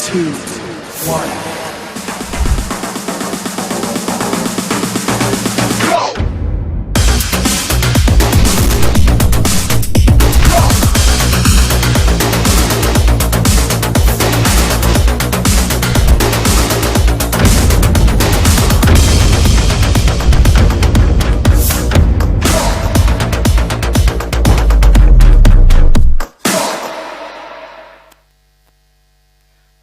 2, 1.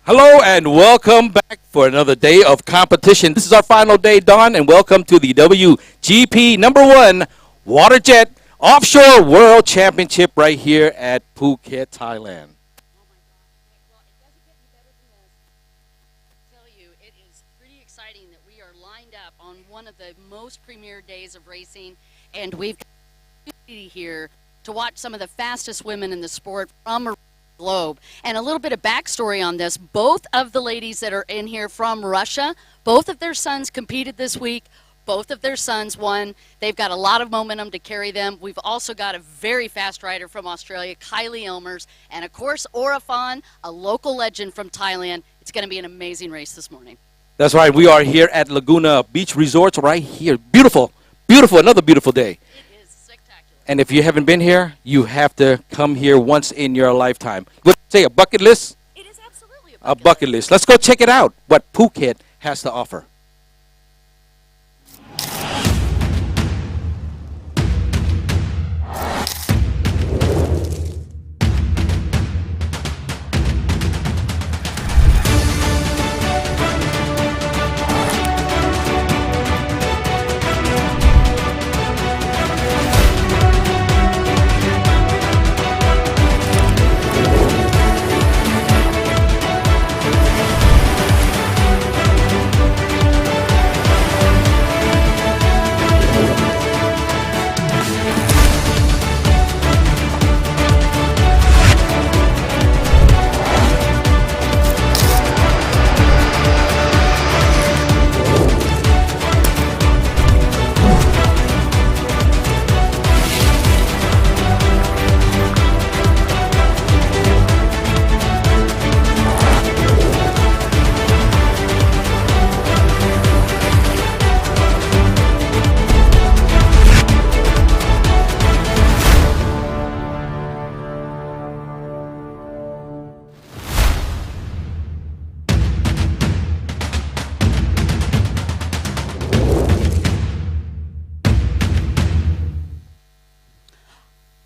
Hello and welcome back for another day of competition. This is our final day, Dawn, and welcome to the WGP #1 WaterJet Offshore World Championship right here at Phuket, Thailand. It is pretty exciting that we are lined up on one of the most premier days of racing, and we've got the opportunity here to watch some of the fastest women in the sport from around the globe. And a little bit of backstory on this: both of the ladies that are in here from Russia, both of their sons competed this week. Both of their sons won. They've got a lot of momentum to carry them. We've also got a very fast rider from Australia, Kylie Elmers, and of course Oraphon, a local legend from Thailand. It's going to be an amazing race this morning. That's right. We are here at Laguna Beach Resorts right here. Beautiful, beautiful, another beautiful day. It is spectacular. And if you haven't been here, you have to come here once in your lifetime. Let's say a bucket list. It is absolutely A bucket list. Let's go check it out, what Phuket has to offer.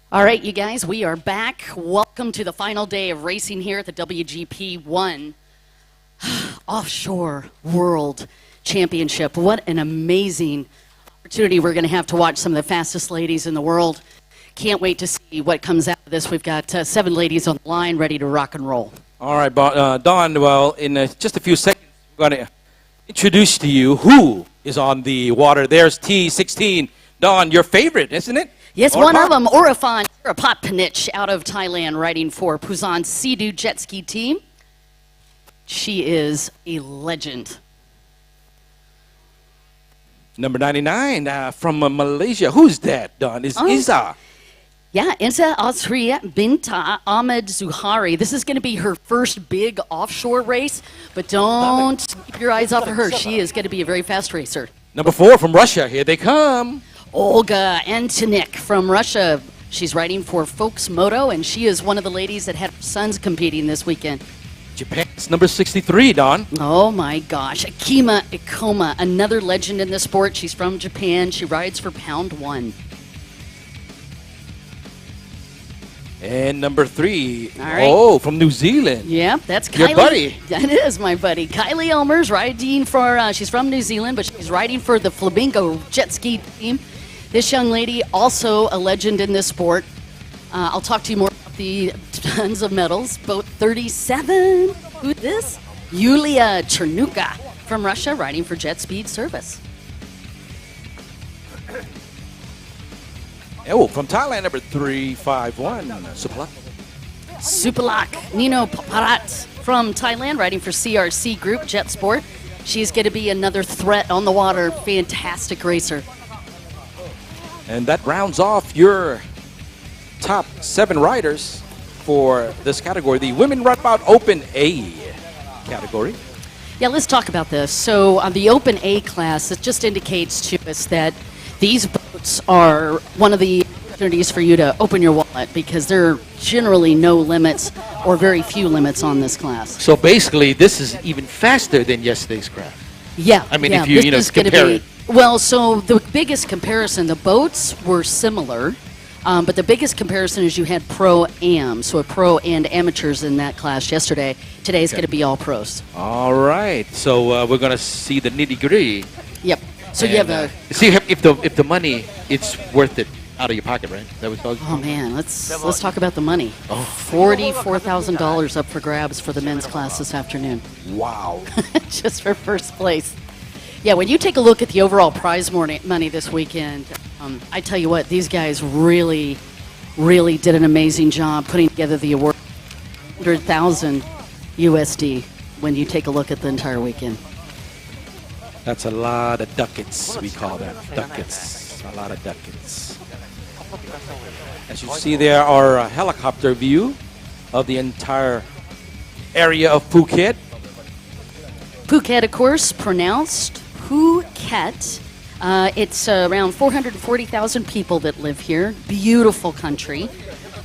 All right, you guys, we are back. Welcome to the final day of racing here at the WGP 1 Offshore World Championship. What an amazing opportunity we're going to have to watch some of the fastest ladies in the world. Can't wait to see what comes out of this. We've got 7 ladies on the line ready to rock and roll. All right, Dawn, well, in just a few seconds, we're going to introduce to you who is on the water. There's T16. Dawn, your favorite, isn't it? Yes, one of them, Oraphon Panich, out of Thailand, riding for Busan Sea-Doo jet ski team. She is a legend. Number 99 from Malaysia. Who's that, Dawn? Is Iza. Yeah, Iza Asriya Binta Ahmed Zuhari. This is going to be her first big offshore race, but don't keep your eyes off of her. She is going to be a very fast racer. Number 4 from Russia. Here they come. Olga Antonik from Russia. She's riding for Folks Moto, and she is one of the ladies that had her sons competing this weekend. Japan's number 63, Dawn. Oh my gosh. Akima Ikoma, another legend in the sport. She's from Japan. She rides for Pound 1. And number 3, right. From New Zealand. Yep, that's Kylie. Your buddy. That is my buddy. Kylie Elmers riding for, she's from New Zealand, but she's riding for the Flamingo jet ski team. This young lady, also a legend in this sport. I'll talk to you more about the tons of medals. Boat 37. Who's this? Yulia Chernuka from Russia, riding for Jet Speed Service. Oh, from Thailand, number 351, Suplak. Supalak Nino Paparat from Thailand, riding for CRC Group Jet Sport. She's going to be another threat on the water. Fantastic racer. And that rounds off your top 7 riders for this category, the Women Runabout Open A. category. Yeah, let's talk about this. So on the Open A class, it just indicates to us that these boats are one of the opportunities for you to open your wallet because there are generally no limits or very few limits on this class. So basically, this is even faster than yesterday's craft. Yeah. I mean, yeah, if you, this is gonna compare it. Well, so the biggest comparison, the boats were similar, but the biggest comparison is you had pro-am, so a pro and amateurs in that class yesterday. Today is going to be all pros. All right. So we're going to see the nitty-gritty. Yep. So you have a... See if the money, it's worth it out of your pocket, right? That was called. Oh man, let's talk about the money. Oh. $44,000 up for grabs for the men's class this afternoon. Wow. Just for first place. Yeah, when you take a look at the overall prize money this weekend, I tell you what, these guys really, really did an amazing job putting together the award. 100,000 USD when you take a look at the entire weekend. That's a lot of ducats, we call them. Ducats. A lot of ducats. As you see there, our helicopter view of the entire area of Phuket. Phuket, of course, pronounced Phuket. It's around 440,000 people that live here. Beautiful country.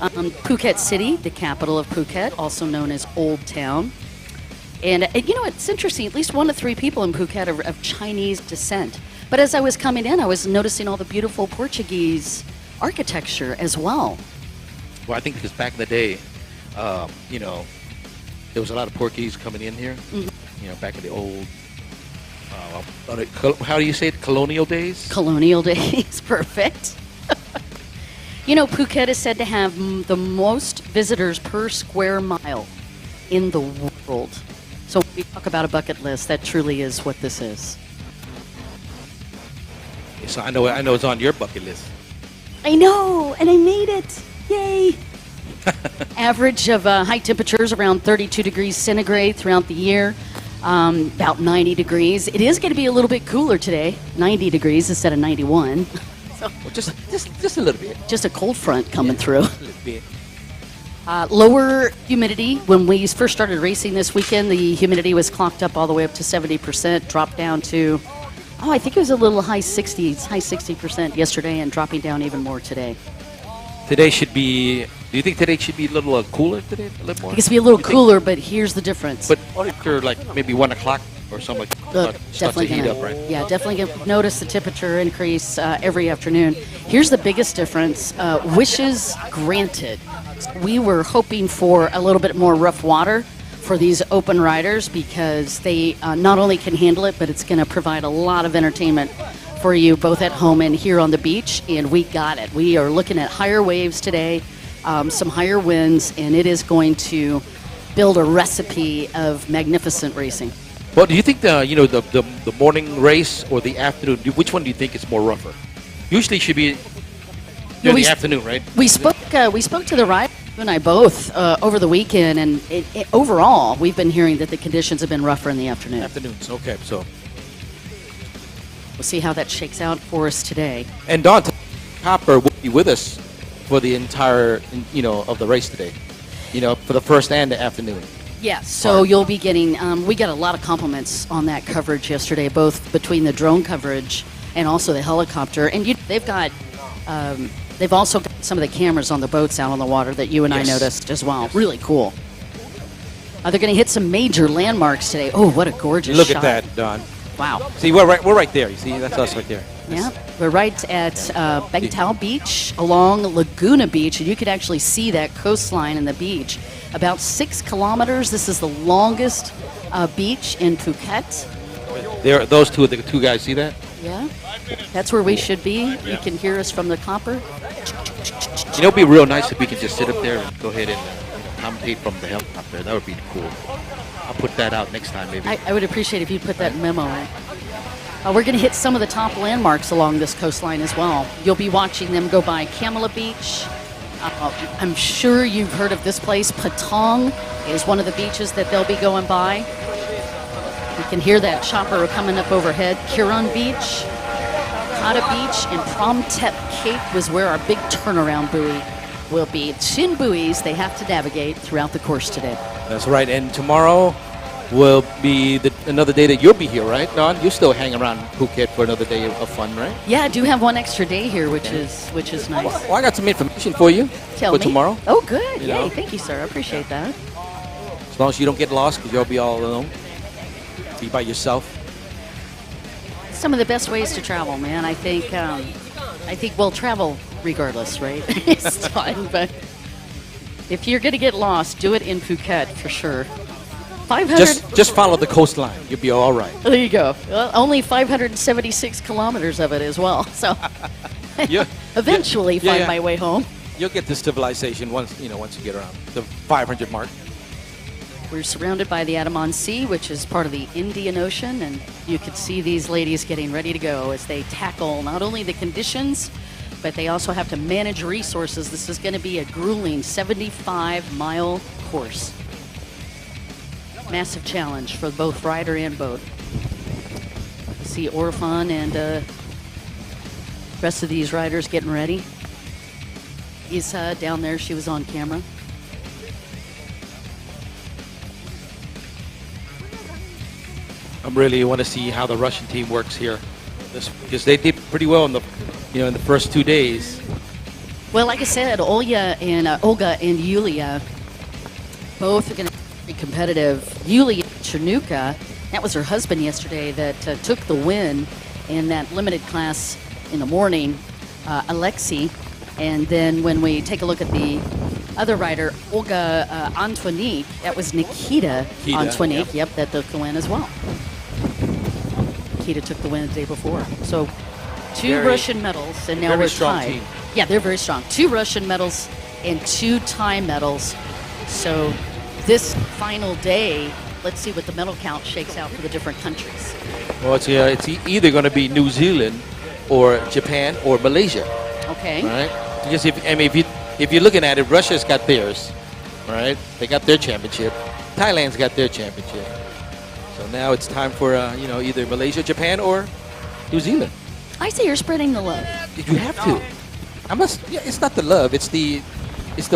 Phuket City, the capital of Phuket, also known as Old Town. And you know, it's interesting, at least 1 to 3 people in Phuket are of Chinese descent. But as I was coming in, I was noticing all the beautiful Portuguese architecture as well. Well, I think because back in the day, you know, there was a lot of Portuguese coming in here. Mm-hmm. You know, back in the old, how do you say it, colonial days? Colonial days, perfect. You know, Phuket is said to have the most visitors per square mile in the world. So when we talk about a bucket list, that truly is what this is. So I know it's on your bucket list. I know, and I made it. Yay. Average of high temperatures around 32 degrees centigrade throughout the year, about 90 degrees. It is going to be a little bit cooler today, 90 degrees instead of 91. Well, just a little bit. Just a cold front coming through. A little bit. Lower humidity. When we first started racing this weekend, the humidity was clocked up all the way up to 70%, dropped down to, I think it was a little high 60% yesterday, and dropping down even more today. Today should be, do you think today should be a little cooler today? A little more? It could be a little cooler, but here's the difference. But after like maybe 1 o'clock or something like that, starts to heat up, right? Yeah, definitely gonna notice the temperature increase every afternoon. Here's the biggest difference. Wishes granted. We were hoping for a little bit more rough water for these open riders because they not only can handle it, but it's going to provide a lot of entertainment for you both at home and here on the beach, and we got it. We are looking at higher waves today, some higher winds, and it is going to build a recipe of magnificent racing. Well, do you think the morning race or the afternoon? Which one do you think is more rougher? Usually, it should be during the afternoon, right? We spoke to the rider, you and I both, over the weekend, and overall, we've been hearing that the conditions have been rougher in the afternoon. Afternoons, okay. So we'll see how that shakes out for us today. And Don Copper will be with us for the entire, of the race today. For the first and the afternoon. Yes, so you'll be getting, we got a lot of compliments on that coverage yesterday, both between the drone coverage and also the helicopter. And they've also got some of the cameras on the boats out on the water that you and I noticed as well. Yes. Really cool. They're going to hit some major landmarks today. Oh, what a gorgeous Look shot. at that, Don. Wow. See, we're right there. You see, that's us right there. Yeah, we're right at Bangtao Beach along Laguna Beach, and you could actually see that coastline and the beach. About 6 kilometers. This is the longest beach in Phuket. There, those the two guys. See that? Yeah, that's where we should be. You can hear us from the copper. It'd be real nice if we could just sit up there and go ahead and commentate from the helicopter. That would be cool. I'll put that out next time, maybe. I would appreciate if you put that memo in. We're going to hit some of the top landmarks along this coastline as well. You'll be watching them go by Kamala Beach. I'm sure you've heard of this place. Patong is one of the beaches that they'll be going by. You can hear that chopper coming up overhead. Kiran Beach, Kata Beach, and Promtep Cape was where our big turnaround buoy will be. 10 buoys they have to navigate throughout the course today. That's right. And tomorrow, will be another day that you'll be here, right, Don? You're still hanging around Phuket for another day of fun, right? Yeah, I do have one extra day here, which is nice. Well, I got some information for you Tell for me. tomorrow. Oh, good. You Yay, know? thank you, sir. I appreciate that. As long as you don't get lost, because you'll be all alone. Be by yourself. Some of the best ways to travel, man. I think we'll travel regardless, right? It's fine, but if you're going to get lost, do it in Phuket for sure. 500. Just follow the coastline. You'll be all right. There you go. Well, only 576 kilometers of it as well. So eventually find my way home. You'll get to civilization once you get around the 500 mark. We're surrounded by the Andaman Sea, which is part of the Indian Ocean, and you could see these ladies getting ready to go as they tackle not only the conditions, but they also have to manage resources. This is going to be a grueling 75-mile course. Massive challenge for both rider and boat. You see Oraphon and rest of these riders getting ready. Isa down there, she was on camera. I really want to see how the Russian team works here, because they did pretty well in the first 2 days. Well, like I said, Olga and Yulia both are going to be competitive. Yulia Chernuka, that was her husband yesterday that took the win in that limited class in the morning, Alexei. And then when we take a look at the other rider, Olga Antonik, that was Nikita Antonik, yep, that took the win as well. Nikita took the win the day before. So two Russian medals, and now we're tied. Team. Yeah, they're very strong. 2 Russian medals and 2 Thai medals. So this final day, let's see what the medal count shakes out for the different countries. Well, it's either going to be New Zealand or Japan or Malaysia. Okay. Right? Because if you're looking at it, Russia's got theirs. All right? They got their championship. Thailand's got their championship. So now it's time for either Malaysia, Japan, or New Zealand. I say you're spreading the love. You have to. It's not the love. It's the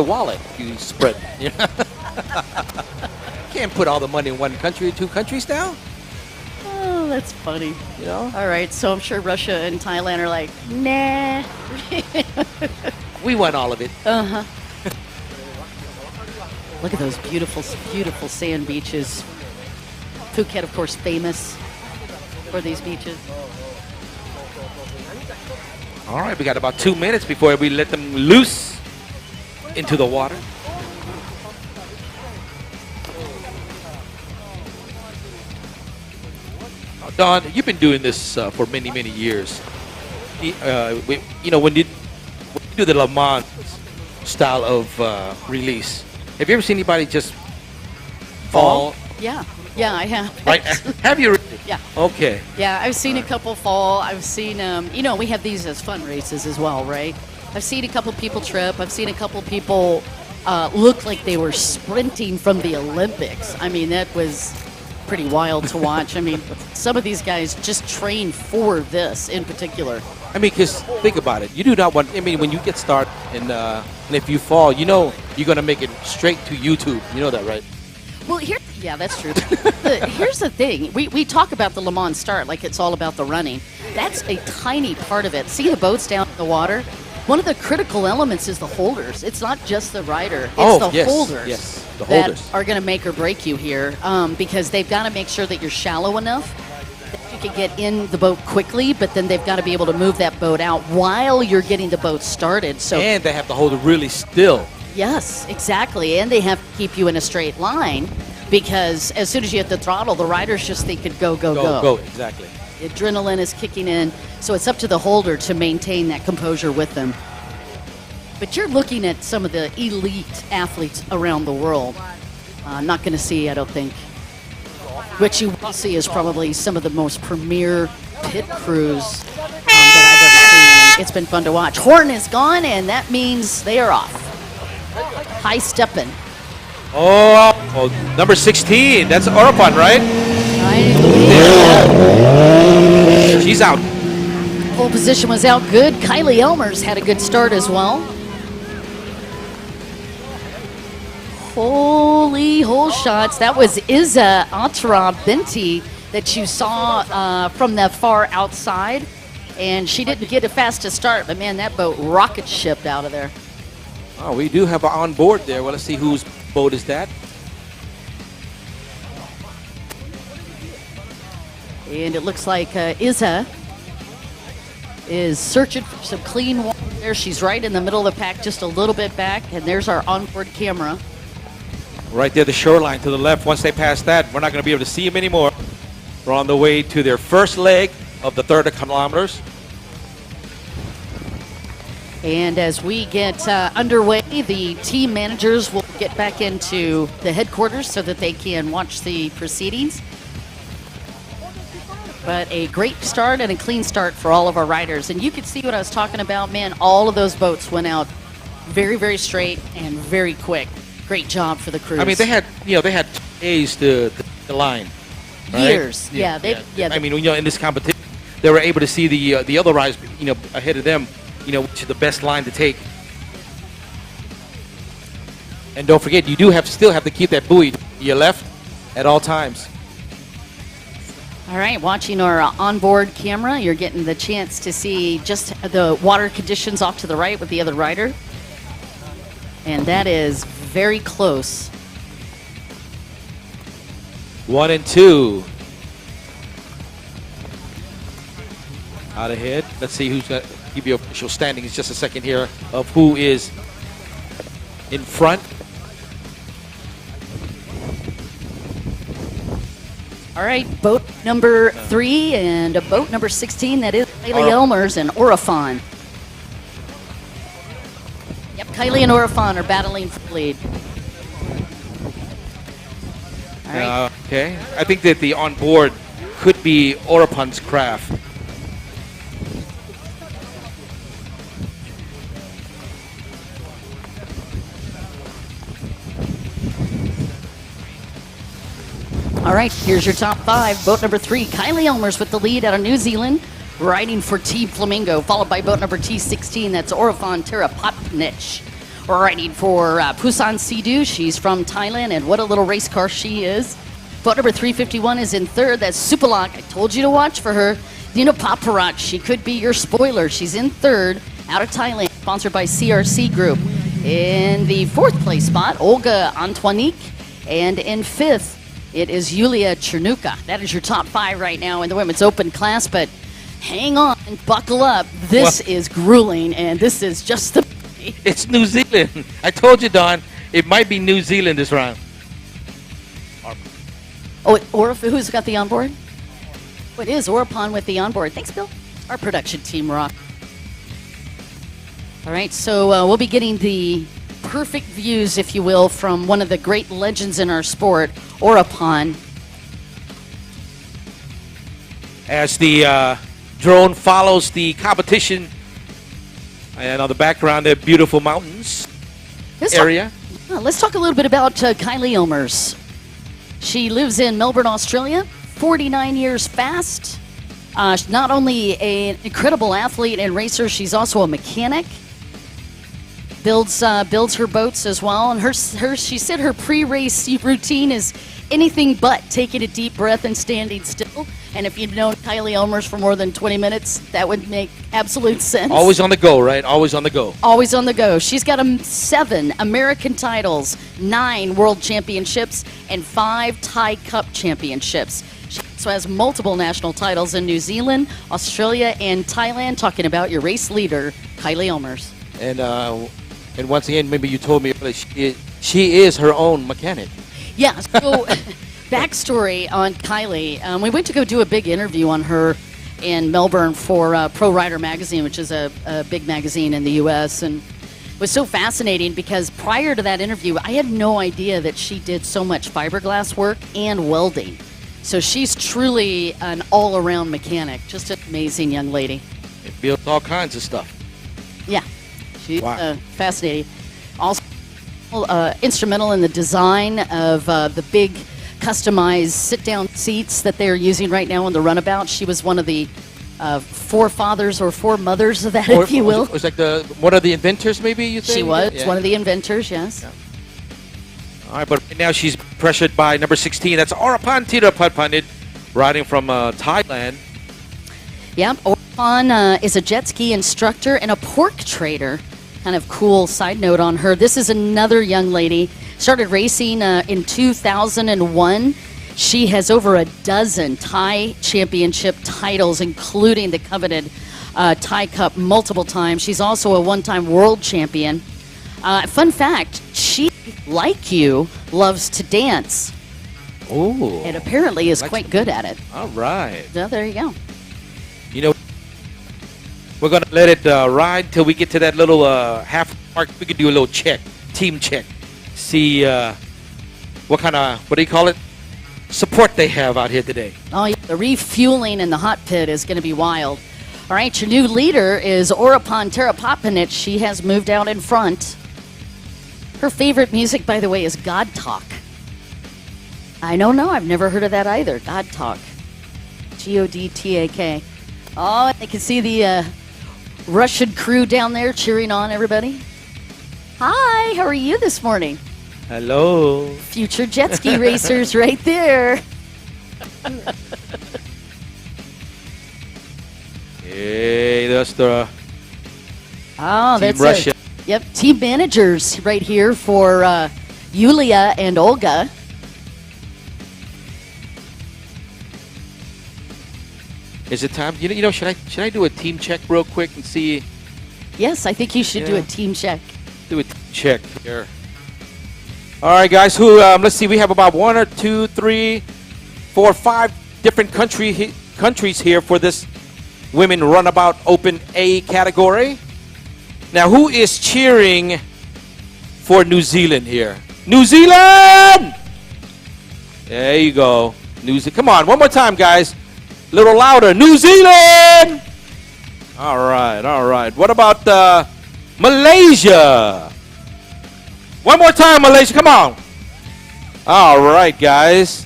wallet you spread. You can't put all the money in one country or 2 countries now. Oh, that's funny. You know. All right, so I'm sure Russia and Thailand are like, nah. We want all of it. Uh-huh. Look at those beautiful, beautiful sand beaches. Phuket, of course, famous for these beaches. All right, we got about 2 minutes before we let them loose into the water. Don, you've been doing this for many, many years. When you do the Le Mans style of release, have you ever seen anybody just fall? Yeah, I have. Right? Have you? Yeah. Okay. Yeah, I've seen a couple fall. I've seen, we have these as fun races as well, right? I've seen a couple people trip. I've seen a couple people look like they were sprinting from the Olympics. I mean, that was pretty wild to watch. I mean, some of these guys just train for this in particular. I mean, because think about it. You do not want, when you get started and if you fall, you're going to make it straight to YouTube. You know that, right? Well, yeah, that's true. Here's the thing. We talk about the Le Mans start like it's all about the running. That's a tiny part of it. See the boats down in the water? One of the critical elements is the holders. It's not just the rider. It's the holders. Yes, the holders. That are going to make or break you here because they've got to make sure that you're shallow enough that you can get in the boat quickly, but then they've got to be able to move that boat out while you're getting the boat started. And they have to hold it really still. Yes, exactly. And they have to keep you in a straight line because as soon as you hit the throttle, the riders just think it go. Go, exactly. Adrenaline is kicking in, so it's up to the holder to maintain that composure with them. But you're looking at some of the elite athletes around the world. Not going to see, I don't think. What you will see is probably some of the most premier pit crews that I've ever seen. It's been fun to watch. Horn is gone, and that means they are off. High stepping. Oh, number 16. That's Oraphon, right? She's out. Pole position was out good. Kylie Elmers had a good start as well. Holy early hole shots. That was Iza Atra Binti that you saw from the far outside. And she didn't get a fastest start, but man, that boat rocket shipped out of there. Oh, we do have an on board there. Well, let's see whose boat is that. And it looks like Iza is searching for some clean water there. She's right in the middle of the pack, just a little bit back. And there's our onboard camera. Right there, the shoreline to the left. Once they pass that, we're not going to be able to see them anymore. We're on the way to their first leg of the 30 kilometers. And as we get underway, the team managers will get back into the headquarters so that they can watch the proceedings. But a great start and a clean start for all of our riders. And you can see what I was talking about, man. All of those boats went out very, very straight and very quick. Great job for the crews. I mean, they had 2 days to the line. Right? Years, yeah. I mean, in this competition, they were able to see the other riders, ahead of them, which is the best line to take. And don't forget, you do still have to keep that buoy to your left at all times. All right, watching our onboard camera, you're getting the chance to see just the water conditions off to the right with the other rider. And that is very close. 1 and 2. Out ahead. Let's see who's going to give you official standings. Just a second here of who is in front. All right, boat number 3 and boat number 16. That is Kylie Elmers and Oraphon. Yep, Kylie and Oraphon are battling for the lead. All right. Okay. I think that the onboard could be Oraphon's craft. All right, here's your top 5. Boat number 3, Kylie Elmers with the lead out of New Zealand, riding for Team Flamingo, followed by boat number T16, that's Oraphon Terapatnich, riding for Pusan Sidu. She's from Thailand, and what a little race car she is. Boat number 351 is in third, that's Supalak. I told you to watch for her. Dina Paparat, she could be your spoiler. She's in third, out of Thailand, sponsored by CRC Group. In the 4th place spot, Olga Antoinique, and in 5th, it is Yulia Chernuka. That is your top 5 right now in the women's open class, but hang on and buckle up. This is grueling, and this is just the... It's New Zealand. I told you, Don, it might be New Zealand this round. Oh, who's got the onboard? Oh, it is Oraphon with the onboard. Thanks, Bill. Our production team rock. All right, so we'll be getting the perfect views, if you will, from one of the great legends in our sport, Oraphon. As the drone follows the competition, and on the background, the beautiful mountains area. Let's talk a little bit about Kylie Elmers. She lives in Melbourne, Australia, 49 years fast. Not only an incredible athlete and racer, she's also a mechanic. Builds her boats as well, and she said her pre-race routine is anything but taking a deep breath and standing still. And if you've known Kylie Elmers for more than 20 minutes, that would make absolute sense. Always on the go, right? Always on the go. Always on the go. She's got 7 American titles, 9 World Championships, and 5 Thai Cup Championships. She also has multiple national titles in New Zealand, Australia, and Thailand. Talking about your race leader, Kylie Elmers. And once again, maybe you told me she is her own mechanic. Yeah, so backstory on Kylie. We went to go do a big interview on her in Melbourne for Pro Rider Magazine, which is a big magazine in the U.S., and it was so fascinating because prior to that interview, I had no idea that she did so much fiberglass work and welding. So she's truly an all-around mechanic, just an amazing young lady. It builds all kinds of stuff. Yeah. She's fascinating. Also, instrumental in the design of the big customized sit-down seats that they're using right now on the Runabout. She was one of the forefathers or foremothers of that, if you will. It was like one of the inventors, maybe, you think? She was one of the inventors, yes. All right, but right now she's pressured by number 16. That's Oraphon Thiraphonpanit, riding from Thailand. Yep, Oraphon is a jet ski instructor and a pork trader. Kind of cool side note on her. This is another young lady. Started racing in 2001. She has over a dozen Thai championship titles, including the coveted Thai Cup multiple times. She's also a one-time world champion. Fun fact, she, like you, loves to dance. Oh. And apparently is quite good at it. All right. So there you go. You know, we're going to let it ride till we get to that little half mark. We could do a little check, team check. See what kind of, what do you call it? Support they have out here today. Oh, yeah, the refueling in the hot pit is going to be wild. All right, your new leader is Oraphon Thiraphonpanit. She has moved out in front. Her favorite music, by the way, is God Talk. I don't know. I've never heard of that either. God Talk. Godtak. Oh, I can see the Russian crew down there cheering on everybody. Hi, how are you this morning? Hello. Future jet ski racers right there. Hey, that's the Oh, Team that's Russia. it. Yep, team managers right here for Yulia and Olga. Is it time? You know, should I do a team check real quick and see? Yes, I think you should do Yeah. a team check. Do a team check here. All right, guys. Who? Let's see. We have about 1 or 2, 3, 4, 5 different countries here for this Women Runabout Open A category. Now, who is cheering for New Zealand here? New Zealand! There you go. New Zealand. Come on, one more time, guys. A little louder. New Zealand! All right, all right. What about Malaysia? One more time, Malaysia. Come on. All right, guys.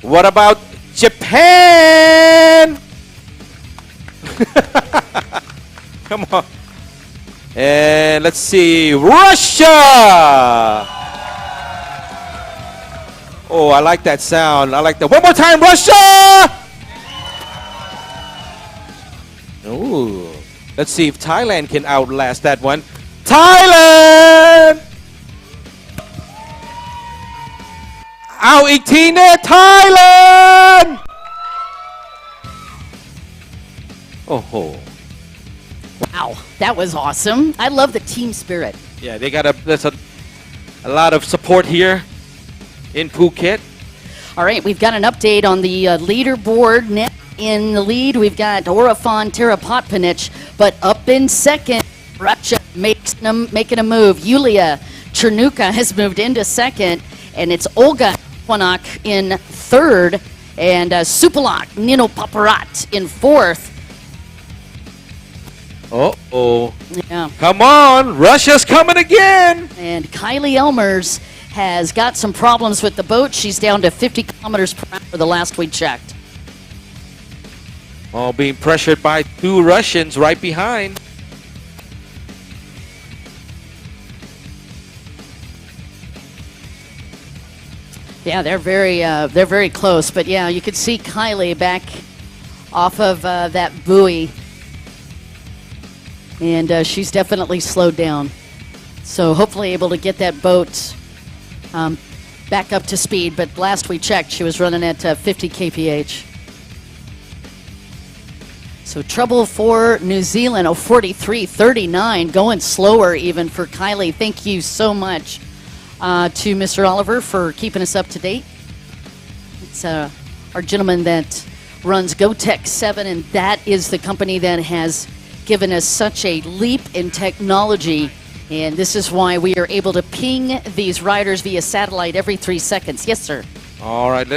What about Japan? Come on. And let's see. Russia! Oh, I like that sound. I like that. One more time, Russia! Ooh. Let's see if Thailand can outlast that one. Thailand! Out 18 there, Thailand! Oh. Wow, that was awesome. I love the team spirit. Yeah, they got there's a lot of support here in Phuket. All right, we've got an update on the leaderboard. Net in the lead, we've got Oraphon Thiraphonpanit, but up in second, Russia making a move. Yulia Chernuka has moved into second, and it's Olga Kwanak in third, and Supalak Nino Paparat in fourth. Uh-oh. Yeah. Come on, Russia's coming again. And Kylie Elmers has got some problems with the boat. She's down to 50 kilometers per hour the last we checked. Oh, being pressured by 2 Russians right behind. Yeah, they're very close. But yeah, you could see Kylie back off of that buoy, and she's definitely slowed down. So hopefully able to get that boat back up to speed. But last we checked, she was running at 50 kph. So trouble for New Zealand, 43.39, going slower even for Kylie. Thank you so much to Mr. Oliver for keeping us up to date. It's our gentleman that runs GoTech 7, and that is the company that has given us such a leap in technology. And this is why we are able to ping these riders via satellite every 3 seconds. Yes, sir. All right,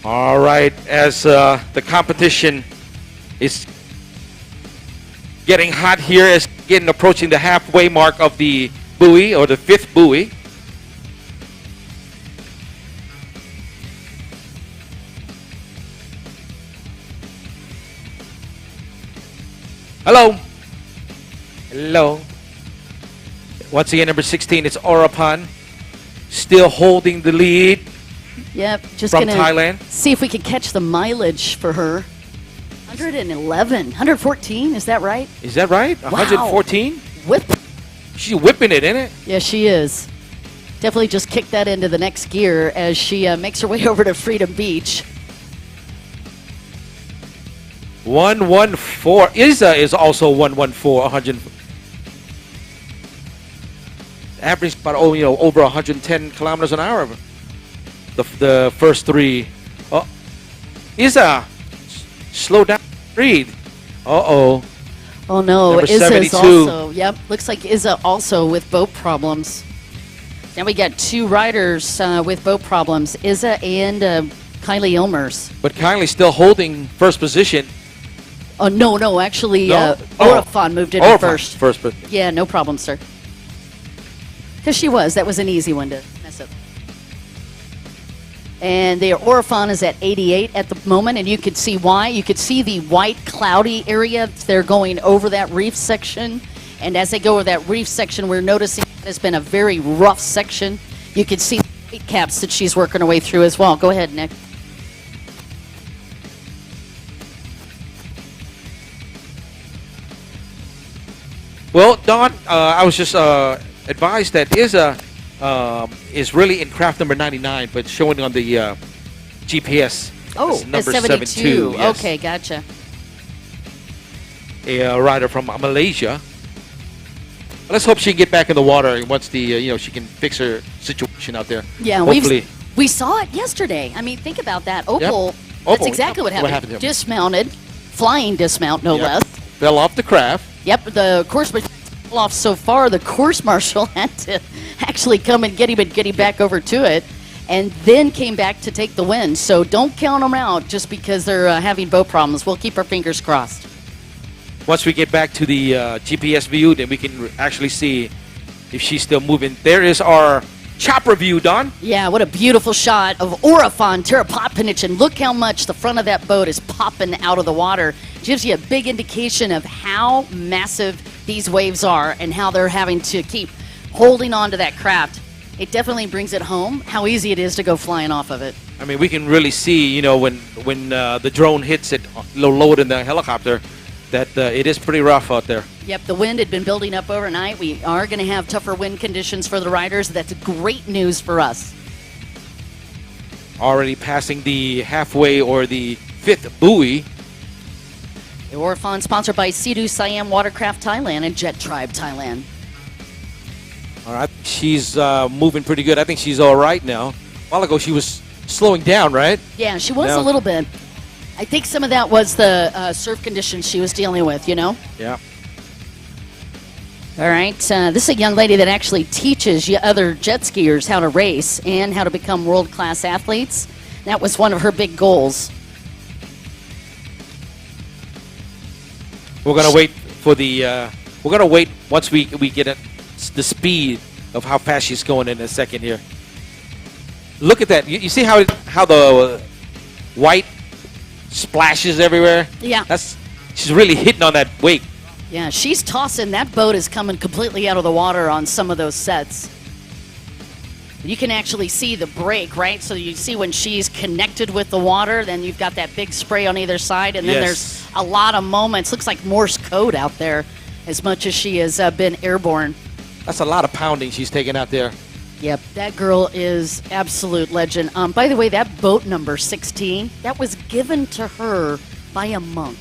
All right, as the competition is getting hot here, as getting approaching the halfway mark of the buoy or the 5th buoy. Hello. Hello. Once again, number 16, it's Oraphon. Still holding the lead. Yep, just from gonna Thailand. see if we can catch the mileage for her. 111, 114, is that right? Is that right? Wow. 114? Whip. She's whipping it, isn't it? Yeah, she is. Definitely just kick that into the next gear as she makes her way over to Freedom Beach. 114. Isa is also 114. 100. Average about over 110 kilometers an hour. The first three. Oh, Isa, slow down, breathe. Oh no, Number Izza's 72. also, yep, looks like Izza also with boat problems. Now we got 2 riders with boat problems, Izza and Kylie Ilmers. But Kylie still holding first position. Oh, no, actually, No? Oraphon moved in Oraphon first. but Yeah, no problem, sir. Because that was an easy one to mess up. And the Oraphon is at 88 at the moment, and you could see why. You could see the white cloudy area. They're going over that reef section, and as they go over that reef section, we're noticing it has been a very rough section. You can see the white caps that she's working her way through as well. Go ahead, Nick. Well, Don, I was just advised that Isa is really in craft number 99, but showing on the GPS. Oh, as number 72. Yes. Okay, gotcha. A rider from Malaysia. Let's hope she can get back in the water once the she can fix her situation out there. Yeah, hopefully. we saw it yesterday. I mean, think about that. Opal, that's Opal, exactly what happened. to him. Dismounted, flying dismount, no less. Fell off the craft. Yep, the course marshal fell off so far, the course marshal had to actually come and get him and get him back over to it, and then came back to take the win. So don't count them out just because they're having boat problems. We'll keep our fingers crossed. Once we get back to the GPS view, then we can actually see if she's still moving. There is our chopper view, Don. Yeah, what a beautiful shot of Oraphon Terapotpinich, and look how much the front of that boat is popping out of the water. Gives you a big indication of how massive these waves are and how they're having to keep holding on to that craft. It definitely brings it home how easy it is to go flying off of it. I mean, we can really see, when the drone hits it lower than the helicopter, that it is pretty rough out there. Yep, the wind had been building up overnight. We are going to have tougher wind conditions for the riders. That's great news for us. Already passing the halfway or the 5th buoy. The Oraphon sponsored by Sea-Doo Siam Watercraft Thailand and Jet Tribe Thailand. All right, she's moving pretty good. I think she's all right now. A while ago, she was slowing down, right? Yeah, she was Now- a little bit. I think some of that was the surf conditions she was dealing with, Yeah. All right, this is a young lady that actually teaches other jet skiers how to race and how to become world-class athletes. That was one of her big goals. We're gonna wait for the. We're gonna wait once we get the speed of how fast she's going in a second here. Look at that! You see how the white splashes everywhere? Yeah. She's really hitting on that wake. Yeah, she's tossing. That boat is coming completely out of the water on some of those sets. You can actually see the break, right? So you see when she's connected with the water, then you've got that big spray on either side, and then Yes. there's a lot of moments. Looks like Morse code out there as much as she has been airborne. That's a lot of pounding she's taking out there. Yep, that girl is absolute legend. By the way, that boat number 16, that was given to her by a monk.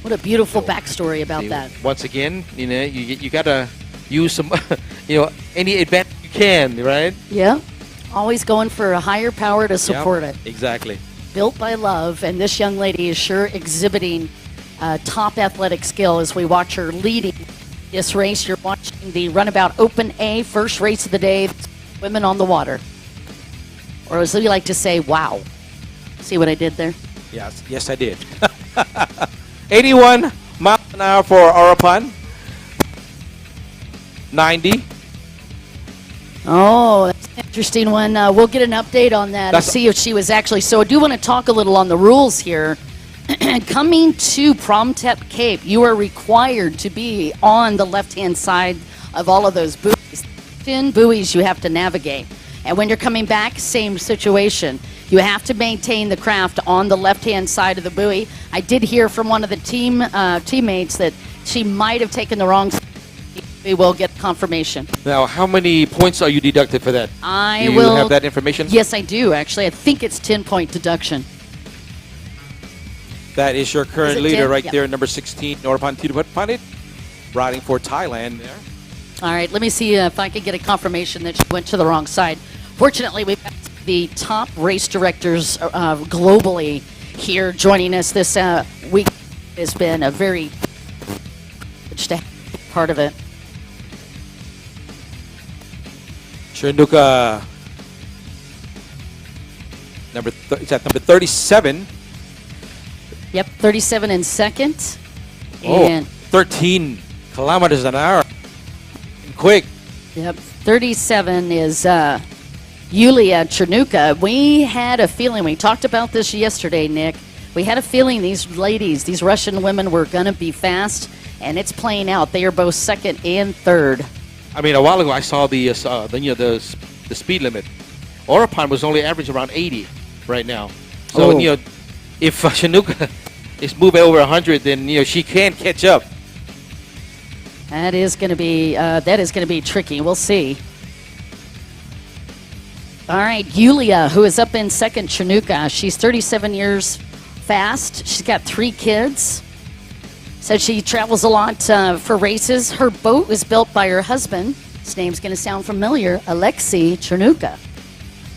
What a beautiful backstory about that. Once again, you gotta use some, any advantage you can, right? Yeah, always going for a higher power to support it. Exactly. Built by love, and this young lady is sure exhibiting top athletic skill as we watch her leading this race. You're watching the Runabout Open A, first race of the day, women on the water. Or as we like to say, wow. See what I did there? Yes, I did. 81 miles an hour for Oraphon. 90 Oh, that's an interesting one. We'll get an update on that and see if she was actually. So I do want to talk a little on the rules here. Coming to Promtep Cape, you are required to be on the left-hand side of all of those buoys. 10 buoys you have to navigate. And when you're coming back, same situation. You have to maintain the craft on the left-hand side of the buoy. I did hear from one of the teammates that she might have taken the wrong side. We will get confirmation. Now, how many points are you deducted for that? Do you have that information? Yes, I do, actually. I think it's 10-point deduction. That is your current leader 10? right Yep. there, number 16, Oraphon Thirupatpanit, riding for Thailand there. All right, let me see if I can get a confirmation that she went to the wrong side. Fortunately, we've got the top race directors globally here joining us this week. Has been a very part of it. Chernuka, is that number 37? Yep, 37 in second. Oh, And 13 kilometers an hour. Quick. yep, 37 is Yulia Chernuka. We had a feeling, we talked about this yesterday, Nick. We had a feeling these ladies, these Russian women, were going to be fast, and it's playing out. They are both second and third. I mean, a while ago I saw the speed limit. Oraphon was only average around 80 right now. So if Chernuka is moving over 100, then she can catch up. That is going to be tricky. We'll see. All right, Yulia, who is up in second, Chernuka. She's 37 years fast. She's got 3 kids. Said she travels a lot for races. Her boat was built by her husband. His name's going to sound familiar, Alexei Chernuka.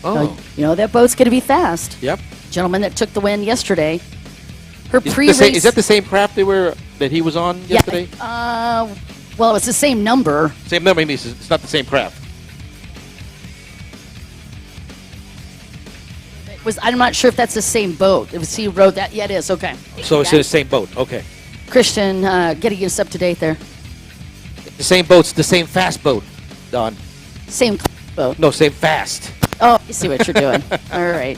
Oh. So, that boat's going to be fast. Yep. Gentleman that took the win yesterday. Her Is pre-race. is that the same craft that he was on yesterday? Yeah. Well, it's the same number. Same number. I mean, it's not the same craft. I'm not sure if that's the same boat. If he rode that, yeah, it is. Okay. So it's the same boat. Okay. Christian, getting us up to date there. The same boat's the same fast boat, Don. Same boat. No, same fast. Oh, you see what you're doing. All right.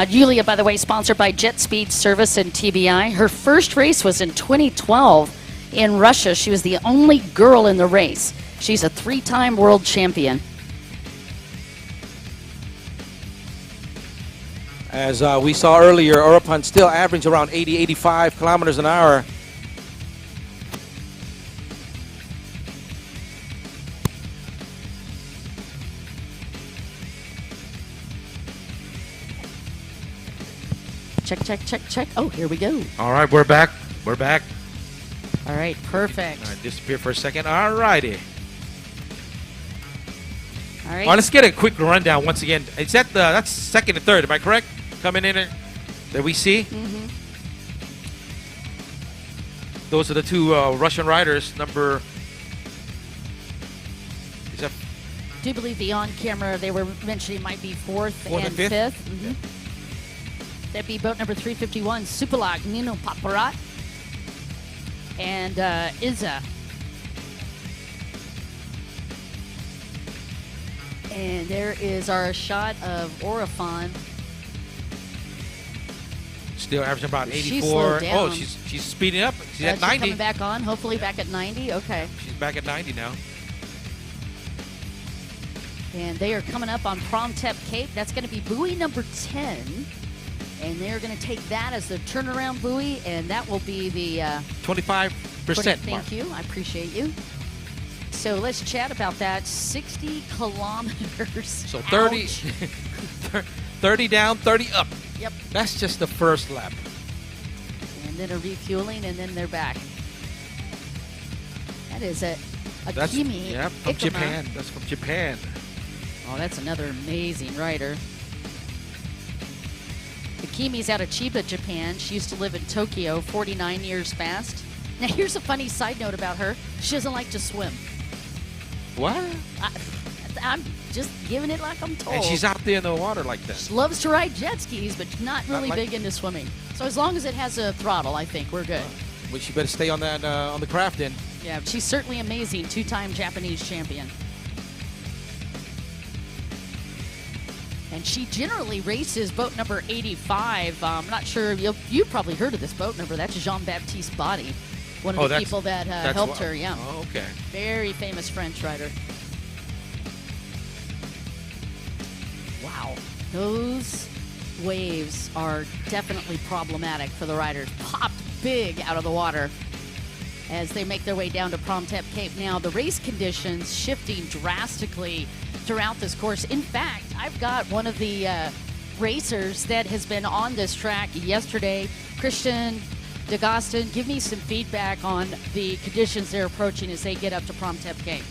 Julia, by the way, sponsored by Jet Speed Service and TBI. Her first race was in 2012 in Russia. She was the only girl in the race. She's a 3-time world champion. As we saw earlier, Oraphon still average around 80, 85 kilometers an hour. Check, check, check, check. Oh, here we go. All right, we're back. We're back. All right, perfect. All right, disappear for a second. All righty. All right. All right, let's get a quick rundown once again. Is that that's second and third? Am I correct? Coming in that we see. Mm-hmm. Those are the 2 Russian riders. Number. Is that I do believe the on-camera they were mentioning might be fourth and and fifth? fifth. Mm-hmm. That'd be boat number 351, Supalag Nino Paparat, and Iza. And there is our shot of Oraphon. still averaging about She 84? slowed down. Oh, she's speeding up. She's at She's 90. coming back on, hopefully back at 90. Okay. She's back at 90 now. And they are coming up on Promtep Cape. That's going to be buoy number 10. And they're going to take that as the turnaround buoy, and that will be the 25% mark. Thank you. I appreciate you. So let's chat about that. 60 kilometers. So 30, Ouch. 30 down, 30 up. Yep. That's just the first lap. And then a refueling, and then they're back. That is a That's Kimi. yeah, from Ikema. Japan. That's from Japan. Oh, that's another amazing rider. Akimi's out of Chiba, Japan. She used to live in Tokyo, 49 years fast. Now, here's a funny side note about her. She doesn't like to swim. What? I'm just giving it like I'm told. And she's out there in the water like that. She loves to ride jet skis, but not really like- big into swimming. So as long as it has a throttle, I think we're good. Well, she better stay on that on the craft then. Yeah, she's certainly amazing. 2-time Japanese champion. And she generally races boat number 85. I'm not sure, you've probably heard of this boat number. That's Jean-Baptiste Body, one of the people that helped her, yeah. Oh, okay. Very famous French rider. Wow. Those waves are definitely problematic for the riders. Popped big out of the water as they make their way down to Promtep Cape. Now, the race conditions shifting drastically throughout this course. In fact, I've got one of the racers that has been on this track yesterday, Christian DeGostin. Give me some feedback on the conditions they're approaching as they get up to Promtep Cape.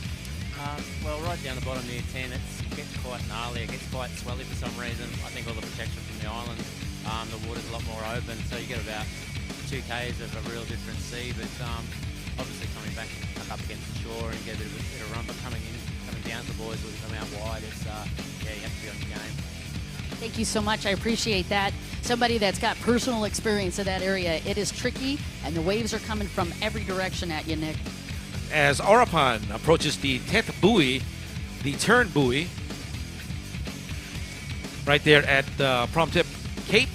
Well, right down the bottom near 10, it gets quite gnarly. It gets quite swelly for some reason. I think all the protection from the island, the water's a lot more open, so you get about 2 Ks of a real different sea. But obviously coming back up against the shore and get a bit of run, but coming down to the boys will come out wide. It's yeah, you have to be on your game. Thank you so much. I appreciate that. Somebody that's got personal experience in that area. It is tricky, and the waves are coming from every direction at you, Nick. As Oraphon approaches the 10th buoy, the turn buoy, right there at Promtep Cape.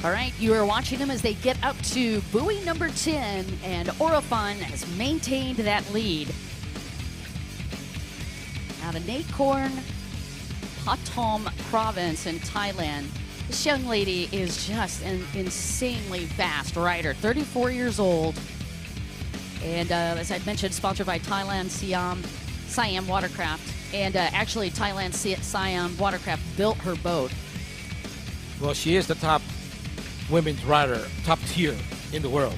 All right, you are watching them as they get up to buoy number 10, and Oraphon has maintained that lead. Out of Nakorn, Pathom province in Thailand. This young lady is just an insanely fast rider, 34 years old. And as I mentioned, sponsored by Thailand Siam Watercraft. And actually, Thailand Siam Watercraft built her boat. Well, she is the top women's rider, top tier in the world.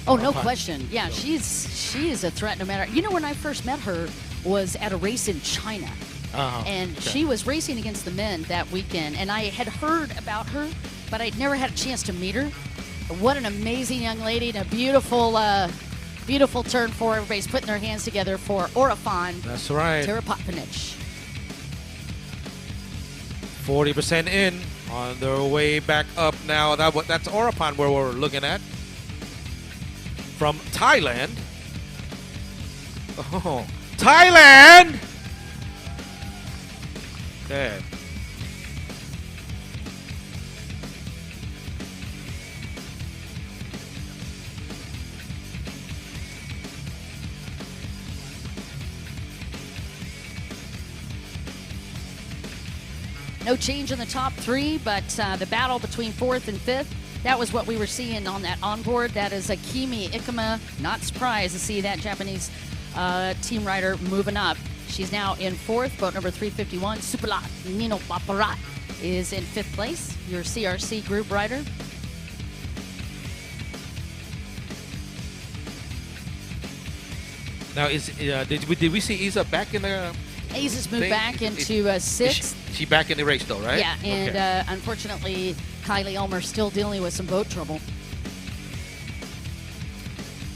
Oh, no question. Yeah, she is a threat no matter. You know, when I first met her was at a race in China. And she was racing against the men that weekend, and I had heard about her, but I'd never had a chance to meet her. What an amazing young lady, and a beautiful, beautiful turn for everybody's putting their hands together for Oraphon. That's right. Terapatpanich. 40% in on their way back up now. That's Oraphon where we're looking at. From Thailand. Oh, Thailand! Okay. No change in the top 3, but the battle between 4th and 5th, that was what we were seeing on that onboard. That is Akimi Ikema. Not surprised to see that Japanese team rider moving up. She's now in 4th, boat number 351. Supalat Nino Paparat is in 5th place, your CRC group rider. Now, did we see Isa back in the Isa's moved back into 6th. She back in the race though, right? Yeah, and okay. Unfortunately, Kylie Elmer still dealing with some boat trouble.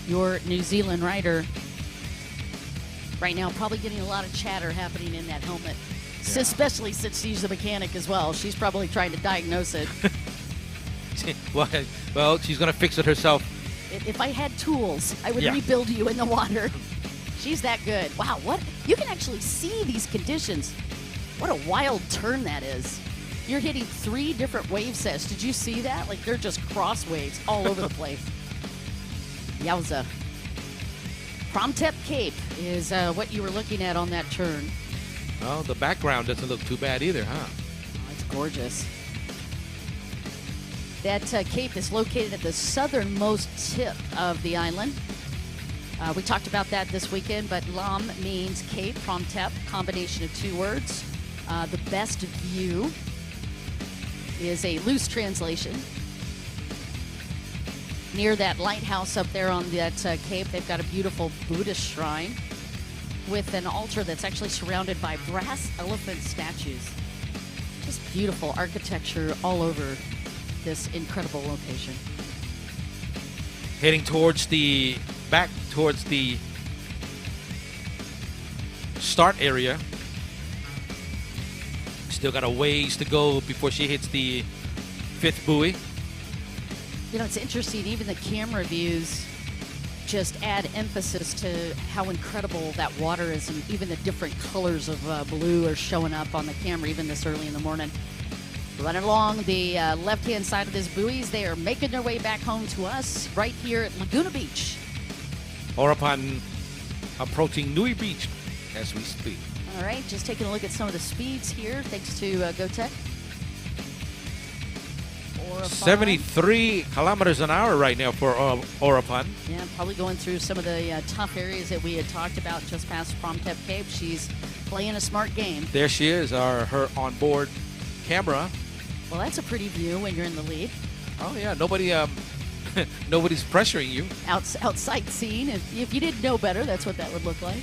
Your New Zealand rider right now probably getting a lot of chatter happening in that helmet, especially since she's a mechanic as well. She's probably trying to diagnose it. Well, she's going to fix it herself. If I had tools, I would rebuild you in the water. She's that good. Wow, what? You can actually see these conditions. What a wild turn that is. You're hitting 3 different wave sets. Did you see that? Like, they're just cross waves all over the place. Yowza. Promtep Cape is what you were looking at on that turn. Well, the background doesn't look too bad either, huh? Oh, it's gorgeous. That cape is located at the southernmost tip of the island. We talked about that this weekend, but Lam means cape, Promtep, combination of 2 words. The best view is a loose translation. Near that lighthouse up there on that cape, they've got a beautiful Buddhist shrine with an altar that's actually surrounded by brass elephant statues. Just beautiful architecture all over this incredible location. Heading towards back towards the start area. Still got a ways to go before she hits the 5th buoy. You know, it's interesting, even the camera views just add emphasis to how incredible that water is, and even the different colors of blue are showing up on the camera even this early in the morning. Running along the left-hand side of this buoys, they are making their way back home to us right here at Laguna Beach. Oraphon approaching Nui Beach as we speak. All right, just taking a look at some of the speeds here, thanks to GoTech. Oraphon. 73 kilometers an hour right now for Oraphon. Yeah, probably going through some of the tough areas that we had talked about just past Promtep Cape. She's playing a smart game. There she is, her onboard camera. Well, that's a pretty view when you're in the lead. Oh yeah, nobody, nobody's pressuring you. Out sightseeing. If you didn't know better, that's what that would look like.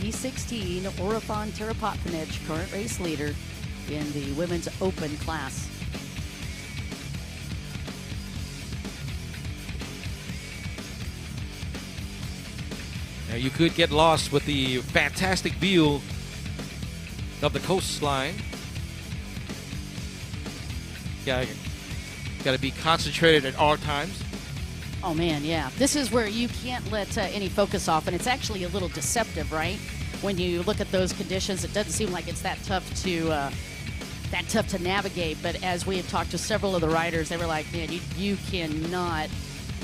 T16 Oraphon Terapotpanich, current race leader in the women's open class. Now you could get lost with the fantastic view of the coastline. Got to be concentrated at all times. Oh man, yeah. This is where you can't let any focus off, and it's actually a little deceptive, right? When you look at those conditions, it doesn't seem like it's that tough to navigate. But as we have talked to several of the riders, they were like, "Man, you cannot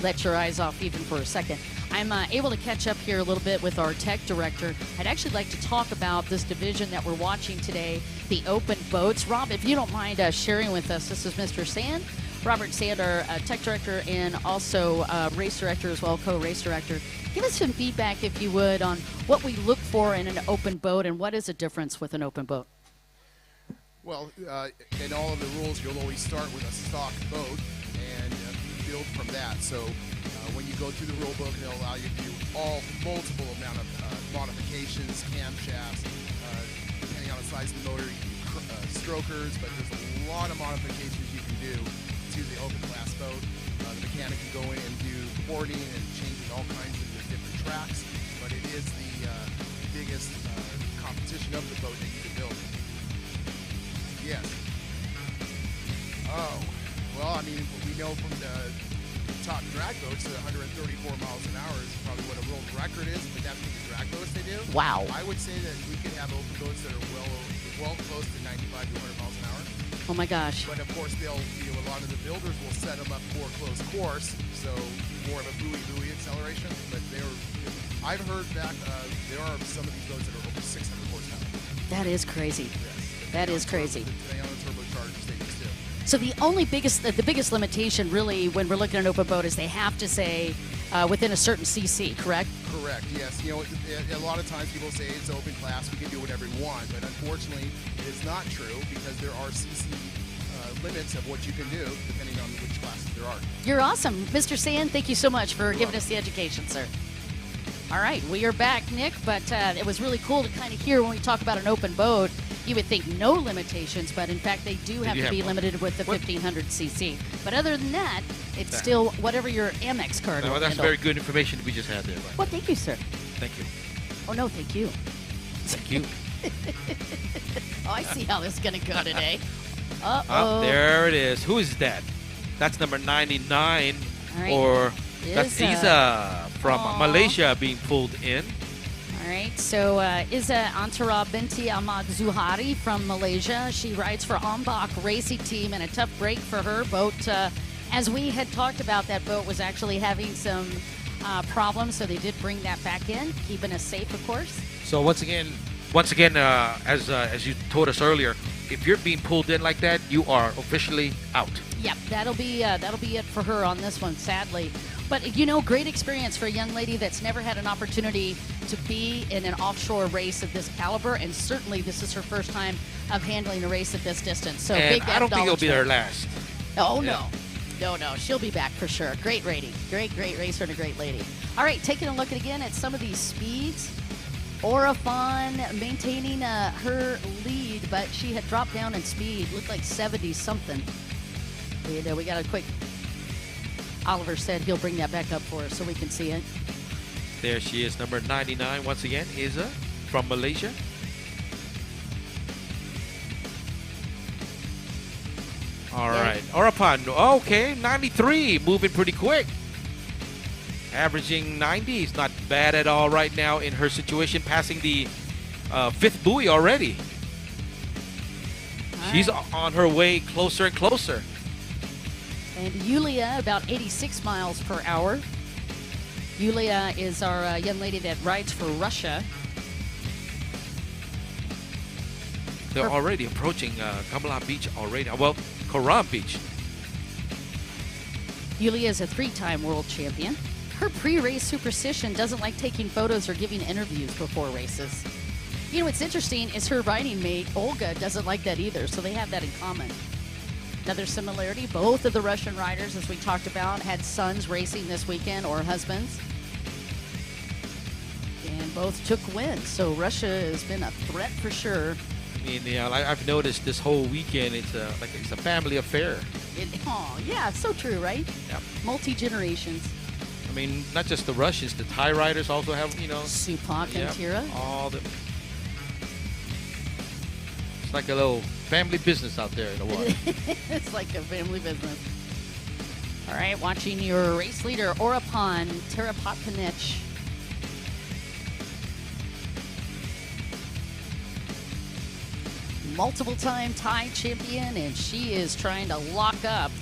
let your eyes off even for a second." I'm able to catch up here a little bit with our tech director. I'd actually like to talk about this division that we're watching today, the open boats. Rob, if you don't mind sharing with us, this is Mr. Sand, Robert Sand, our tech director, and also race director as well, co-race director. Give us some feedback, if you would, on what we look for in an open boat and what is the difference with an open boat. Well, in all of the rules, you'll always start with a stock boat and build from that. So when you go through the rule book, it'll allow you to do multiple amount of modifications, camshafts, depending on the size of the motor, you can do strokers, but there's a lot of modifications you can do to the open class boat. The mechanic can go in and do porting and changing all kinds of the different tracks, but it is the biggest competition of the boat that you can build. Yes. Oh, well, I mean, we know from the top drag boats that 134 miles an hour is probably what a world record is, but that's with the drag boats they do. Wow. I would say that we could have open boats that are well close to 95 to 100 miles an hour. Oh my gosh. But of course, a lot of the builders will set them up for close course, so more of a buoy acceleration. But I've heard that there are some of these boats that are over 600 horsepower. That is crazy. Yes. That is crazy. Depending on the turbochargers they use too. So the biggest limitation really when we're looking at an open boat is they have to say within a certain CC, correct? Correct, yes. You know, a lot of times people say it's open class, we can do whatever we want, but unfortunately it is not true because there are CC limits of what you can do depending on which classes there are. You're awesome. Mr. Sand, thank you so much for giving us the education, sir. All right, we are back, Nick, but it was really cool to kind of hear when we talk about an open boat, you would think no limitations, but in fact they do have to be limited with the 1500 cc. But other than that, it's still whatever your Amex card will Well, that's handle. very good information we just had there. Right? Well, thank you, sir. Thank you. Oh, no, thank you. Thank you. Oh, I see how this is going to go today. Uh-oh. There it is. Who is that? That's number 99. All right. Or that's Iza from Malaysia being pulled in. All right, so Iza Antara Binti Ahmad Zuhari from Malaysia. She rides for Ombak Racing Team, and a tough break for her boat. As we had talked about, that boat was actually having some problems, so they did bring that back in, keeping us safe, of course. So once again, as you told us earlier, if you're being pulled in like that, you are officially out. Yep, that'll be it for her on this one, sadly. But, great experience for a young lady that's never had an opportunity to be in an offshore race of this caliber, and certainly this is her first time of handling a race at this distance. So and big I don't think it'll be her acknowledgement. last. Oh, Yeah. No, she'll be back for sure. Great rating. Great racer and a great lady. All right, taking a look again at some of these speeds. Oraphon maintaining her lead, but she had dropped down in speed. Looked like 70-something. We got a quick... Oliver said he'll bring that back up for us so we can see it. There she is, number 99 once again, Iza from Malaysia. All right, Oraphon, okay, 93, moving pretty quick. averaging 90. It's not bad at all right now in her situation, passing the 5th buoy already. She's on her way closer and closer. And Yulia, about 86 miles per hour. Yulia is our young lady that rides for Russia. They're already approaching Kamala Beach already. Well, Koran Beach. Yulia is a 3-time world champion. Her pre-race superstition doesn't like taking photos or giving interviews before races. You know, what's interesting is her riding mate, Olga, doesn't like that either, so they have that in common. Another similarity, both of the Russian riders, as we talked about, had sons racing this weekend or husbands. And both took wins, so Russia has been a threat for sure. I mean, yeah, I've noticed this whole weekend, it's a family affair. Yeah, so true, right? Yep. Multi-generations. I mean, not just the Russians, the Thai riders also have, you know. Supak and Tira. All the. It's like a little family business out there in the water. It's like a family business. All right, watching your race leader, Oraphon Terapatpanich. Multiple-time Thai champion, and she is trying to lock up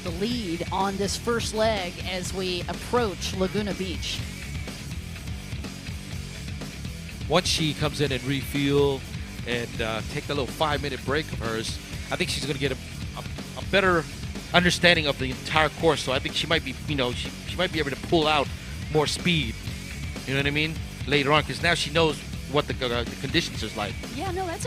the lead on this first leg as we approach Laguna Beach. Once she comes in and refuel and take a little 5-minute break of hers, I think she's going to get a better understanding of the entire course. So I think she might be, you know, she might be able to pull out more speed. You know what I mean? Later on, because now she knows what the conditions is like. Yeah, no, that's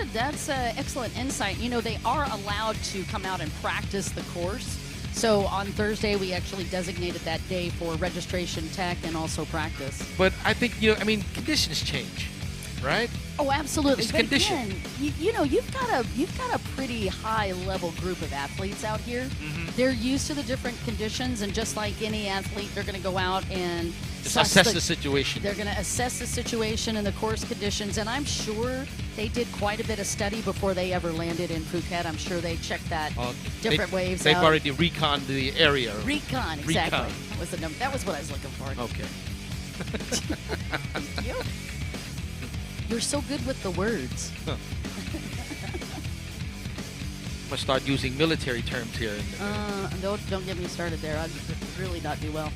excellent insight. You know, they are allowed to come out and practice the course. So on Thursday, we actually designated that day for registration tech and also practice. But I think, you know, I mean, conditions change, right? Oh, absolutely. It's but condition. again, you know, you've got a pretty high level group of athletes out here. Mm-hmm. They're used to the different conditions, and just like any athlete, they're going to go out and Just assess the situation. They're going to assess the situation and the course conditions, and I'm sure they did quite a bit of study before they ever landed in Phuket. I'm sure they checked that different waves They've out. already reconned the area. Recon, exactly. Recon. That was the number. That was what I was looking for. Okay. You're so good with the words. I'm gonna start using military terms here. Don't get me started there. I'd really not do well.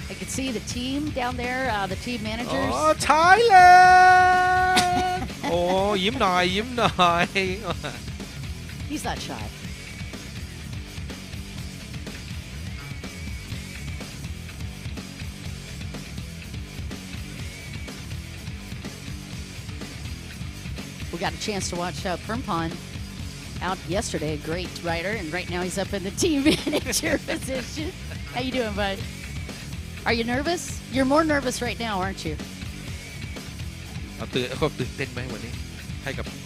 I can see the team down there, the team managers. Oh, Thailand! Oh, yim nai. He's not shy. We got a chance to watch Permpon out yesterday, a great rider, and right now he's up in the team manager position. How you doing, bud? Are you nervous? You're more nervous right now, aren't you?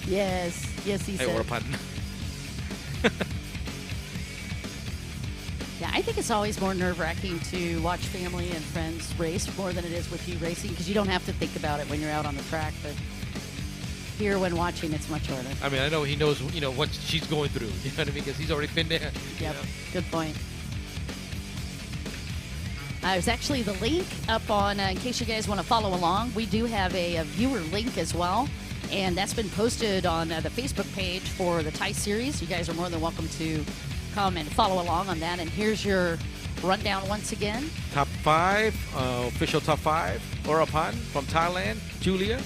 Yes, he said. Yeah, I think it's always more nerve-wracking to watch family and friends race more than it is with you racing, because you don't have to think about it when you're out on the track, but here when watching, it's much harder. I mean, I know he knows, you know, what she's going through. You know what I mean? Because he's already been there. Yep, good point. There's actually the link up on, in case you guys want to follow along, we do have a viewer link as well, and that's been posted on the Facebook page for the Thai series. You guys are more than welcome to come and follow along on that, and here's your rundown once again. Top 5, official top 5, Oraphon from Thailand, Julia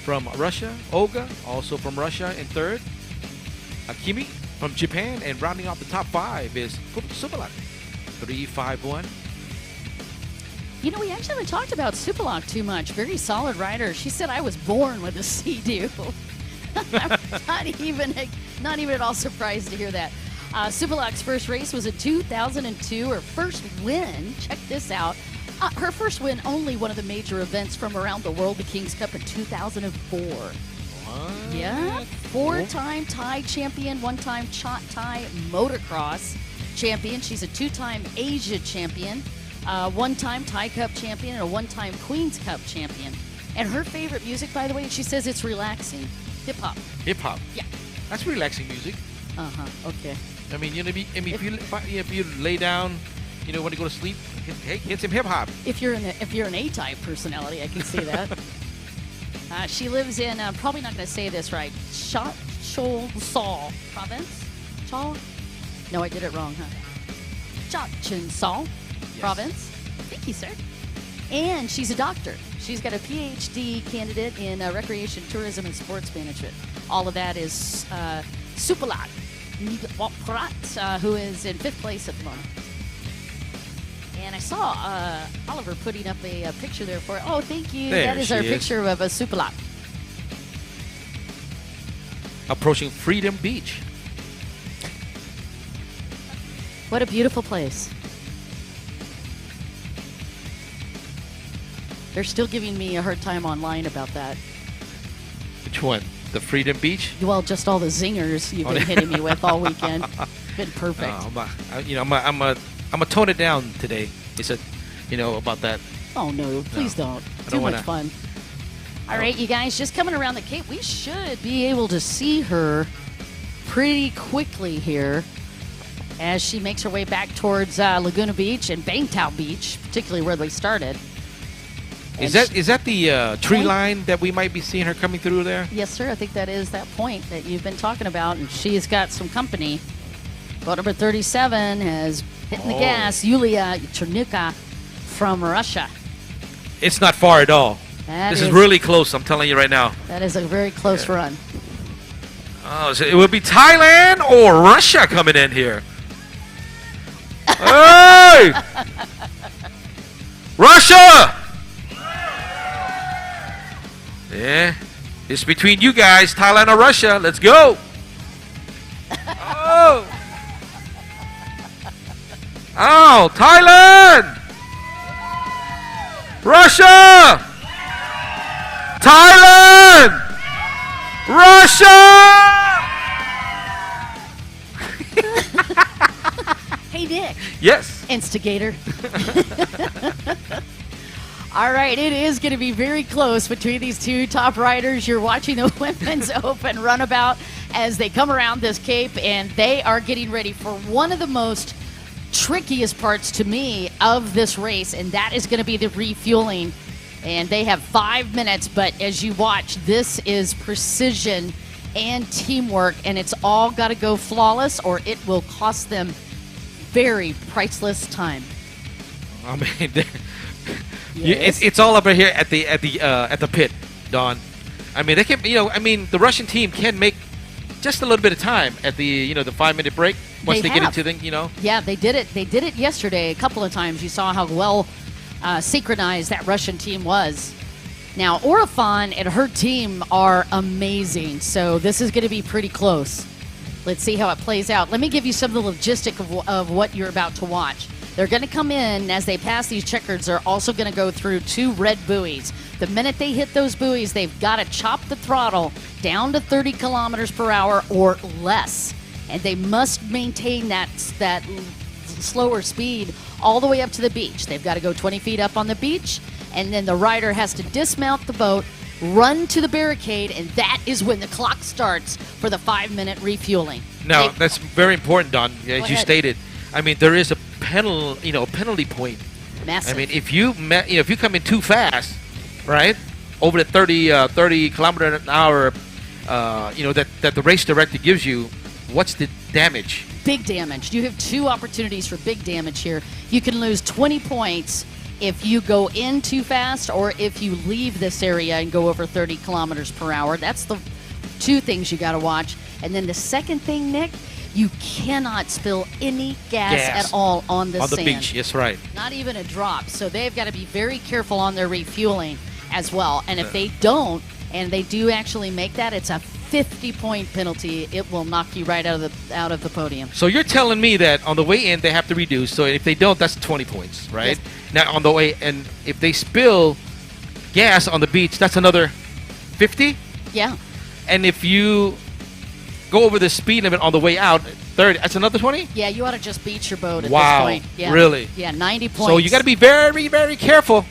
from Russia, Olga, also from Russia in 3rd, Akimi from Japan, and rounding off the top 5 is Supalak, 351. You know, we actually haven't talked about Supalak too much. Very solid rider. She said I was born with a Sea-Doo. I'm not even at all surprised to hear that. Supalak's first race was in 2002. Her first win, check this out. Her first win, only one of the major events from around the world, the King's Cup in 2004. What? Yeah, 4-time Thai champion, 1-time Thai motocross champion. She's a 2-time Asia champion, 1-time Thai Cup champion, and a 1-time Queen's Cup champion. And her favorite music, by the way, she says it's relaxing. Hip-hop. Hip-hop? Yeah. That's relaxing music. Uh-huh, okay. I mean, you know, if you lay down, when you go to sleep, hit some hip hop. If you're an A-type personality, I can see that. She lives in, I'm probably not going to say this right, Chachoengsao province? No, I did it wrong, huh? Chachoengsao province. Thank you, sir. And she's a doctor. She's got a PhD candidate in recreation, tourism, and sports management. All of that is Supalat Nigwaprat, who is in 5th place at the moment. And I saw Oliver putting up a picture there for it. Oh, thank you. There that is our she picture of a Supalat. Approaching Freedom Beach. What a beautiful place. They're still giving me a hard time online about that. Which one? The Freedom Beach? Well, just all the zingers you've been hitting me with all weekend. Been perfect. I'm gonna tone it down today. He said, about that. Oh no, please don't. Too much fun. All right, you guys, just coming around the Cape, we should be able to see her pretty quickly here as she makes her way back towards Laguna Beach and Bangtao Beach, particularly where they started. Is that the tree line that we might be seeing her coming through there? Yes, sir. I think that is that point that you've been talking about, and she's got some company. Boat number 37 has hitting the gas. Yulia Chernyuka from Russia. It's not far at all. This is really close, I'm telling you right now. That is a very close run. Oh, so it would be Thailand or Russia coming in here. Hey! Russia! Yeah, it's between you guys, Thailand or Russia. Let's go. Oh, Thailand! Russia! Thailand! Russia! Hey, Nick. Yes. Instigator. All right, it is going to be very close between these two top riders. You're watching the Women's Open Runabout as they come around this Cape, and they are getting ready for one of the most trickiest parts to me of this race, and that is going to be the refueling. And they have 5 minutes, but as you watch, this is precision and teamwork, and it's all got to go flawless or it will cost them very priceless time. I mean, yes. it's all up right here at the pit, Don. I mean, they can, the Russian team can make just a little bit of time at the 5-minute break once they get into the, Yeah, they did it. They did it yesterday a couple of times. You saw how well synchronized that Russian team was. Now, Oraphon and her team are amazing, so this is going to be pretty close. Let's see how it plays out. Let me give you some of the logistic of what you're about to watch. They're going to come in, as they pass these checkers, they're also going to go through 2 red buoys. The minute they hit those buoys, they've got to chop the throttle down to 30 kilometers per hour or less. And they must maintain that slower speed all the way up to the beach. They've got to go 20 feet up on the beach, and then the rider has to dismount the boat, run to the barricade, and that is when the clock starts for the 5-minute refueling. Now, that's very important, Don, as you stated. I mean, there is a penalty point. Massive. I mean, if you come in too fast, right, over the 30 kilometer an hour, that the race director gives you, what's the damage? Big damage. You have 2 opportunities for big damage here. You can lose 20 points if you go in too fast or if you leave this area and go over 30 kilometers per hour. That's the 2 things you got to watch. And then the second thing, Nick, you cannot spill any gas at all on the sand. Beach. Yes, right. Not even a drop. So they've got to be very careful on their refueling as well. And if they don't, and they do actually make that, it's a 50-point penalty. It will knock you right out of the podium. So you're telling me that on the way in they have to reduce. So if they don't, that's 20 points, right? Yes. Now on the way, and if they spill gas on the beach, that's another 50. Yeah. And if you go over the speed limit on the way out, 30, that's another 20. Yeah, you ought to just beat your boat at wow. this point. Yeah. Really? Yeah, 90 points. So you got to be very, very careful.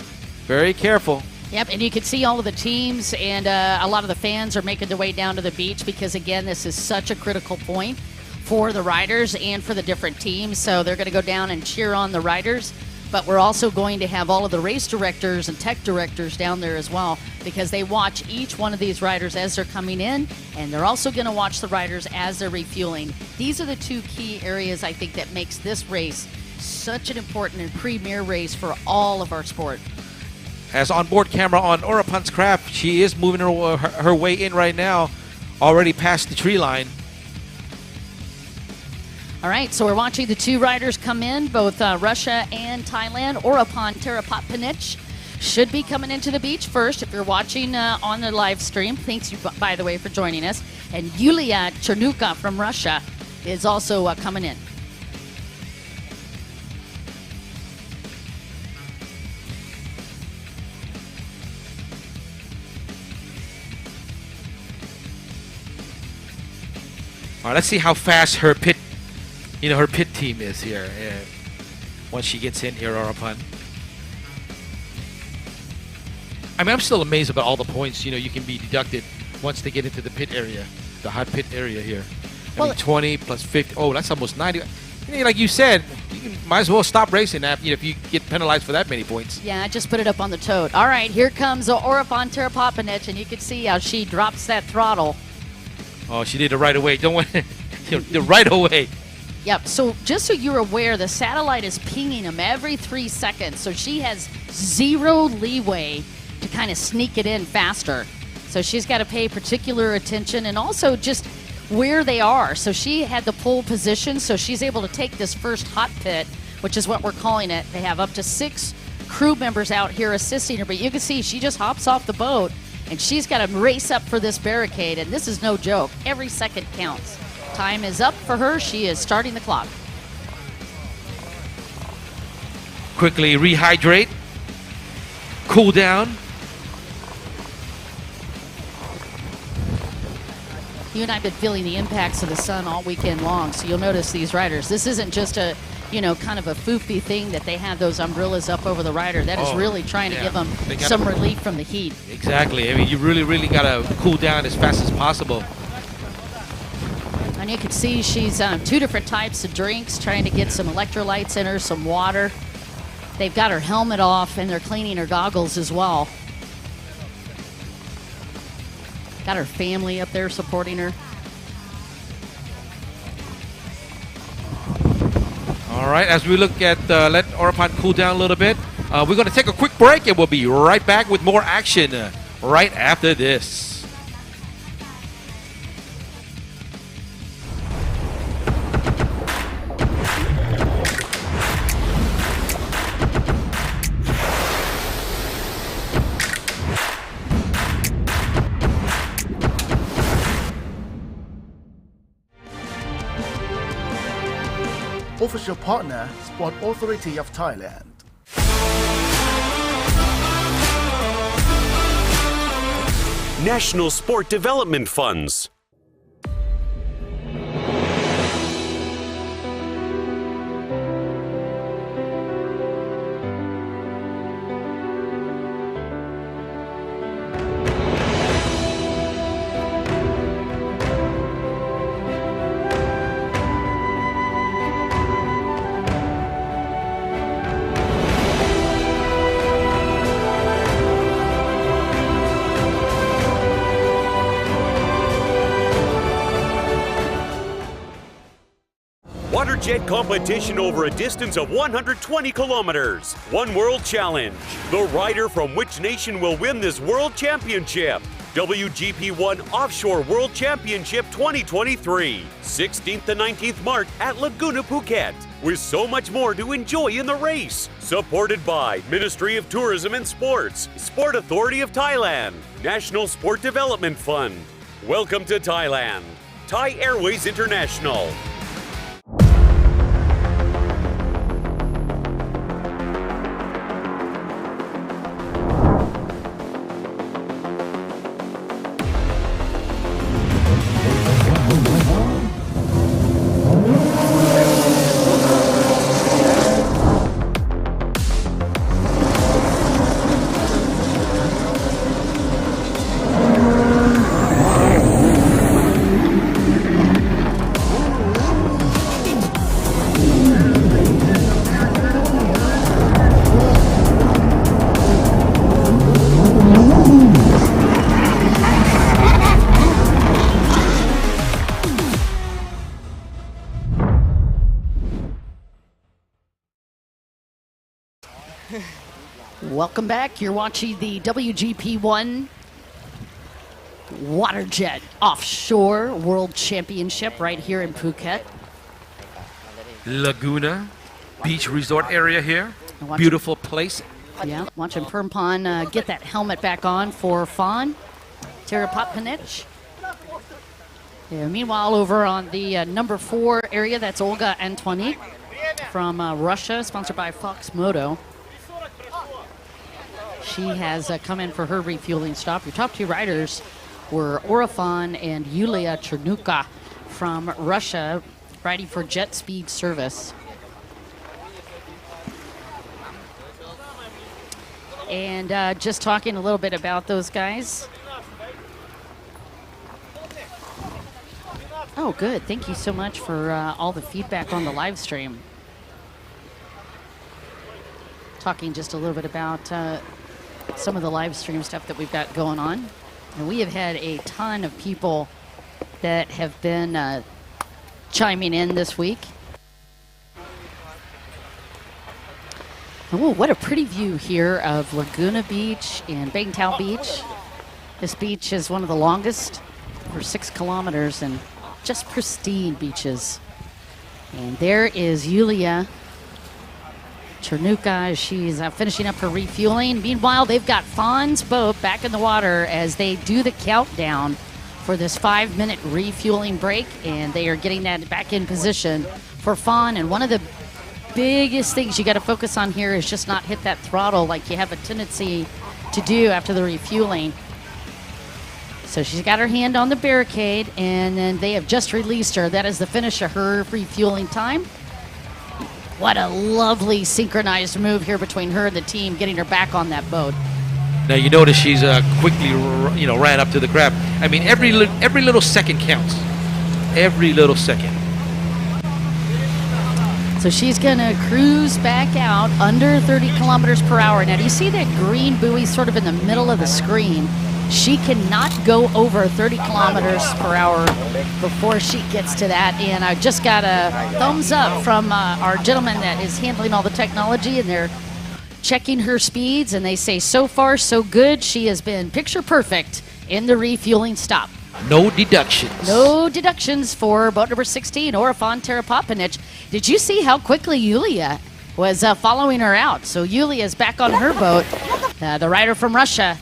Very careful. Yep, and you can see all of the teams and a lot of the fans are making their way down to the beach because, again, this is such a critical point for the riders and for the different teams. So they're going to go down and cheer on the riders. But we're also going to have all of the race directors and tech directors down there as well, because they watch each one of these riders as they're coming in, and they're also going to watch the riders as they're refueling. These are the two key areas, I think, that makes this race such an important and premier race for all of our sport. As onboard camera on Oraphon's craft, she is moving her way in right now, already past the tree line. All right, so we're watching the two riders come in, both Russia and Thailand. Oraphon Terapatpanich should be coming into the beach first if you're watching on the live stream. Thanks, you, by the way, for joining us. And Yulia Chernuka from Russia is also coming in. All right, let's see how fast her pit team is here once she gets in here, Oraphon. I mean, I'm still amazed about all the points, you can be deducted once they get into the pit area, the hot pit area here. I mean, 20 plus 50. Oh, that's almost 90. Like you said, might as well stop racing if you get penalized for that many points. Yeah, I just put it up on the tote. All right, here comes Oraphon Terapatpanich, and you can see how she drops that throttle. Oh, she did it right away. Don't want right away. Yep, so just so you're aware, the satellite is pinging them every 3 seconds, so she has zero leeway to kind of sneak it in faster. So she's got to pay particular attention, and also just where they are. So she had the pole position, so she's able to take this first hot pit, which is what we're calling it. They have up to 6 crew members out here assisting her, but you can see she just hops off the boat, and she's got to race up for this barricade, and this is no joke. Every second counts. Time is up for her. She is starting the clock. Quickly rehydrate, cool down. You and I have been feeling the impacts of the sun all weekend long, so you'll notice these riders. This isn't just a, kind of a foofy thing that they have those umbrellas up over the rider. That is really trying to give them some relief from the heat. Exactly. I mean, you really got to cool down as fast as possible. And you can see she's on 2 different types of drinks, trying to get some electrolytes in her, some water. They've got her helmet off, and they're cleaning her goggles as well. Got her family up there supporting her. All right, as we look at let Oraphon cool down a little bit, we're going to take a quick break, and we'll be right back with more action right after this. Official partner, Sport Authority of Thailand. National Sport Development Funds. WATERJET competition over a distance of 120 kilometers. One World Challenge. The rider from which nation will win this World Championship? WGP 1 Offshore World Championship 2023. 16th to 19th March at Laguna, Phuket. With so much more to enjoy in the race. Supported by Ministry of Tourism and Sports, Sport Authority of Thailand, National Sport Development Fund. Welcome to Thailand. Thai Airways International. Welcome back. You're watching the WGP1 WaterJet Offshore World Championship right here in Phuket. Laguna beach resort area here. Watching, beautiful place. Yeah, watching Permpon get that helmet back on for Fawn Terapotpanich. Yeah, meanwhile, over on the number 4 area, that's Olga Antoinette from Russia, sponsored by Fox Moto. She has come in for her refueling stop. Your top 2 riders were Oraphon and Yulia Chernuka from Russia, riding for Jet Speed Service. And just talking a little bit about those guys. Oh, good. Thank you so much for all the feedback on the live stream. Talking just a little bit about some of the live stream stuff that we've got going on. And we have had a ton of people that have been chiming in this week. Oh, what a pretty view here of Laguna Beach and Bangtao Beach. This beach is one of the longest, for 6 kilometers, and just pristine beaches. And there is Yulia Chernuka. She's finishing up her refueling. Meanwhile, they've got Fawn's boat back in the water as they do the countdown for this 5-minute refueling break, and they are getting that back in position for Fawn. And one of the biggest things you got to focus on here is just not hit that throttle like you have a tendency to do after the refueling. So she's got her hand on the barricade, and then they have just released her. That is the finish of her refueling time. What a lovely synchronized move here between her and the team, getting her back on that boat. Now you notice she's quickly, ran up to the grab. I mean, every little second counts. Every little second. So she's going to cruise back out under 30 kilometers per hour. Now, do you see that green buoy sort of in the middle of the screen? She cannot go over 30 kilometers per hour before she gets to that. And I just got a thumbs up from our gentleman that is handling all the technology, and they're checking her speeds, and they say so far so good. She has been picture perfect in the refueling stop. No deductions. No deductions for boat number 16, Oraphon Terapotpanich. Did you see how quickly Yulia was following her out? So Yulia is back on her boat, the rider from Russia.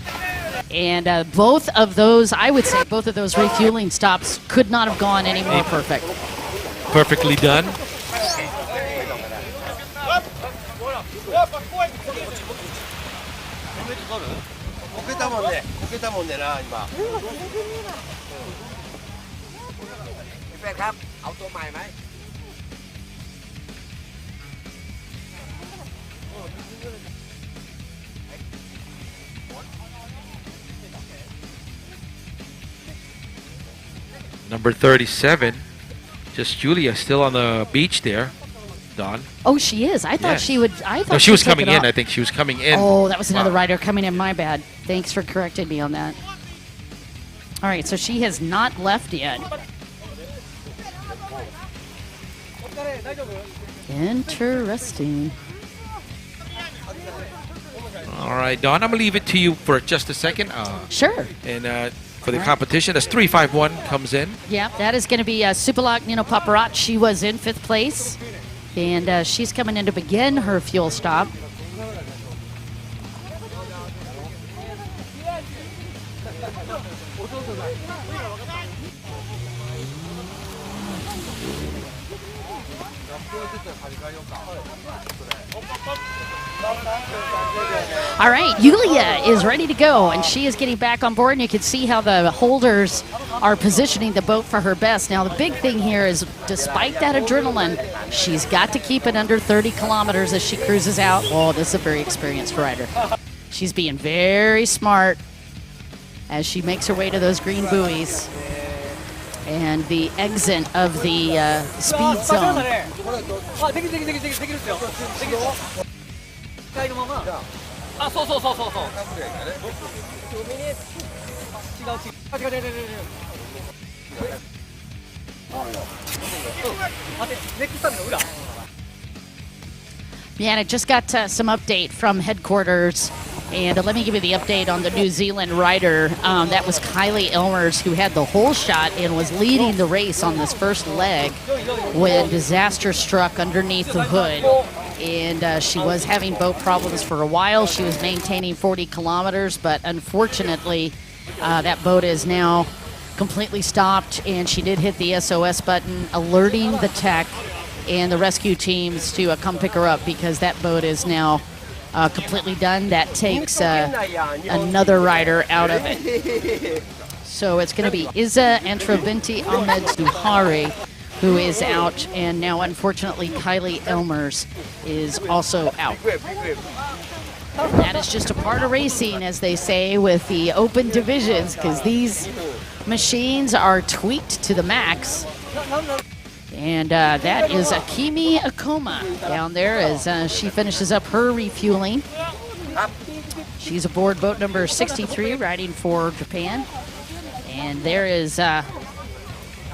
And both of those, I would say, both of those refueling stops could not have gone any more perfect. Perfectly done. Number 37, just Julia still on the beach there, Don. Oh, she is. I thought Yes. she would. I thought No, she was took coming it in. off. I think she was coming in. Oh, that was another Wow. rider coming in. My bad. Thanks for correcting me on that. All right, so she has not left yet. Interesting. All right, Don, I'm going to leave it to you for just a second. Sure. And for the competition, as 351 comes in. Yeah, that is going to be Supalak Nino Paparat. She was in 5th place, and she's coming in to begin her fuel stop. All right, Yulia is ready to go, and she is getting back on board, and you can see how the holders are positioning the boat for her best. Now, the big thing here is, despite that adrenaline, she's got to keep it under 30 kilometers as she cruises out. Oh, this is a very experienced rider. She's being very smart as she makes her way to those green buoys and the exit of the speed zone. Yeah, and I just got some update from headquarters And let me give you the update on the New Zealand rider. That was Kylie Elmers, who had the whole shot and was leading the race on this first leg when disaster struck underneath the hood. And she was having boat problems for a while. She was maintaining 40 kilometers, but unfortunately, that boat is now completely stopped, and she did hit the SOS button, alerting the tech and the rescue teams to come pick her up, because that boat is now completely done. That takes another rider out of it. So it's going to be Iza Antrobinti Ahmed Zuhari, who is out, and now unfortunately Kylie Elmers is also out. That is just a part of racing, as they say, with the open divisions, because these machines are tweaked to the max. And that is Akimi Akoma down there as she finishes up her refueling. She's aboard boat number 63, riding for Japan. And there is a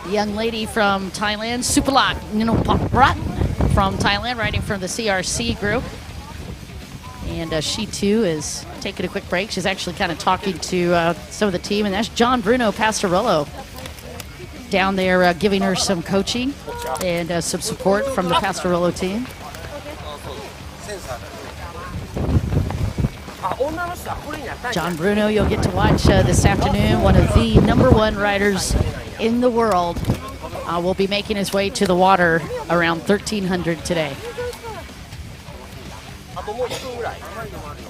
young lady from Thailand, Supalak Ninopaprat from Thailand, riding for the CRC group. And she, too, is taking a quick break. She's actually kind of talking to some of the team, and that's John Bruno Pastorello down there giving her some coaching and some support from the Pastorello team. John Bruno, you'll get to watch this afternoon, one of the #1 riders in the world, will be making his way to the water around 1300 today.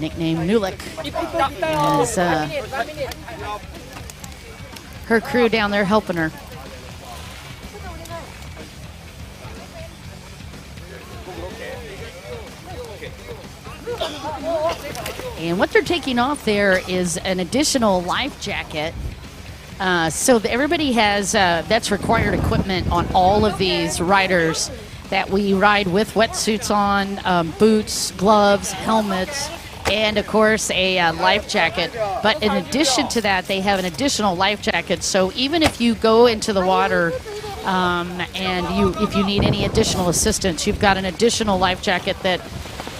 Nicknamed Nulik, as her crew down there helping her. And what they're taking off there is an additional life jacket. So everybody has, that's required equipment on all of these riders that we ride with wetsuits on, boots, gloves, helmets, and of course a life jacket. But in addition to that, they have an additional life jacket. So even if you go into the water and if you need any additional assistance, you've got an additional life jacket that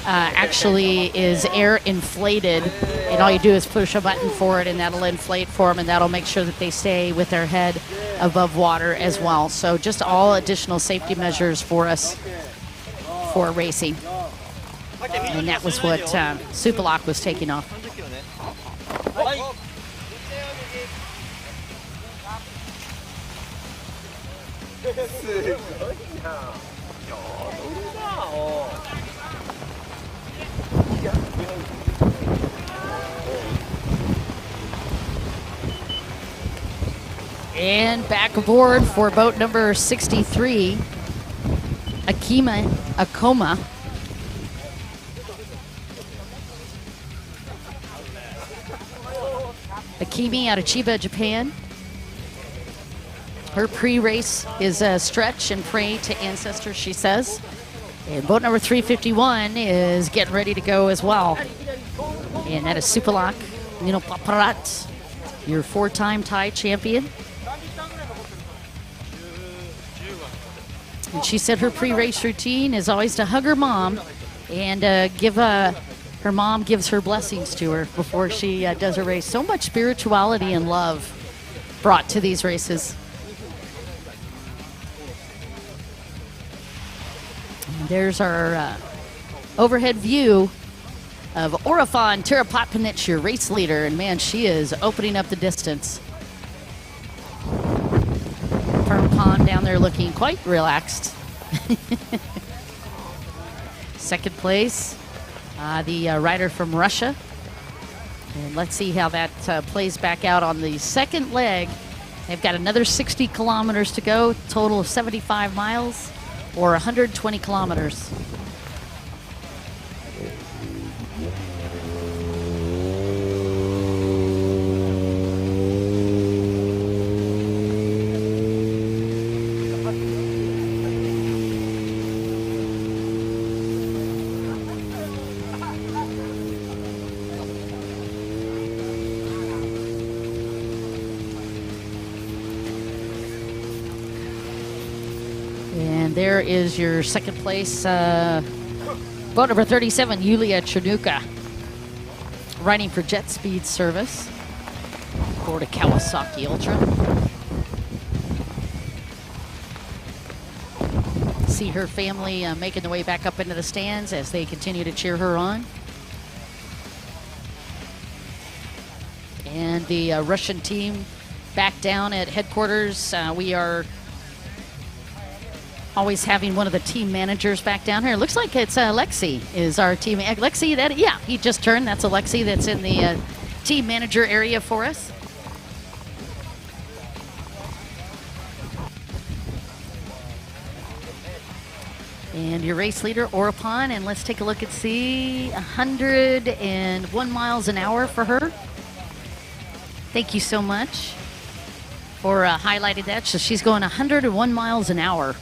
actually is air inflated, and all you do is push a button for it and that'll inflate for them, and that'll make sure that they stay with their head above water as well. So just all additional safety measures for us for racing. And that was what Supalak was taking off. And back aboard for boat number 63, Akima Akoma. Akimi out of Chiba, Japan. Her pre-race is a stretch and pray to ancestors, she says. And boat number 351 is getting ready to go as well. And that is Supalak Ninopaprat, your 4-time Thai champion. And she said her pre-race routine is always to hug her mom and give her mom gives her blessings to her before she does her race. So much spirituality and love brought to these races. And there's our overhead view of Oraphon Tirapatpanich, your race leader. And man, she is opening up the distance. Fern Pond down there looking quite relaxed. Second place, the rider from Russia. And let's see how that plays back out on the second leg. They've got another 60 kilometers to go, total of 75 miles or 120 kilometers. And there is your second place, boat number 37, Yulia Chernuka. riding for Jet Speed Service aboard a Kawasaki Ultra. See her family making their way back up into the stands as they continue to cheer her on. And the Russian team back down at headquarters. We are always having one of the team managers back down here. Looks like it's Alexi is our team. Alexi, yeah, he just turned. That's Alexi that's in the team manager area for us. And your race leader, Oraphon, and let's take a look and see 101 miles an hour for her. Thank you so much for highlighting that. So she's going 101 miles an hour.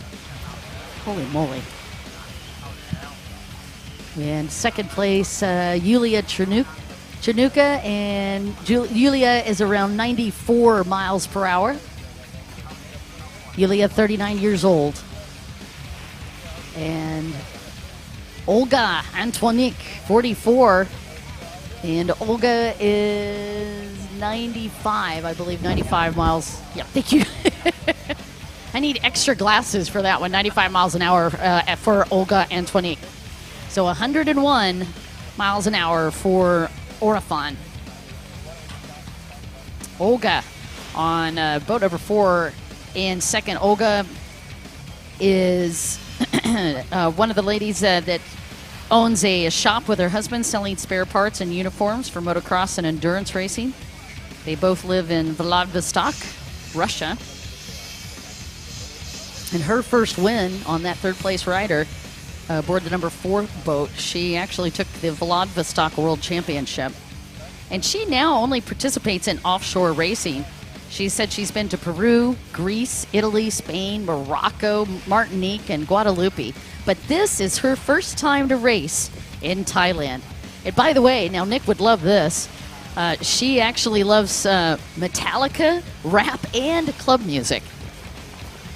Holy moly. And second place, Yulia Chernuka, and Yulia is around 94 miles per hour. Yulia, 39 years old. And Olga Antonik, 44. And Olga is 95, I believe, 95 miles. Yeah, thank you. I need extra glasses for that one, 95 miles an hour for Olga Antonik. So 101 miles an hour for Oraphon. Olga on boat number 4 in second. Olga is one of the ladies that owns a shop with her husband selling spare parts and uniforms for motocross and endurance racing. They both live in Vladivostok, Russia. And her first win on that third place rider aboard the number 4 boat, she actually took the Vladivostok World Championship. And she now only participates in offshore racing. She said she's been to Peru, Greece, Italy, Spain, Morocco, Martinique, and Guadeloupe. But this is her first time to race in Thailand. And by the way, now Nick would love this. She actually loves Metallica, rap, and club music.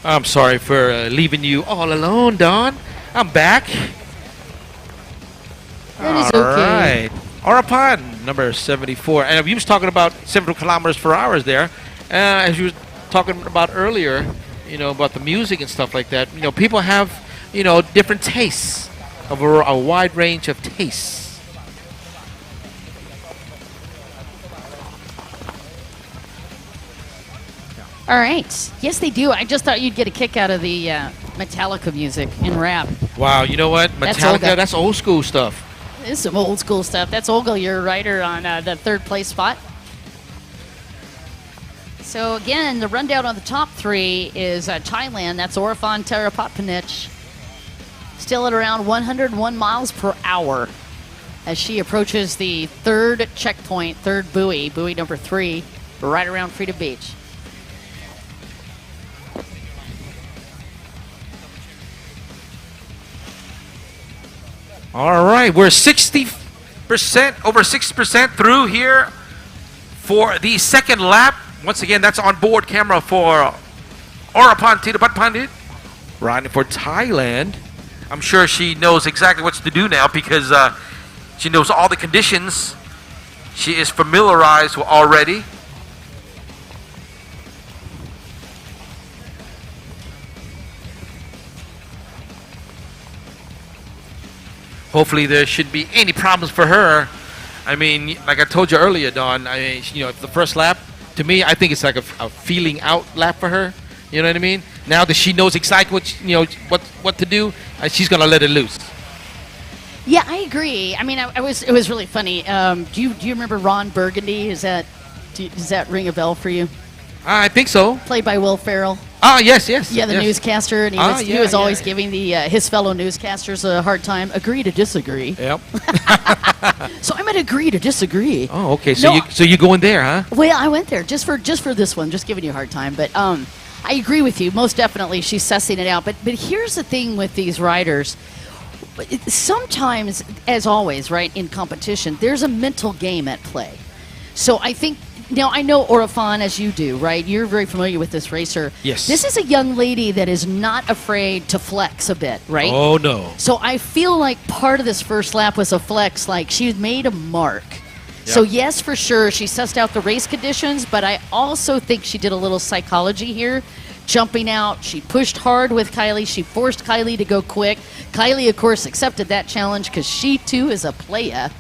I'm sorry for leaving you all alone, Don. I'm back. That is okay. All right. Oraphon, number 74. And you was talking about 70 kilometers per hour there. As you were talking about earlier, about the music and stuff like that. People have, different tastes, of a wide range of tastes. All right. Yes, they do. I just thought you'd get a kick out of the Metallica music and rap. Wow, you know what? Metallica, that's old school stuff. This is some old school stuff. That's Olga, your rider on the third place spot. So again, the rundown on the top 3 is Thailand. That's Oraphon Terapatpanich. Still at around 101 miles per hour as she approaches the third checkpoint, third buoy number 3, right around Freedom Beach. All right, we're 60%, over 60% through here for the second lap. Once again, that's on board camera for Oraphon Tirupatpandit, riding for Thailand. I'm sure she knows exactly what to do now because she knows all the conditions. She is familiarized already. Hopefully there shouldn't be any problems for her. I mean, like I told you earlier, Dawn, I mean, the first lap, to me, I think it's like a feeling out lap for her. You know what I mean? Now that she knows exactly what to do, she's gonna let it loose. Yeah, I agree. I mean, it was really funny. Do you remember Ron Burgundy? Does that ring a bell for you? I think so. Played by Will Ferrell. Ah, yes. Yeah, the newscaster, and he was always giving his fellow newscasters a hard time. Agree to disagree. Yep. So I'm gonna agree to disagree. Oh, okay. So you going there, huh? Well, I went there just for this one, just giving you a hard time. But I agree with you. Most definitely, she's sussing it out. But here's the thing with these riders. Sometimes, as always, right, in competition, there's a mental game at play. So I think. Now, I know Oraphon, as you do, right? You're very familiar with this racer. Yes. This is a young lady that is not afraid to flex a bit, right? Oh, no. So I feel like part of this first lap was a flex, like she made a mark. So yes, for sure, she sussed out the race conditions, but I also think she did a little psychology here. Jumping out, she pushed hard with Kylie. She forced Kylie to go quick. Kylie, of course, accepted that challenge because she, too, is a playa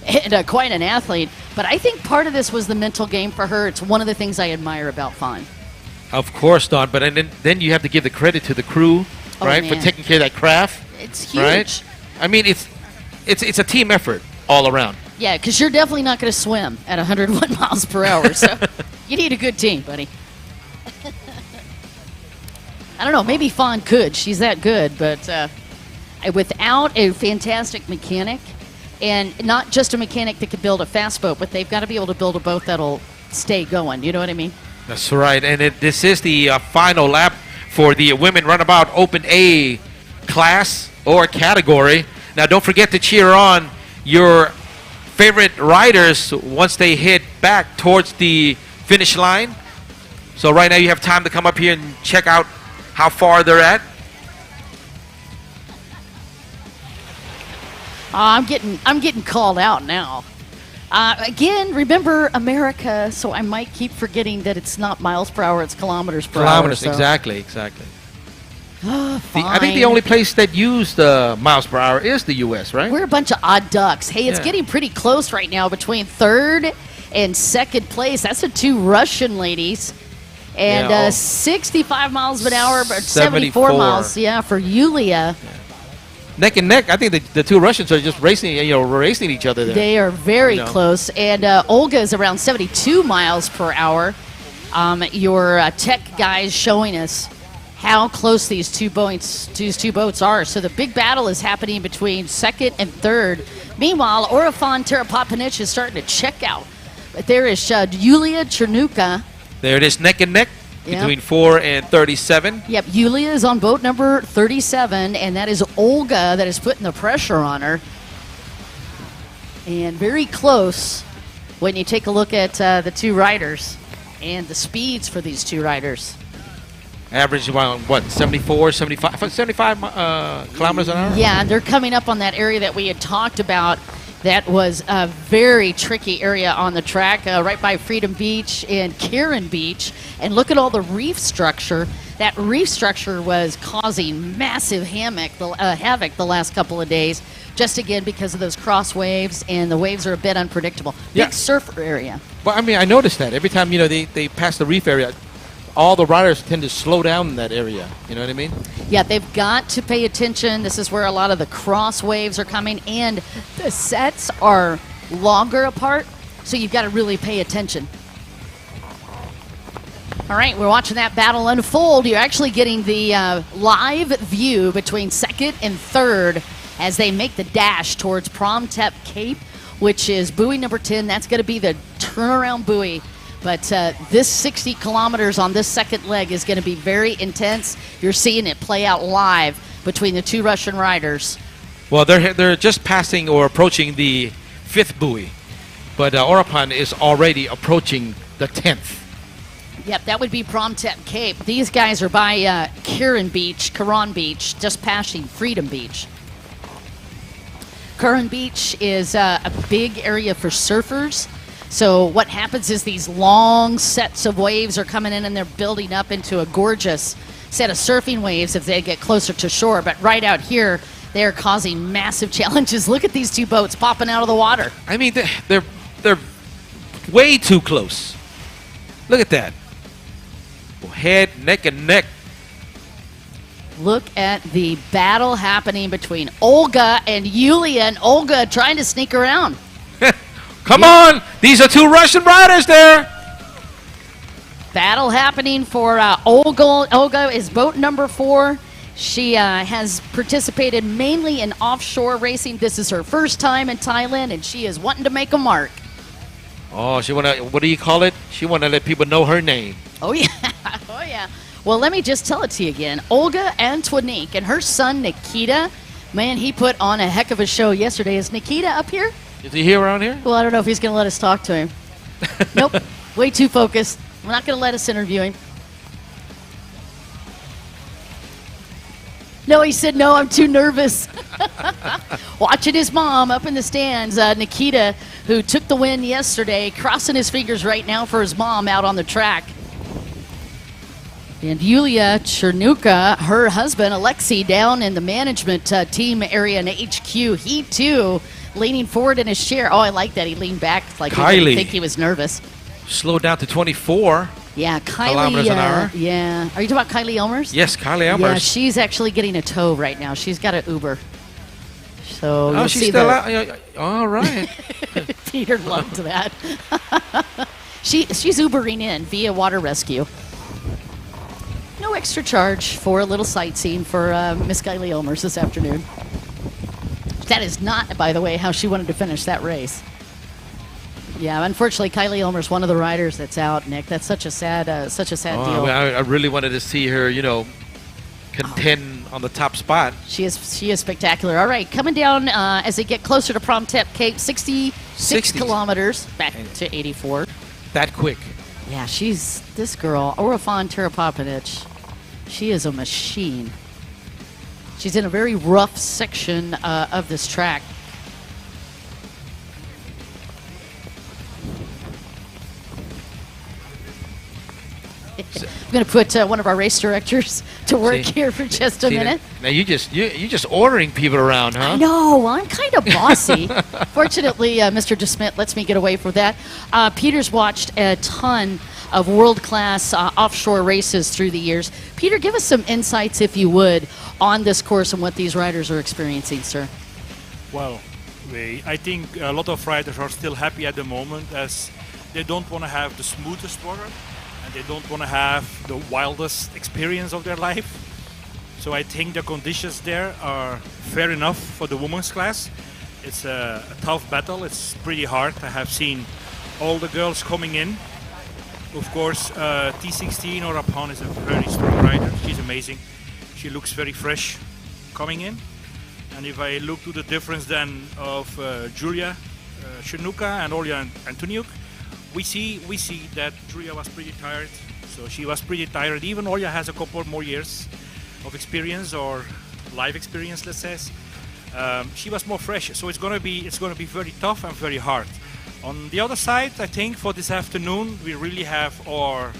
and quite an athlete. But I think part of this was the mental game for her. It's one of the things I admire about Fawn. Of course, Don. But then you have to give the credit to the crew, right, for taking care of that craft. It's huge. Right? I mean, it's a team effort all around. Yeah, because you're definitely not going to swim at 101 miles per hour. So you need a good team, buddy. I don't know. Maybe Fawn could. She's that good. But without a fantastic mechanic, and not just a mechanic that can build a fast boat, but they've got to be able to build a boat that'll stay going. You know what I mean? That's right. And this is the final lap for the Women Runabout Open A class or category. Now, don't forget to cheer on your favorite riders once they hit back towards the finish line. So right now you have time to come up here and check out how far they're at. I'm getting called out now. Again, remember America, so I might keep forgetting that it's not miles per hour, it's kilometers per hour. Kilometers, So. exactly. Fine. I think the only place that used miles per hour is the U.S., right? We're a bunch of odd ducks. Hey, it's Yeah. getting pretty close right now between third and second place. That's the two Russian ladies. And 65 miles an hour, but 74 miles, for Yulia. Neck and neck. I think the two Russians are just racing each other there. They are very close. And Olga is around 72 miles per hour. Your tech guys showing us how close these two boats are. So the big battle is happening between second and third. Meanwhile, Oraphon Terapapanic is starting to check out. But there is Yulia Chernuka. There it is, neck and neck between 4 and 37. Yep, Yulia is on boat number 37, and that is Olga that is putting the pressure on her. And very close when you take a look at the two riders and the speeds for these two riders. Average around, 74, 75 kilometers an hour? Yeah, and they're coming up on that area that we had talked about. That was a very tricky area on the track, right by Freedom Beach and Karen Beach. And look at all the reef structure. That reef structure was causing massive havoc the last couple of days, just again because of those cross waves, and the waves are a bit unpredictable. Big surfer area. Well, I mean, I noticed that every time they pass the reef area, all the riders tend to slow down in that area. You know what I mean? Yeah, they've got to pay attention. This is where a lot of the cross waves are coming, and the sets are longer apart, so you've got to really pay attention. All right, we're watching that battle unfold. You're actually getting the live view between second and third as they make the dash towards Promtep Cape, which is buoy number 10. That's going to be the turnaround buoy. But this 60 kilometers on this second leg is going to be very intense. You're seeing it play out live between the two Russian riders. Well, they're just passing or approaching the 5th buoy, but Oraphon is already approaching the 10th. Yep, that would be Promtep Cape. These guys are by Karen Beach, just passing Freedom Beach. Karen Beach is a big area for surfers. So what happens is these long sets of waves are coming in, and they're building up into a gorgeous set of surfing waves if they get closer to shore. But right out here, they're causing massive challenges. Look at these two boats popping out of the water. I mean, they're way too close. Look at that. Head, neck, and neck. Look at the battle happening between Olga and Yulia, and Olga trying to sneak around. Come on! These are two Russian riders there! Battle happening for Olga. Olga is boat number 4. She has participated mainly in offshore racing. This is her first time in Thailand, and she is wanting to make a mark. Oh, she wanna, what do you call it? She wanna let people know her name. Oh, yeah. Oh, yeah. Well, let me just tell it to you again. Olga Antoinique and her son, Nikita, man, he put on a heck of a show yesterday. Is Nikita up here? Is he here around here? Well, I don't know if he's going to let us talk to him. Nope. Way too focused. We're not going to let us interview him. No, he said, no, I'm too nervous. Watching his mom up in the stands, Nikita, who took the win yesterday, crossing his fingers right now for his mom out on the track. And Yulia Chernuka, her husband, Alexei, down in the management team area in HQ. He, too, leaning forward in his chair. Oh, I like that. He leaned back like he didn't think he was nervous. Slowed down to 24. Yeah, Kylie. Kilometers an hour. Yeah. Are you talking about Kylie Elmers? Yes, Kylie Elmers. Yeah, she's actually getting a tow right now. She's got an Uber. So oh, you'll she's see still that. out. All right. Peter loved that. She's Ubering in via water rescue. No extra charge for a little sightseeing for Miss Kylie Elmers this afternoon. That is not, by the way, how she wanted to finish that race. Yeah, unfortunately, Kylie Elmer's one of the riders that's out, Nick. That's such a sad deal. I really wanted to see her, contend on the top spot. She is spectacular. All right, coming down as they get closer to Prom Tep Cape, 66 kilometers back to 84. That quick. Yeah, she's this girl, Oraphon Terapopinich. She is a machine. She's in a very rough section of this track. I'm going to put one of our race directors to work here for just a minute. Now you're just ordering people around, huh? I know. I'm kind of bossy. Fortunately, Mr. DeSmit lets me get away from that. Peter's watched a ton of world-class offshore races through the years. Peter, give us some insights, if you would, on this course and what these riders are experiencing, sir. Well, I think a lot of riders are still happy at the moment as they don't want to have the smoothest water and they don't want to have the wildest experience of their life. So I think the conditions there are fair enough for the women's class. It's a tough battle. It's pretty hard. I have seen all the girls coming in. Of course, T16 Oraphon is a very strong rider. She's amazing. She looks very fresh coming in. And if I look to the difference then of Julia Chernuka and Olya Antoniuk, we see that Julia was pretty tired. So she was pretty tired. Even Olya has a couple more years of experience or life experience, let's say. She was more fresh. So it's gonna be very tough and very hard. On the other side, I think for this afternoon, we really have our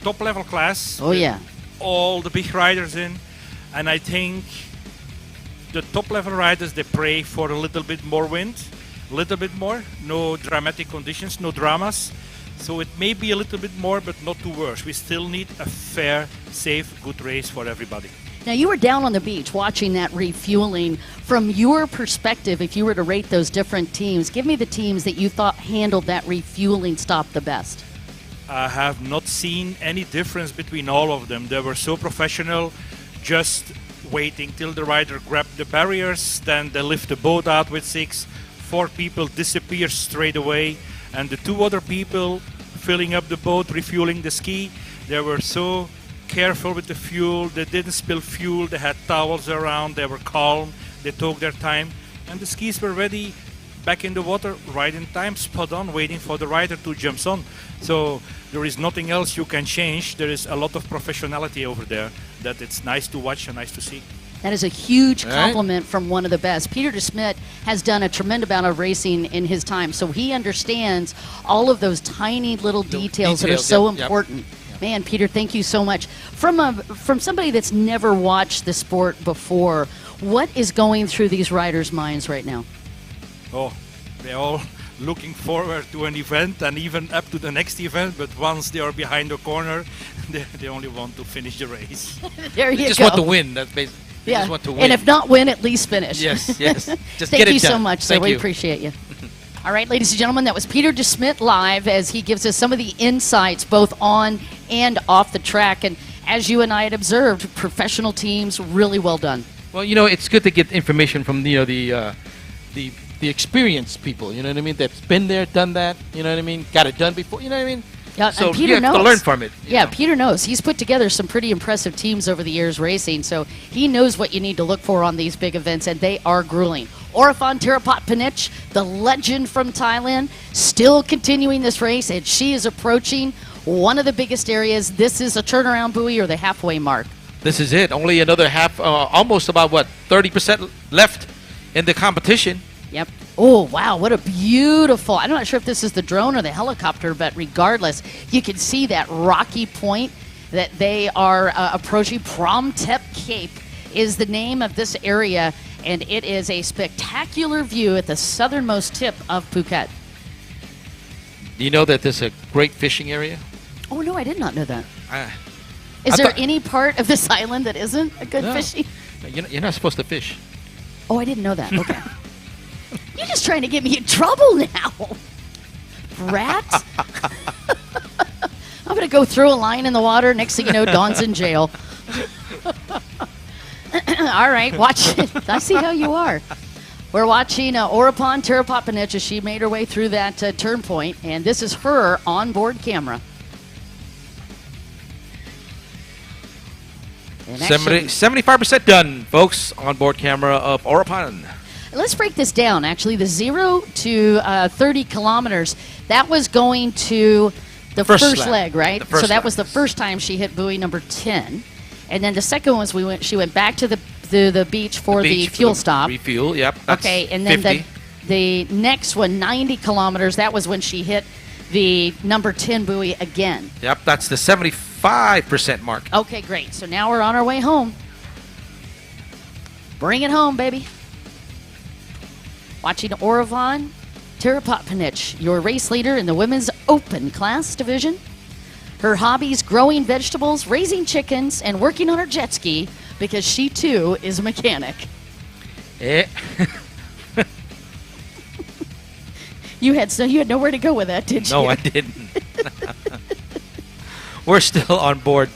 top level class. Oh, yeah. All the big riders in. And I think the top level riders, they pray for a little bit more wind, a little bit more. No dramatic conditions, no dramas. So it may be a little bit more, but not too worse. We still need a fair, safe, good race for everybody. Now, you were down on the beach watching that refueling. From your perspective, if you were to rate those different teams, give me the teams that you thought handled that refueling stop the best. I have not seen any difference between all of them. They were so professional, just waiting till the rider grabbed the barriers, then they lift the boat out with 6, 4 people disappear straight away, and the 2 other people filling up the boat, refueling the ski, they were so careful with the fuel. They didn't spill fuel. They had towels around. They were calm. They took their time, and the skis were ready back in the water right in time, spot on, waiting for the rider to jump on. So there is nothing else you can change. There is a lot of professionality over there that it's nice to watch and nice to see. That is a huge compliment from one of the best. Peter DeSmit has done a tremendous amount of racing in his time, so he understands all of those tiny little details that are so important. Man, Peter, thank you so much. From somebody that's never watched the sport before, what is going through these riders' minds right now? Oh, they're all looking forward to an event and even up to the next event, but once they are behind the corner, they only want to finish the race. There you go. They just want to win. That's basically. They just want to win. And if not win, at least finish. Yes, yes. Just Thank get it you so done. much, sir. We appreciate you. All right, ladies and gentlemen, that was Peter DeSmit live as he gives us some of the insights both on and off the track. And as you and I had observed, professional teams, really well done. Well, it's good to get information from the experienced people. You know what I mean? That's been there, done that. You know what I mean? Got it done before. You know what I mean? Yeah, so and Peter you have knows. to learn from it. Yeah, Peter knows. He's put together some pretty impressive teams over the years racing, so he knows what you need to look for on these big events, and they are grueling. Oraphon Terapopinich, the legend from Thailand, still continuing this race, and she is approaching one of the biggest areas. This is a turnaround buoy or the halfway mark. This is it. Only another half, almost about, 30% left in the competition. Yep. Oh, wow. What a beautiful. I'm not sure if this is the drone or the helicopter, but regardless, you can see that rocky point that they are approaching. Prom Tep Cape is the name of this area, and it is a spectacular view at the southernmost tip of Phuket. Do you know that this is a great fishing area? Oh, no, I did not know that. Is there any part of this island that isn't a good fishing? You're not supposed to fish. Oh, I didn't know that. Okay. You're just trying to get me in trouble now. Rat? I'm going to go throw a line in the water. Next thing you know, Dawn's in jail. All right, watch it. I see how you are. We're watching Oraphon Terapapanich as she made her way through that turn point, and this is her onboard camera. 75% done, folks. Onboard camera of Oraphon. Let's break this down, actually. The 0 to 30 kilometers, that was going to the first leg, right? So that was the first time she hit buoy number 10. And then the second one was she went back to the beach for the fuel stop. Refuel, yep. Okay, and then the next one, 90 kilometers, that was when she hit the number 10 buoy again. Yep, that's the 75% mark. Okay, great. So now we're on our way home. Bring it home, baby. Watching Oraphon Terapapanich, your race leader in the women's open class division. Her hobbies, growing vegetables, raising chickens, and working on her jet ski because she, too, is a mechanic. You had nowhere to go with that, did you? No, I didn't. We're still on board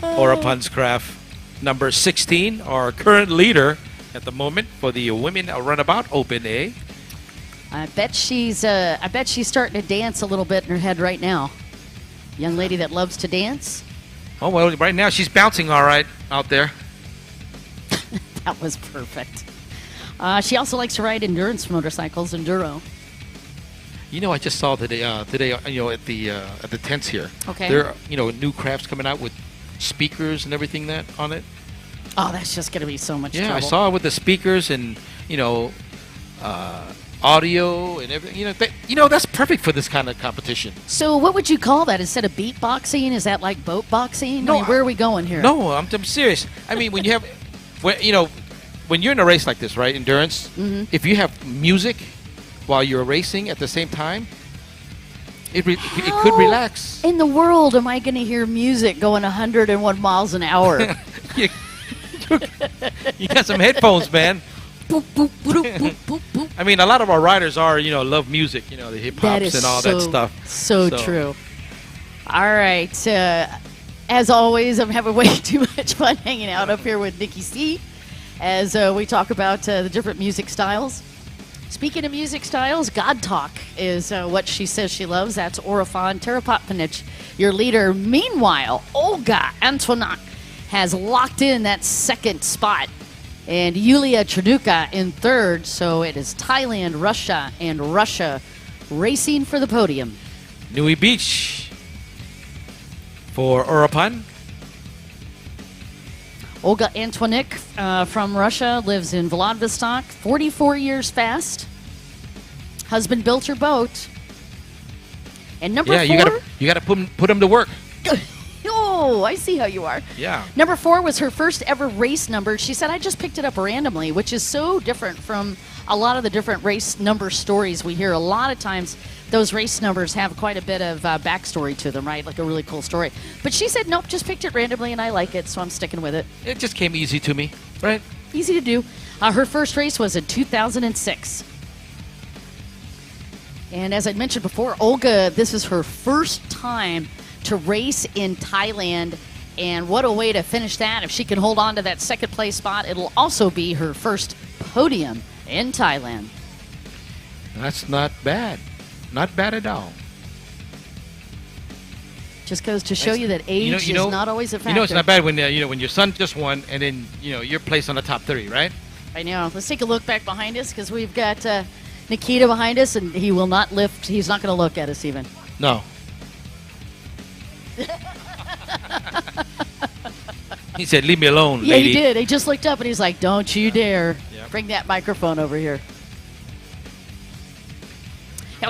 Oraphon's craft. Number 16, our current leader at the moment for the Women Runabout Open A. I bet she's starting to dance a little bit in her head right now. Young lady that loves to dance. Oh, well, right now she's bouncing all right out there. That was perfect. She also likes to ride endurance motorcycles, enduro. You know, I just saw today, at the tents here. Okay. There are, new crafts coming out with speakers and everything that on it. Oh, that's just going to be so much trouble. Yeah, I saw it with the speakers and, audio and everything. That's perfect for this kind of competition. So what would you call that? Instead of beatboxing, is that like boat boxing? No, I mean, where are we going here? No, I'm serious. I mean, when you have, when you're in a race like this, right, endurance, if you have music while you're racing at the same time, it could relax. In the world am I going to hear music going 101 miles an hour? You got some headphones, man. Boop, boop, boop, boop, boop, boop. I mean, a lot of our riders are, love music, the hip hops and all that stuff. So true. All right. As always, I'm having way too much fun hanging out up here with Nikki C. as we talk about the different music styles. Speaking of music styles, God Talk is what she says she loves. That's Oraphon Terapapanich, your leader. Meanwhile, Olga Antonak has locked in that second spot, and Yulia Tranuka in third. So it is Thailand, Russia, and Russia racing for the podium. Nui Beach for Oraphon. Olga Antonik from Russia lives in Vladivostok, 44 years fast. Husband built her boat. And number 4. you gotta put him to work. Oh, I see how you are. Yeah. Number 4 was her first ever race number. She said, I just picked it up randomly, which is so different from a lot of the different race number stories we hear. A lot of times those race numbers have quite a bit of backstory to them, right? Like a really cool story. But she said, nope, just picked it randomly and I like it, so I'm sticking with it. It just came easy to me, right? Easy to do. Her first race was in 2006. And as I mentioned before, Olga, this is her first time to race in Thailand. And what a way to finish that. If she can hold on to that second place spot, it'll also be her first podium in Thailand. That's not bad. Not bad at all. Just goes to show you that age is not always a factor. It's not bad when when your son just won and then you're placed on the top 30, right? I know. Let's take a look back behind us because we've got Nikita behind us, and he will not lift. He's not going to look at us even. No. He said, "Leave me alone, yeah, lady." he did. He just looked up and he's like, "Don't you dare Yep. bring that microphone over here."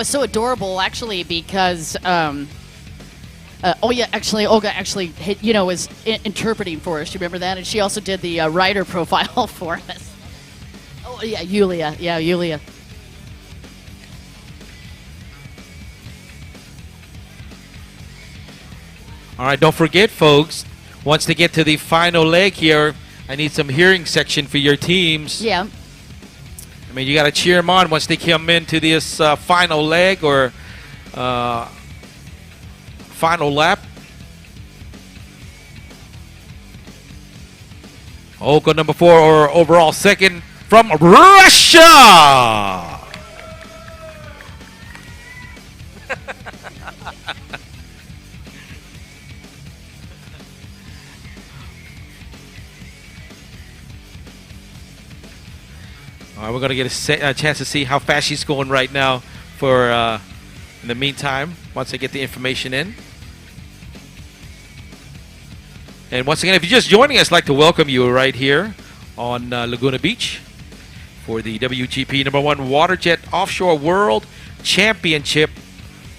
was so adorable, actually, because Olga actually was interpreting for us. You remember that? And she also did the rider profile for us. Oh yeah, Yulia. Yeah, Yulia. All right, don't forget, folks, once they get to the final leg here, I need some hearing section for your teams. Yeah. I mean, you got to cheer them on once they come into this final leg or final lap. Olga, number 4, or overall second from Russia. All right, we're going to get a chance to see how fast she's going right now for in the meantime, once I get the information in. And once again, if you're just joining us, I'd like to welcome you right here on Laguna Beach for the WGP #1 WaterJet Offshore World Championship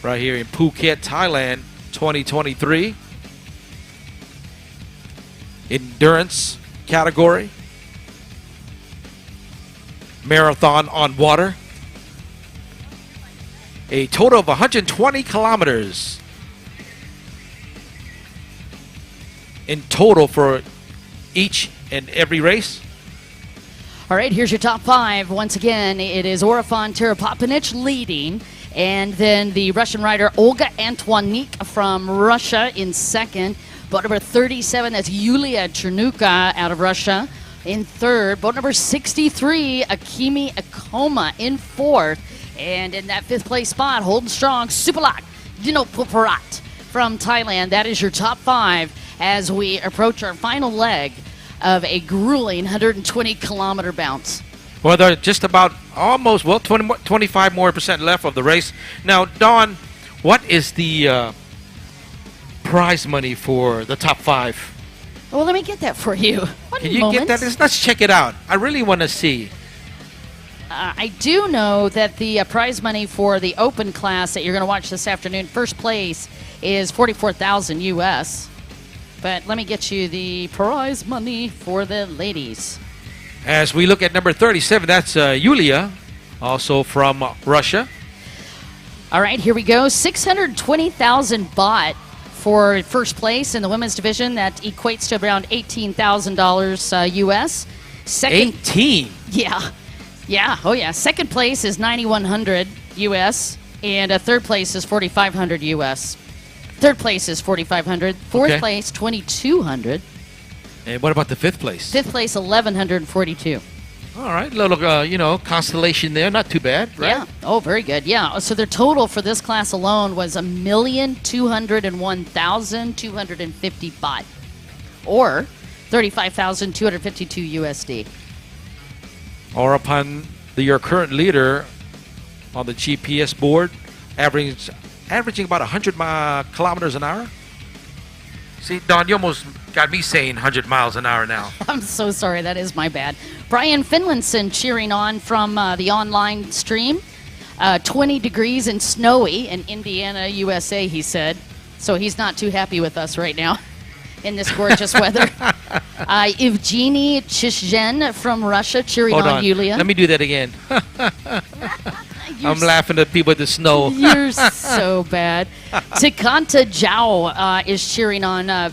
right here in Phuket, Thailand, 2023. Endurance category. Marathon on water. A total of 120 kilometers in total for each and every race. All right, here's your top 5. Once again, it is Oraphon Terapopinich leading, and then the Russian rider Olga Antonik from Russia in second. Boat number 37, that's Yulia Chernuka out of Russia, in third. Boat number 63, Akimi Akoma in fourth. And in that 5th place spot, holding strong, Supalak Dinopuparat from Thailand. That is your top 5 as we approach our final leg of a grueling 120-kilometer bounce. Well, they're just about almost, 25% more left of the race. Now, Dawn, what is the prize money for the top 5? Well, let me get that for you. Can you get that? Let's check it out. I really want to see. I do know that the prize money for the open class that you're going to watch this afternoon, first place is $44,000 US. But let me get you the prize money for the ladies. As we look at number 37, that's Yulia, also from Russia. All right, here we go. 620,000 baht for first place in the women's division. That equates to around $18,000 US. Second, 18? Yeah. Yeah, oh yeah. Second place is 9,100 US, and third place is 4,500 US. Third place is 4,500. Fourth place, 2,200. And what about the 5th place? 5th place, 1,142. All right, little, constellation there. Not too bad, right? Yeah. Oh, very good. Yeah. So their total for this class alone was 1,201,250 baht, or 35,252 USD. Oraphon, your current leader on the GPS board, averaging about 100 kilometers an hour. See, Don, you almost got me saying 100 miles an hour now. I'm so sorry. That is my bad. Brian Finlayson cheering on from the online stream. 20 degrees and snowy in Indiana, USA, he said. So he's not too happy with us right now in this gorgeous weather. Evgeny Chishzen from Russia cheering on Yulia. Let me do that again. I'm laughing at people with the snow. You're so bad. Tikanta Zhao is cheering on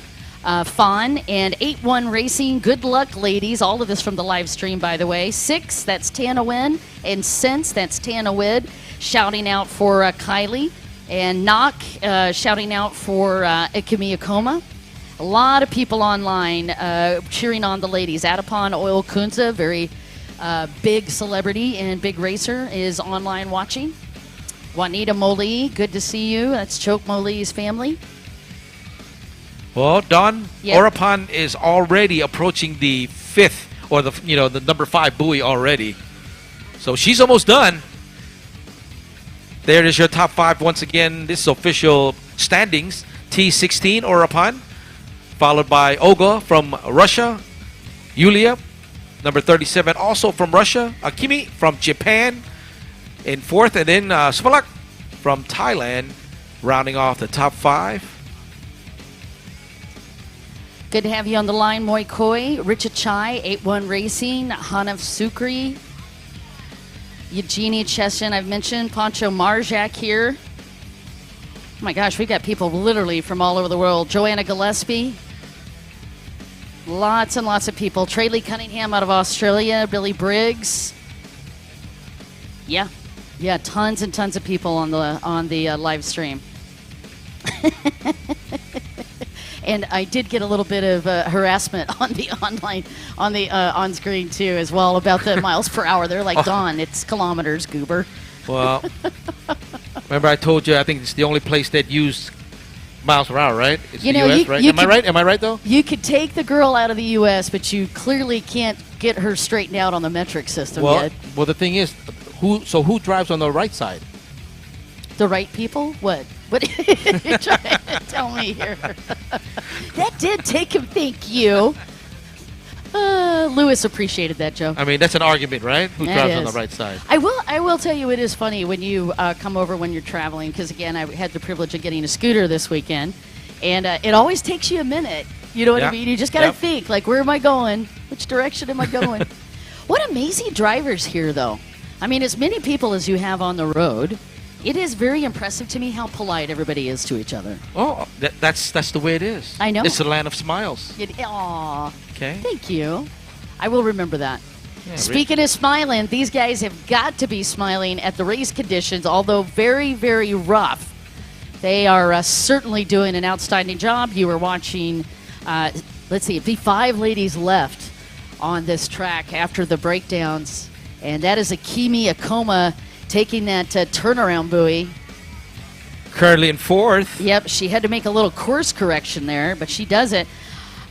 Fawn, and 8-1 Racing. Good luck, ladies. All of this from the live stream, by the way. 6, that's Tana Wen. And Sense, that's Tana Wid, shouting out for Kylie. And Knock shouting out for Ikemi Akoma. A lot of people online cheering on the ladies. Adapon Oil Kunza, very big celebrity and big racer, is online watching. Juanita Moli, good to see you. That's Choke Moli's family. Well, Don, Oraphon is already approaching the 5th, or the number 5 buoy already. So she's almost done. There is your top 5 once again. This is official standings. T16, Oraphon, followed by Olga from Russia. Yulia, number 37, also from Russia. Akimi from Japan in 4th. And then Spalak from Thailand, rounding off the top 5. Good to have you on the line, Moi Koi, Richard Chai, 8-1 Racing, Hanav Sukri, Eugenie Chesson, I've mentioned, Pancho Marjak here. Oh my gosh, we've got people literally from all over the world. Joanna Gillespie. Lots and lots of people. Traley Cunningham out of Australia, Billy Briggs. Yeah, tons and tons of people on the live stream. And I did get a little bit of harassment on the on screen too as well about the miles per hour. They're like, Dawn, it's kilometers, goober. Well, remember I told you I think it's the only place that used miles per hour, right? It's the US, right? Am I right though? You could take the girl out of the U.S., but you clearly can't get her straightened out on the metric system yet. Well, the thing is, who drives on the right side? The right people? What are you trying to tell me here? That did take him. Thank you. Lewis appreciated that, Joe. I mean, that's an argument, right? Who drives on the right side? I will tell you, it is funny when you come over when you're traveling, because again, I had the privilege of getting a scooter this weekend, and it always takes you a minute. You know what I mean? You just got to think, like, where am I going? Which direction am I going? What amazing drivers here, though. I mean, as many people as you have on the road, it is very impressive to me how polite everybody is to each other. Oh, that's the way it is. I know. It's the land of smiles. Aw. Okay. Thank you. I will remember that. Yeah, Speaking of smiling, these guys have got to be smiling at the race conditions, although very, very rough. They are certainly doing an outstanding job. You were watching, let's see, the 5 ladies left on this track after the breakdowns, and that is Akimi Akoma taking that turnaround buoy. Currently in 4th. Yep, she had to make a little course correction there, but she does it.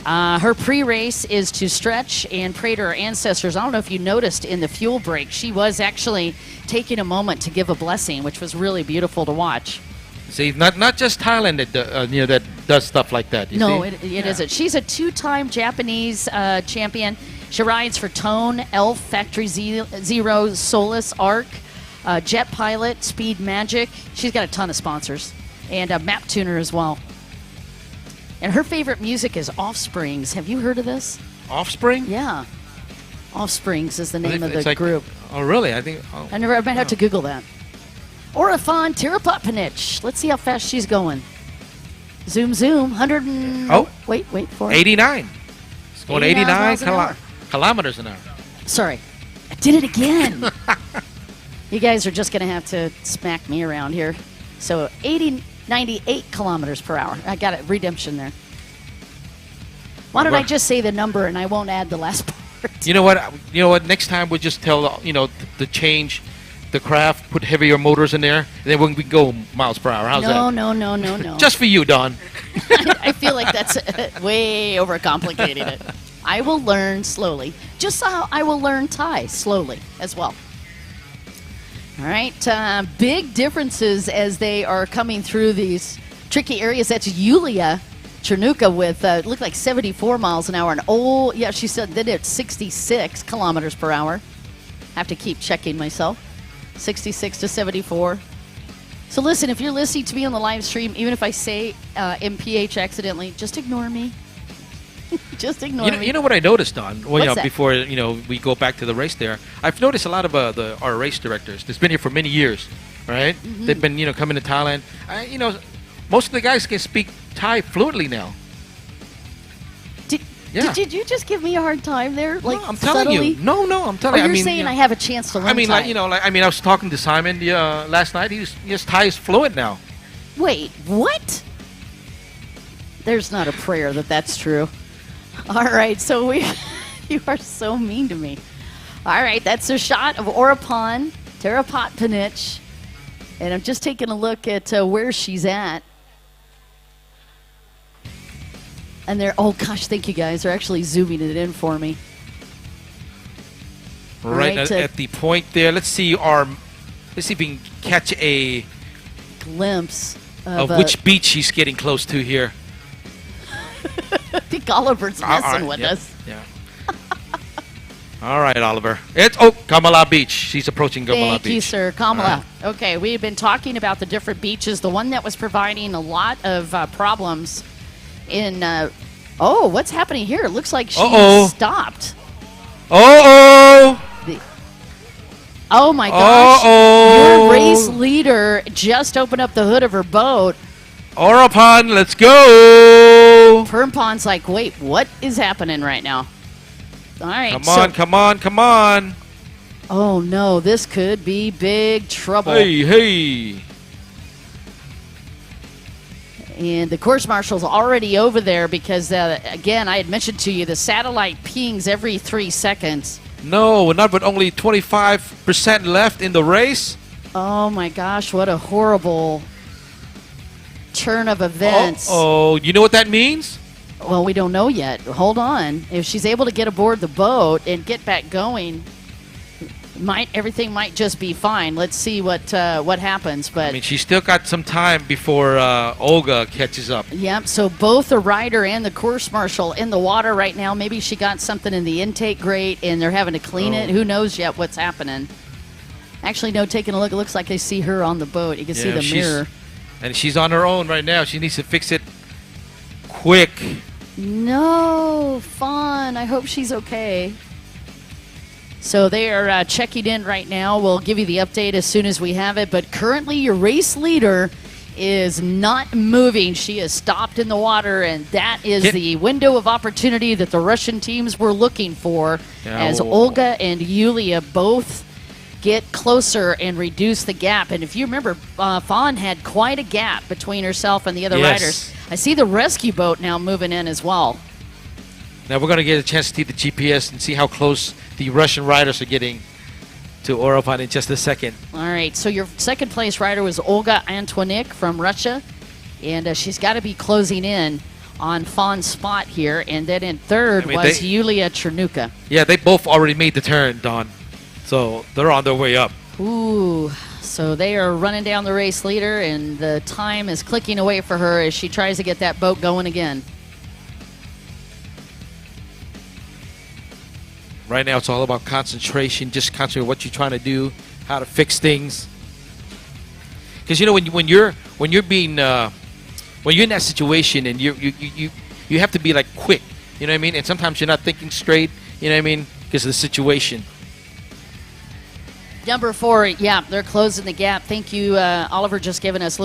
Her pre-race is to stretch and pray to her ancestors. I don't know if you noticed in the fuel break, she was actually taking a moment to give a blessing, which was really beautiful to watch. See, not just Thailand that does stuff like that. No, it isn't. She's a 2-time Japanese champion. She rides for Tone, Elf, Factory Zero, Solus, Arc, Jet Pilot, Speed Magic. She's got a ton of sponsors, and a Map Tuner as well. And her favorite music is Offsprings. Have you heard of this? Offspring? Yeah. Offsprings is the name of the like, group. Oh, really? I think. Oh. I might have to Google that. Oraphon Tirapatpanich. Let's see how fast she's going. Zoom, zoom. 100 and... Oh. Wait for it. 89. It's going 89 kilometers an hour. Sorry. I did it again. You guys are just going to have to smack me around here. So 98 kilometers per hour. I got it. Redemption there. Why don't I just say the number and I won't add the last part? You know what? Next time we'll just tell, to change the craft, put heavier motors in there, and then we can go miles per hour. How's that? No. Just for you, Don. I feel like that's way overcomplicating it. I will learn slowly. Just how I will learn Thai slowly as well. All right, big differences as they are coming through these tricky areas. That's Yulia Chernuka with, looked like 74 miles an hour. And she said that it's 66 kilometers per hour. Have to keep checking myself. 66 to 74. So listen, if you're listening to me on the live stream, even if I say MPH accidentally, just ignore me. Just ignore me. You know what I noticed, Don? Well, What's that? Before we go back to the race there, I've noticed a lot of our race directors that's been here for many years, right? Mm-hmm. They've been coming to Thailand. Most of the guys can speak Thai fluently now. Did you just give me a hard time there? Like, no, I'm telling subtly? you. No, I'm telling you. You're saying I have a chance to learn Thai. I was talking to Simon last night. His Thai is fluent now. Wait, what? There's not a prayer that's true. All right, so you are so mean to me. All right, that's a shot of Oraphon Tirapatpanich, and I'm just taking a look at where she's at. And oh gosh, thank you guys. They're actually zooming it in for me. Right at the point there. Let's see if we can catch a glimpse of which beach she's getting close to here. I think Oliver's messing with us. Yeah. All right, Oliver. It's Kamala Beach. She's approaching Kamala Beach. Thank you, sir. Kamala. Okay, we've been talking about the different beaches. The one that was providing a lot of problems in. What's happening here? It looks like she stopped. Oh my gosh! Your race leader just opened up the hood of her boat. Oraphon, let's go! Permpon's like, wait, what is happening right now? All right, come on! Oh no, this could be big trouble. Hey! And the course marshal's already over there because, again, I had mentioned to you the satellite pings every 3 seconds. No, not with only 25% left in the race. Oh my gosh, what a horrible turn of events. You know what that means? Well, we don't know yet. Hold on. If she's able to get aboard the boat and get back going, everything might just be fine. Let's see what happens. But I mean, she's still got some time before Olga catches up. Yep. So both the rider and the course marshal in the water right now. Maybe she got something in the intake grate and they're having to clean it. Who knows yet what's happening? Actually, no. Taking a look, it looks like I see her on the boat. You can see the mirror. And she's on her own right now. She needs to fix it quick. No, Fawn. I hope she's okay. So they are checking in right now. We'll give you the update as soon as we have it. But currently your race leader is not moving. She is stopped in the water, and that is the window of opportunity that the Russian teams were looking for as Olga and Yulia both get closer and reduce the gap. And if you remember, Fawn had quite a gap between herself and the other riders. I see the rescue boat now moving in as well. Now we're going to get a chance to see the GPS and see how close the Russian riders are getting to Oraphon in just a second. All right, so your second place rider was Olga Antonik from Russia, and she's got to be closing in on Fawn's spot here. And then in third was Yulia Chernuka. Yeah, they both already made the turn, Don. So they're on their way up. Ooh, so they are running down the race leader, and the time is clicking away for her as she tries to get that boat going again. Right now, it's all about concentration. Just concentrate on what you're trying to do, how to fix things. Because you know when you're in that situation and you have to be like quick. You know what I mean? And sometimes you're not thinking straight. You know what I mean? Because of the situation. Number 4, yeah, they're closing the gap. Thank you, Louis Oliver, just giving us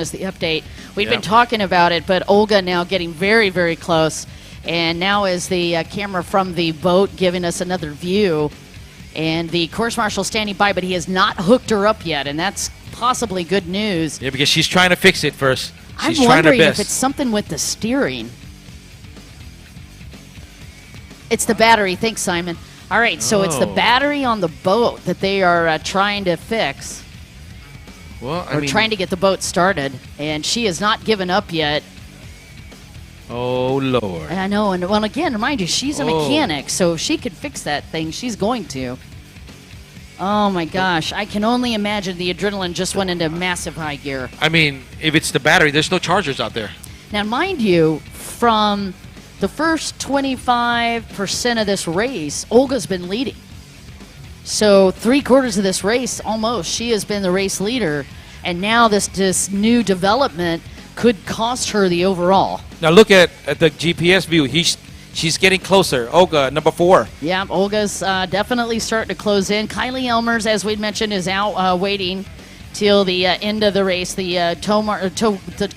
the update. We've been talking about it, but Olga now getting very, very close. And now is the camera from the boat giving us another view. And the course marshal standing by, but he has not hooked her up yet, and that's possibly good news. Yeah, because she's trying to fix it first. She's I'm trying her wondering best. if it's something with the steering. It's the battery. Thanks, Simon. All right, so it's the battery on the boat that they are trying to fix. Well, or trying to get the boat started, and she has not given up yet. Oh, Lord. I know, and well, again, mind you, she's a mechanic, so if she could fix that thing, she's going to. Oh, my gosh. I can only imagine the adrenaline just went into massive high gear. I mean, if it's the battery, there's no chargers out there. Now, mind you, from the first 25% of this race, Olga's been leading. So 3/4 of this race, almost, she has been the race leader. And now this new development could cost her the overall. Now look at the GPS view. She's getting closer. Olga, number 4. Yeah, Olga's definitely starting to close in. Kylie Elmers, as we'd mentioned, is out waiting till the end of the race. The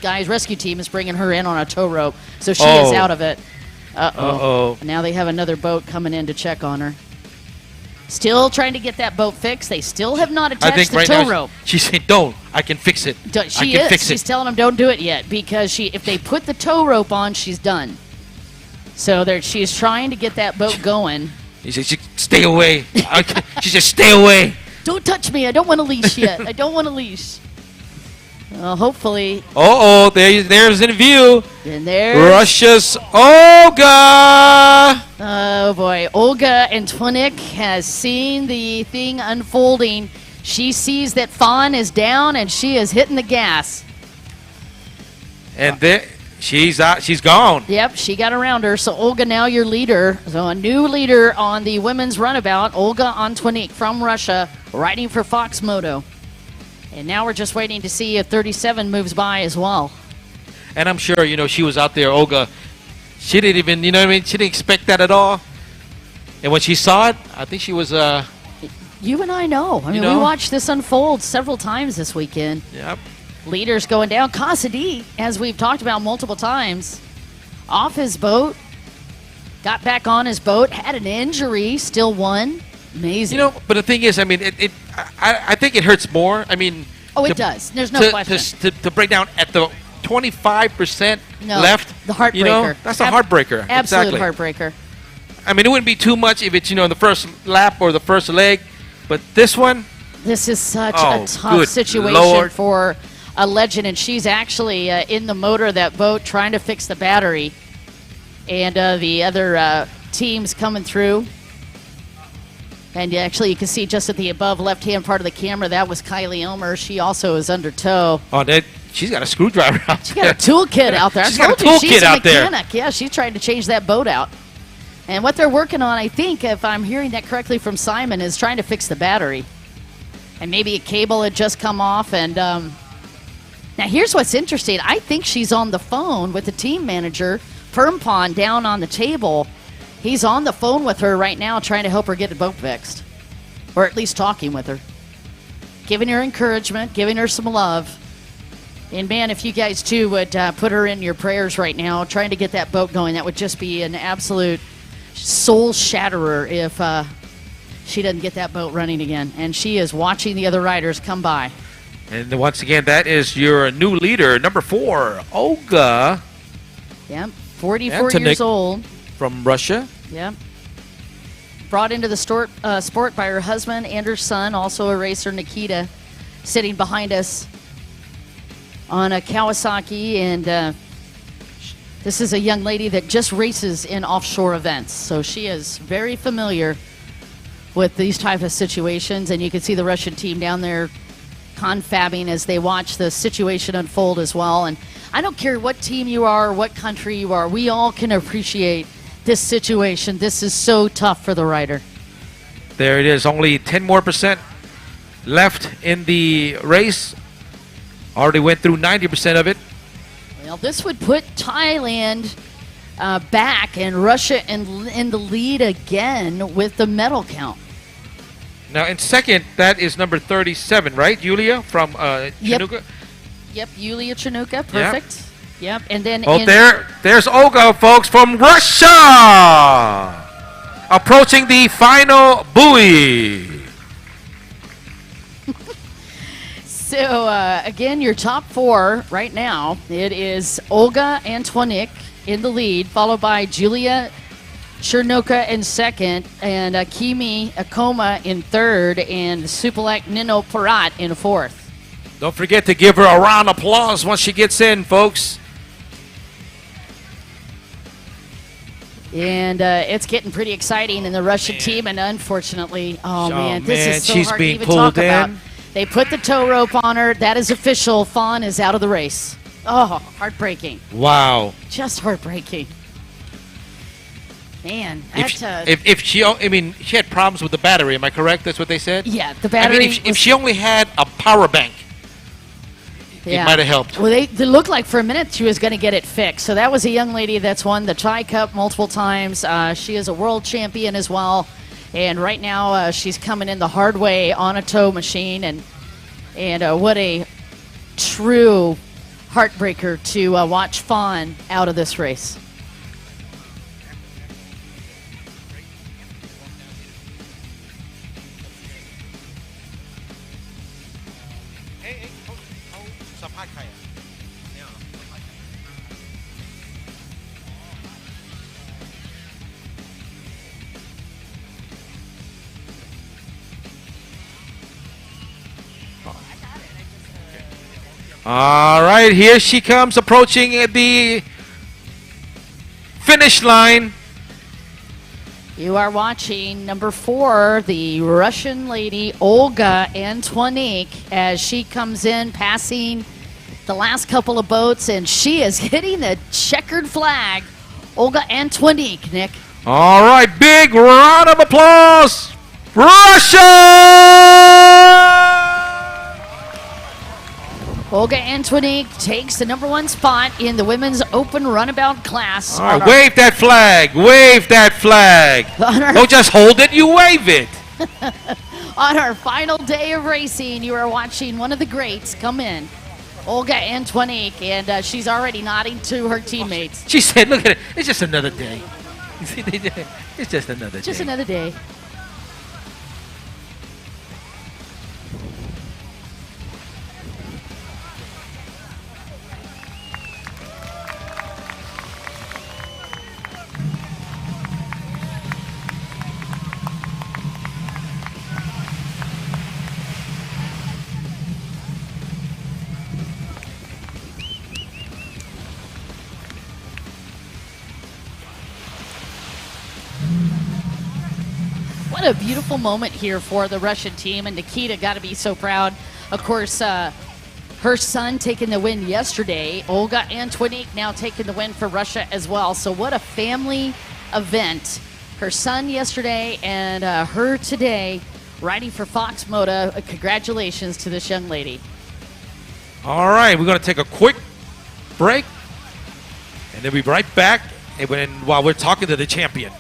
guys' rescue team is bringing her in on a tow rope, so she is out of it. Uh-oh. Now they have another boat coming in to check on her. Still trying to get that boat fixed. They still have not attached the tow rope. She said, "Don't. I can fix it. She's telling them don't do it yet because if they put the tow rope on, she's done. So she's trying to get that boat going. He said, "Stay away." She said, "Stay away. Don't touch me. I don't want a leash yet. I don't want a leash." Well, hopefully. There's in view. And there's Russia's Olga. Oh boy, Olga Antonik has seen the thing unfolding. She sees that Fawn is down, and she is hitting the gas. And there, She's out. She's gone. Yep, she got around her. So Olga now your leader. So a new leader on the women's runabout, Olga Antonik from Russia, riding for Fox Moto. And now we're just waiting to see if 37 moves by as well. And I'm sure, she was out there, Olga. She didn't even, you know what I mean? She didn't expect that at all. And when she saw it, I think she was... You and I know. I mean, we watched this unfold several times this weekend. Yep. Leaders going down. Cassidy, as we've talked about multiple times, off his boat, got back on his boat, had an injury, still won. Amazing. But the thing is, I mean, I think it hurts more. I mean... Oh, it does. There's no question. To break down at the 25% left. The heartbreaker. That's a heartbreaker. Absolute exactly. heartbreaker. I mean, it wouldn't be too much if it's, in the first lap or the first leg. But this one... This is such a tough situation for a legend. And she's actually in the motor of that boat trying to fix the battery. And the other teams coming through. And actually, you can see just at the above left-hand part of the camera, that was Kylie Elmer. She also is under tow. Oh, she's got a screwdriver out there. She got a toolkit out there. She's got a toolkit out there. Yeah, she's trying to change that boat out. And what they're working on, I think, if I'm hearing that correctly from Simon, is trying to fix the battery. And maybe a cable had just come off. And now here's what's interesting. I think she's on the phone with the team manager, Permpon, down on the table. He's on the phone with her right now trying to help her get the boat fixed. Or at least talking with her. Giving her encouragement, giving her some love. And, man, if you guys, too, would put her in your prayers right now, trying to get that boat going, that would just be an absolute soul shatterer if she doesn't get that boat running again. And she is watching the other riders come by. And once again, that is your new leader, number 4, Olga. Yep, 44 years old. From Russia. Yep. Brought into the sport by her husband and her son, also a racer, Nikita, sitting behind us on a Kawasaki. And this is a young lady that just races in offshore events. So she is very familiar with these type of situations. And you can see the Russian team down there confabbing as they watch the situation unfold as well. And I don't care what team you are or what country you are, we all can appreciate this situation. This is so tough for the rider. There it is. Only 10% more left in the race. Already went through 90% of it. Well, this would put Thailand back and Russia in the lead again with the medal count. Now, in second, that is number 37, right? Yulia from Chanuka? Yep, Yulia Chanuka. Perfect. Yep. And then there's Olga, folks, from Russia, approaching the final buoy. So, again, your top 4 right now, it is Olga Antonik in the lead, followed by Julia Chernoka in second, and Kimi Akoma in third, and Supalek Nino Parat in fourth. Don't forget to give her a round of applause once she gets in, folks. And it's getting pretty exciting in the Russian team, and unfortunately, this is so she's hard being to even pulled talk about. in. They put the tow rope on her. That is official. Fawn is out of the race. Oh, heartbreaking. Wow. Just heartbreaking. Man, if she had problems with the battery, am I correct? That's what they said? Yeah, the battery. If she only had a power bank, it might have helped. Well, they looked like for a minute she was going to get it fixed. So that was a young lady that's won the Thai Cup multiple times. She is a world champion as well. And right now she's coming in the hard way on a tow machine. And what a true heartbreaker to watch Fawn out of this race. All right, here she comes approaching the finish line. You are watching number 4, the Russian lady Olga Antonik, as she comes in, passing the last couple of boats, and she is hitting the checkered flag. Olga Antoinique, Nick. All right, big round of applause. Russia! Olga Antoinique takes the #1 spot in the women's open runabout class. All right, wave that flag. Wave that flag. Don't just hold it, you wave it. On our final day of racing, you are watching one of the greats come in, Olga Antoinique, and she's already nodding to her teammates. She said, look at it. It's just another day. It's just another day. Just another day. What a beautiful moment here for the Russian team, and Nikita got to be so proud. Of course, her son taking the win yesterday. Olga Antoinique now taking the win for Russia as well. So what a family event. Her son yesterday and her today riding for Fox Moto. Congratulations to this young lady. All right, we're going to take a quick break, and then we'll be right back while we're talking to the champion.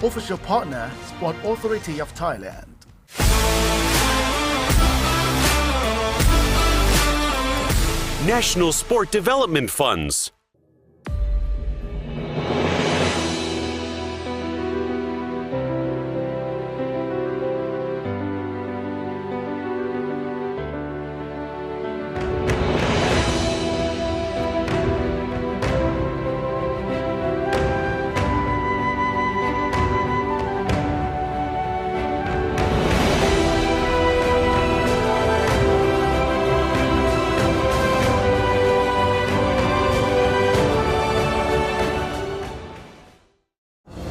Official partner, Sport Authority of Thailand. National Sport Development Funds.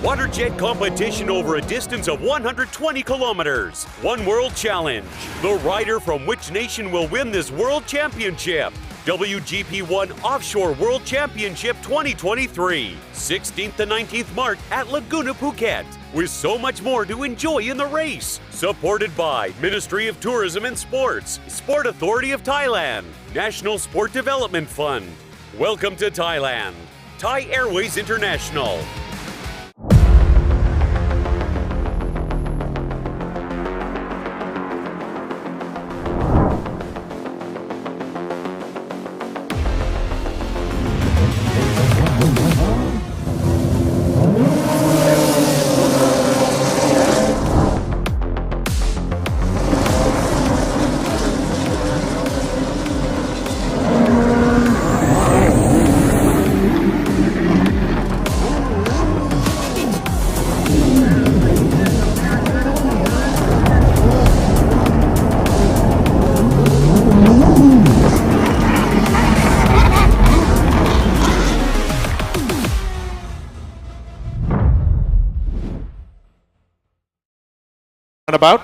WATERJET competition over a distance of 120 kilometers. One World Challenge. The rider from which nation will win this World Championship? WGP 1 Offshore World Championship 2023. 16th to 19th March at Laguna, Phuket. With so much more to enjoy in the race. Supported by Ministry of Tourism and Sports, Sport Authority of Thailand, National Sport Development Fund. Welcome to Thailand. Thai Airways International. About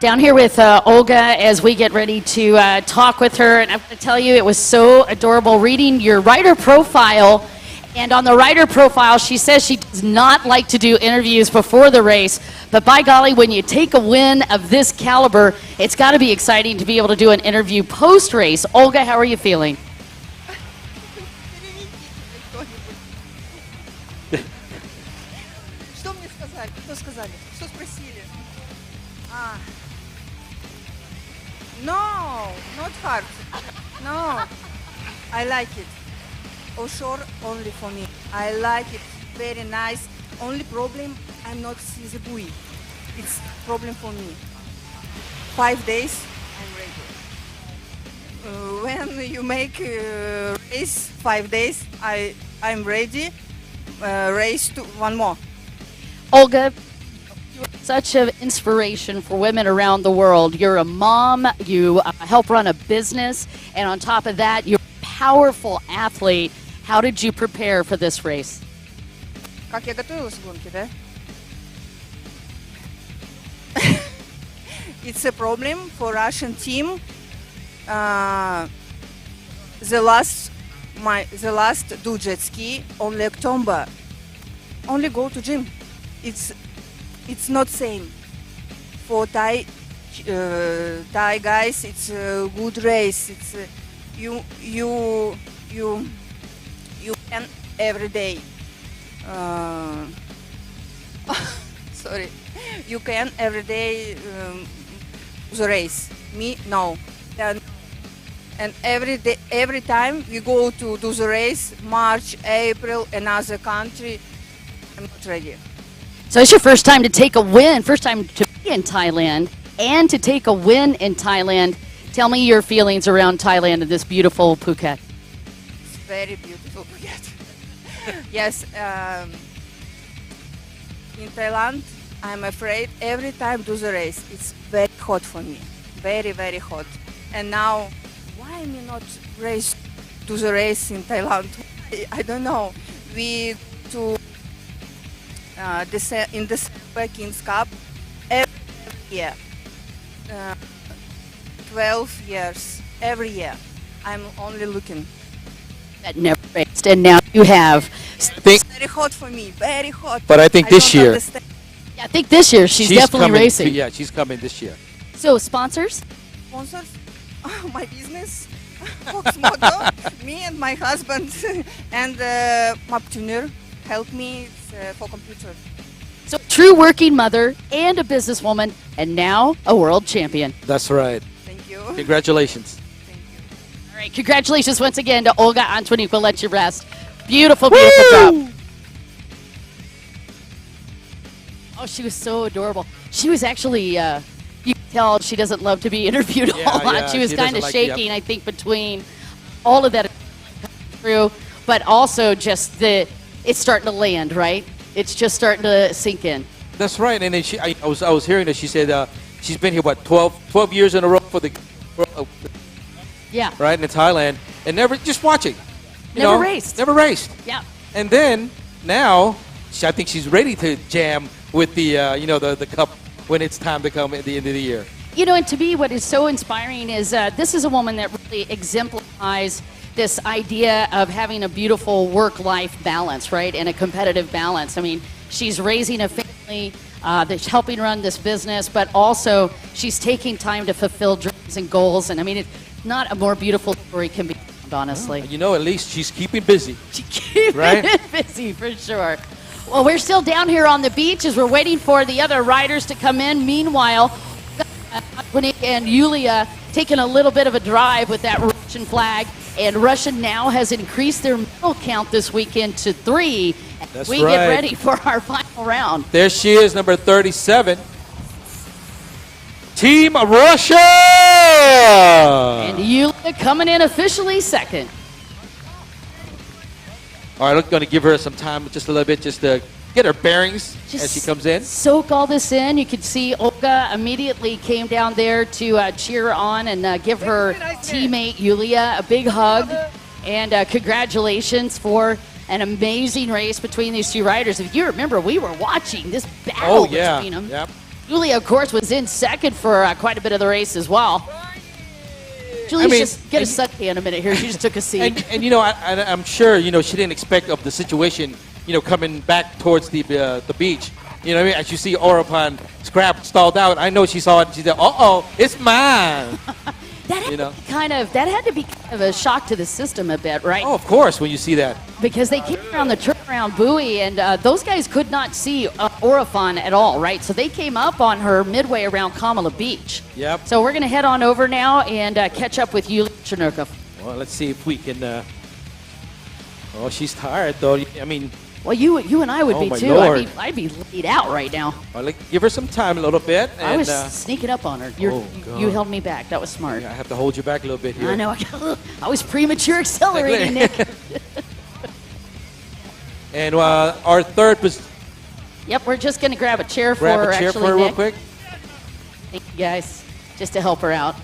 Down here with Olga as we get ready to talk with her, and I have to tell you, it was so adorable reading your rider profile. And on the rider profile, she says she does not like to do interviews before the race, but by golly, when you take a win of this caliber, it's got to be exciting to be able to do an interview post-race. Olga, how are you feeling? Что мне сказали? Что сказали? Что спросили? No, not hard. No, I like it. Offshore only for me. I like it. Very nice. Only problem, I'm not see the buoy. It's problem for me. 5 days, I'm ready. When you make race 5 days, I'm ready. Race to one more. Olga, you're such an inspiration for women around the world. You're a mom, you help run a business, and on top of that, you're a powerful athlete. How did you prepare for this race? Как я готовилась к гонке, да? It's a problem for Russian team. The last do jet ski only October. Only go to gym. It's not same. For Thai guys, it's a good race. It's you can every day. Sorry, you can every day the race. Me no. And every day, every time we go to do the race, March, April, another country, I'm not ready. So it's your first time to take a win, first time to be in Thailand, and to take a win in Thailand. Tell me your feelings around Thailand and this beautiful Phuket. It's very beautiful Phuket. Yes, in Thailand, I'm afraid every time do the race, it's very hot for me, very, very hot. And now, why me not do the race in Thailand? I don't know. We to in the Kings Cup every year, 12 years, every year. I'm only looking. That never raced, and now you have. It's very hot for me, very hot. But I think this year. Yeah, I think this year she's definitely coming, racing. Yeah, she's coming this year. So sponsors? Sponsors? My business, Fox Moto, me and my husband, and my tuner help me for computer. So true working mother and a businesswoman, and now a world champion. That's right. Thank you. Congratulations. Thank you. All right, congratulations once again to Olga Antoniuk. We'll let you rest. Beautiful, beautiful job. Oh, she was so adorable. She was actually, you can tell she doesn't love to be interviewed a whole lot. She was kind of shaking, I think, between all of that through, but also just it's starting to land, right? It's just starting to sink in. That's right. And then I was hearing that she said she's been here, what, 12 years in a row for the, yeah, right, in Thailand, and never, just watching. Never raced. Never raced. Yeah. And then, now, I think she's ready to jam with the, the cup when it's time to come at the end of the year. You know, and to me, what is so inspiring is this is a woman that really exemplifies this idea of having a beautiful work-life balance, right, and a competitive balance. I mean, she's raising a family, that's helping run this business, but also she's taking time to fulfill dreams and goals. And I mean, it's not a more beautiful story can be found, honestly. You know, at least she's keeping busy. She's keeping right? busy, for sure. Well, we're still down here on the beach as we're waiting for the other riders to come in. Meanwhile, Antoniuk and Yulia taking a little bit of a drive with that Russian flag. And Russia now has increased their medal count this weekend to 3. That's we right. get ready for our final round. There she is, number 37. Team Russia! And Yulia coming in officially second. All right, I'm going to give her some time, just a little bit, just to get her bearings as she comes in. Soak all this in. You can see Olga immediately came down there to cheer on and give her teammate Yulia a big hug. And congratulations for an amazing race between these two riders. If you remember, we were watching this battle between them. Yep. Yulia, of course, was in second for quite a bit of the race as well. Julie, just get a suntan in a minute here. She just took a seat. And you know, I'm sure, you know, she didn't expect of the situation, you know, coming back towards the beach. You know what I mean? As you see Oraphon scrap stalled out, I know she saw it and she said, uh-oh, it's mine. That had to be kind of a shock to the system a bit, right? Oh, of course, when you see that. Because they came around the turnaround buoy, and those guys could not see Oraphon at all, right? So they came up on her midway around Kamala Beach. Yep. So we're going to head on over now and catch up with Yulia Chernikov. Well, let's see if we can... Oh, she's tired, though. I mean... Well, you and I would be, too. Lord. I'd be laid out right now. Well, give her some time a little bit. And, I was sneaking up on her. You held me back. That was smart. Yeah, I have to hold you back a little bit here. I know. I was premature accelerating, Nick. And our third Yep, we're just going to grab a chair for Grab her, a chair actually, for her real Nick. quick. Thank you, guys, just to help her out.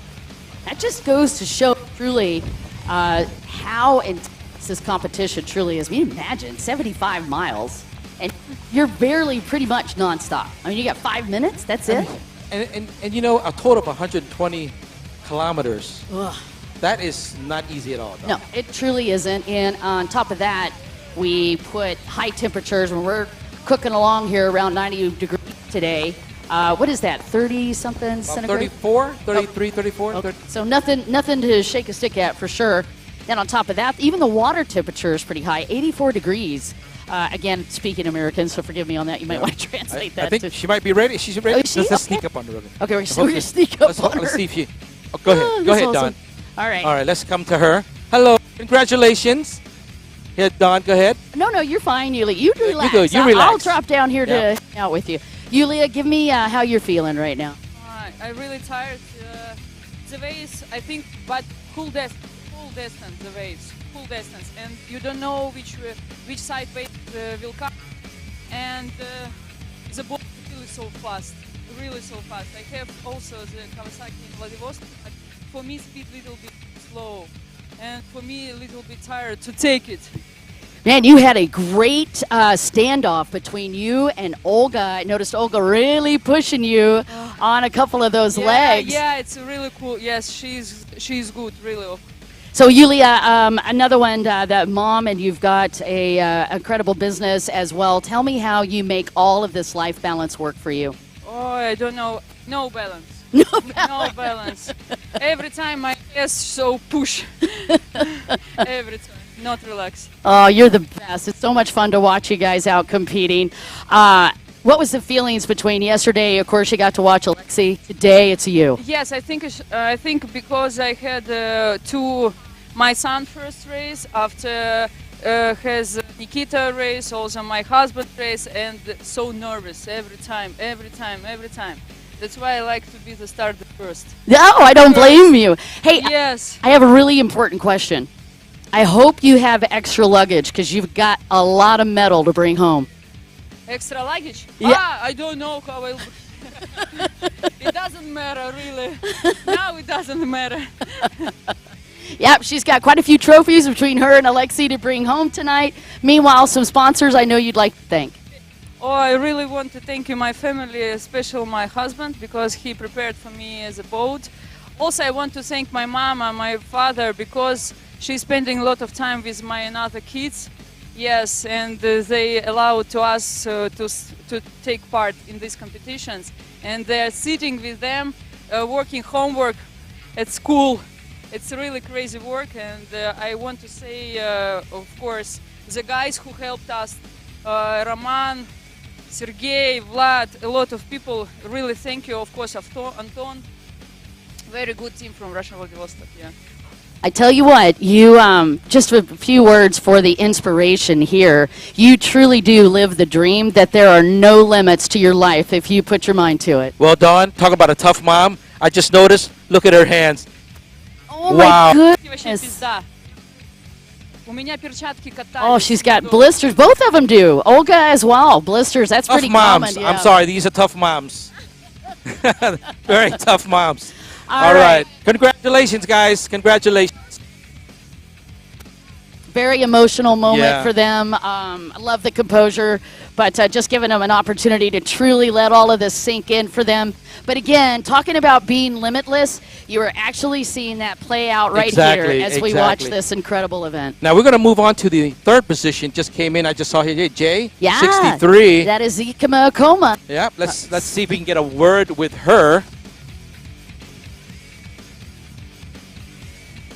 That just goes to show truly how intense this competition truly is. I mean, imagine 75 miles, and you're barely pretty much nonstop. I mean, you got 5 minutes, that's it? And you know, a total of 120 kilometers. Ugh. That is not easy at all. Though. No, it truly isn't. And on top of that, we put high temperatures when we're cooking along here around 90 degrees today. What is that, 30-something centigrade? 34, 33, 34. Okay. So nothing to shake a stick at for sure. Then on top of that, even the water temperature is pretty high, 84 degrees. Again, speaking American, so forgive me on that. You might want to translate that. I think she might be ready. She's ready. Oh, is she? Let's Okay. sneak up on her. Okay, we're going to sneak up on her. Let's see if she... Oh, go ahead. Oh, Go that's ahead, awesome. Don. All right. All right, let's come to her. Hello. Congratulations. Here, Don, go ahead. No, you're fine, Yulia. You relax. good. You I'll relax. drop down here Yeah. to hang out with you. Yulia, give me how you're feeling right now. I'm really tired. The waves, I think, but full distance, the waves, full distance, and you don't know which side wave will come. And the boat is really so fast, really so fast. I have also the Kawasaki in Vladivostok, but for me speed little bit slow, and for me a little bit tired to take it. Man, you had a great standoff between you and Olga. I noticed Olga really pushing you on a couple of those legs. Yeah, it's really cool. Yes, she's good, really. So, Yulia, another one, that mom, and you've got a incredible business as well. Tell me how you make all of this life balance work for you. Oh, I don't know. No balance. No No balance. Every time my ass so push. Every time. Not relax. Oh, you're the best. It's so much fun to watch you guys out competing. What was the feelings between yesterday? Of course, you got to watch Alexei. Today, it's you. Yes, I think because I had my son first race, after has Nikita race, also my husband race, and so nervous every time. That's why I like to be the starter first. No, I don't blame you. Hey, yes. I have a really important question. I hope you have extra luggage because you've got a lot of metal to bring home. Extra luggage? Yeah. I don't know how I'll... It doesn't matter, really. Now it doesn't matter. Yep, she's got quite a few trophies between her and Alexei to bring home tonight. Meanwhile, some sponsors I know you'd like to thank. Oh, I really want to thank you, my family, especially my husband, because he prepared for me as a boat. Also, I want to thank my mom and my father because she's spending a lot of time with my other kids. Yes, and they allow to us to take part in these competitions. And they're sitting with them, working homework at school. It's really crazy work, and I want to say, of course, the guys who helped us, Roman, Sergey, Vlad, a lot of people, really thank you. Of course, Anton, very good team from Russian Vladivostok, yeah. I tell you what, you just a few words for the inspiration here. You truly do live the dream that there are no limits to your life if you put your mind to it. Well, Dawn, talk about a tough mom. I just noticed, look at her hands. Oh Wow. my goodness. Oh, she's got blisters. Both of them do. Olga as well. Blisters. That's Tough pretty moms. common. Yeah. I'm sorry, these are tough moms. Very tough moms. All All right. right. Congratulations, guys. Congratulations. Very emotional moment Yeah. for them. I love the composure, but just giving them an opportunity to truly let all of this sink in for them. But again, talking about being limitless, you are actually seeing that play out right Exactly, here as we watch exactly. this incredible event. Now we're going to move on to the third position. Just came in. I just saw here, Jay. Yeah, 63. that is Ikema Akoma. Yeah. Let's see if we can get a word with her.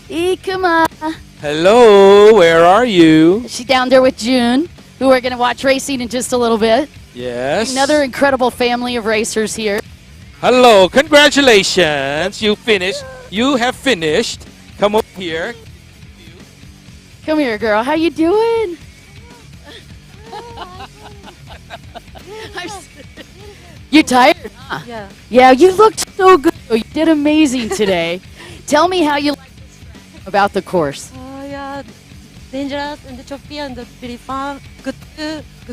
Ikema. Hello. Where are you? She's down there with June, who we're going to watch racing in just a little bit. Yes. Another incredible family of racers here. Hello. Congratulations. You finished. You have finished. Come up here. Come here, girl. How you doing? You tired? Huh? Yeah. Yeah, you looked so good. You did amazing today. Tell me how you like this track, about the course. Oh yeah, dangerous and choppy and very fun. Good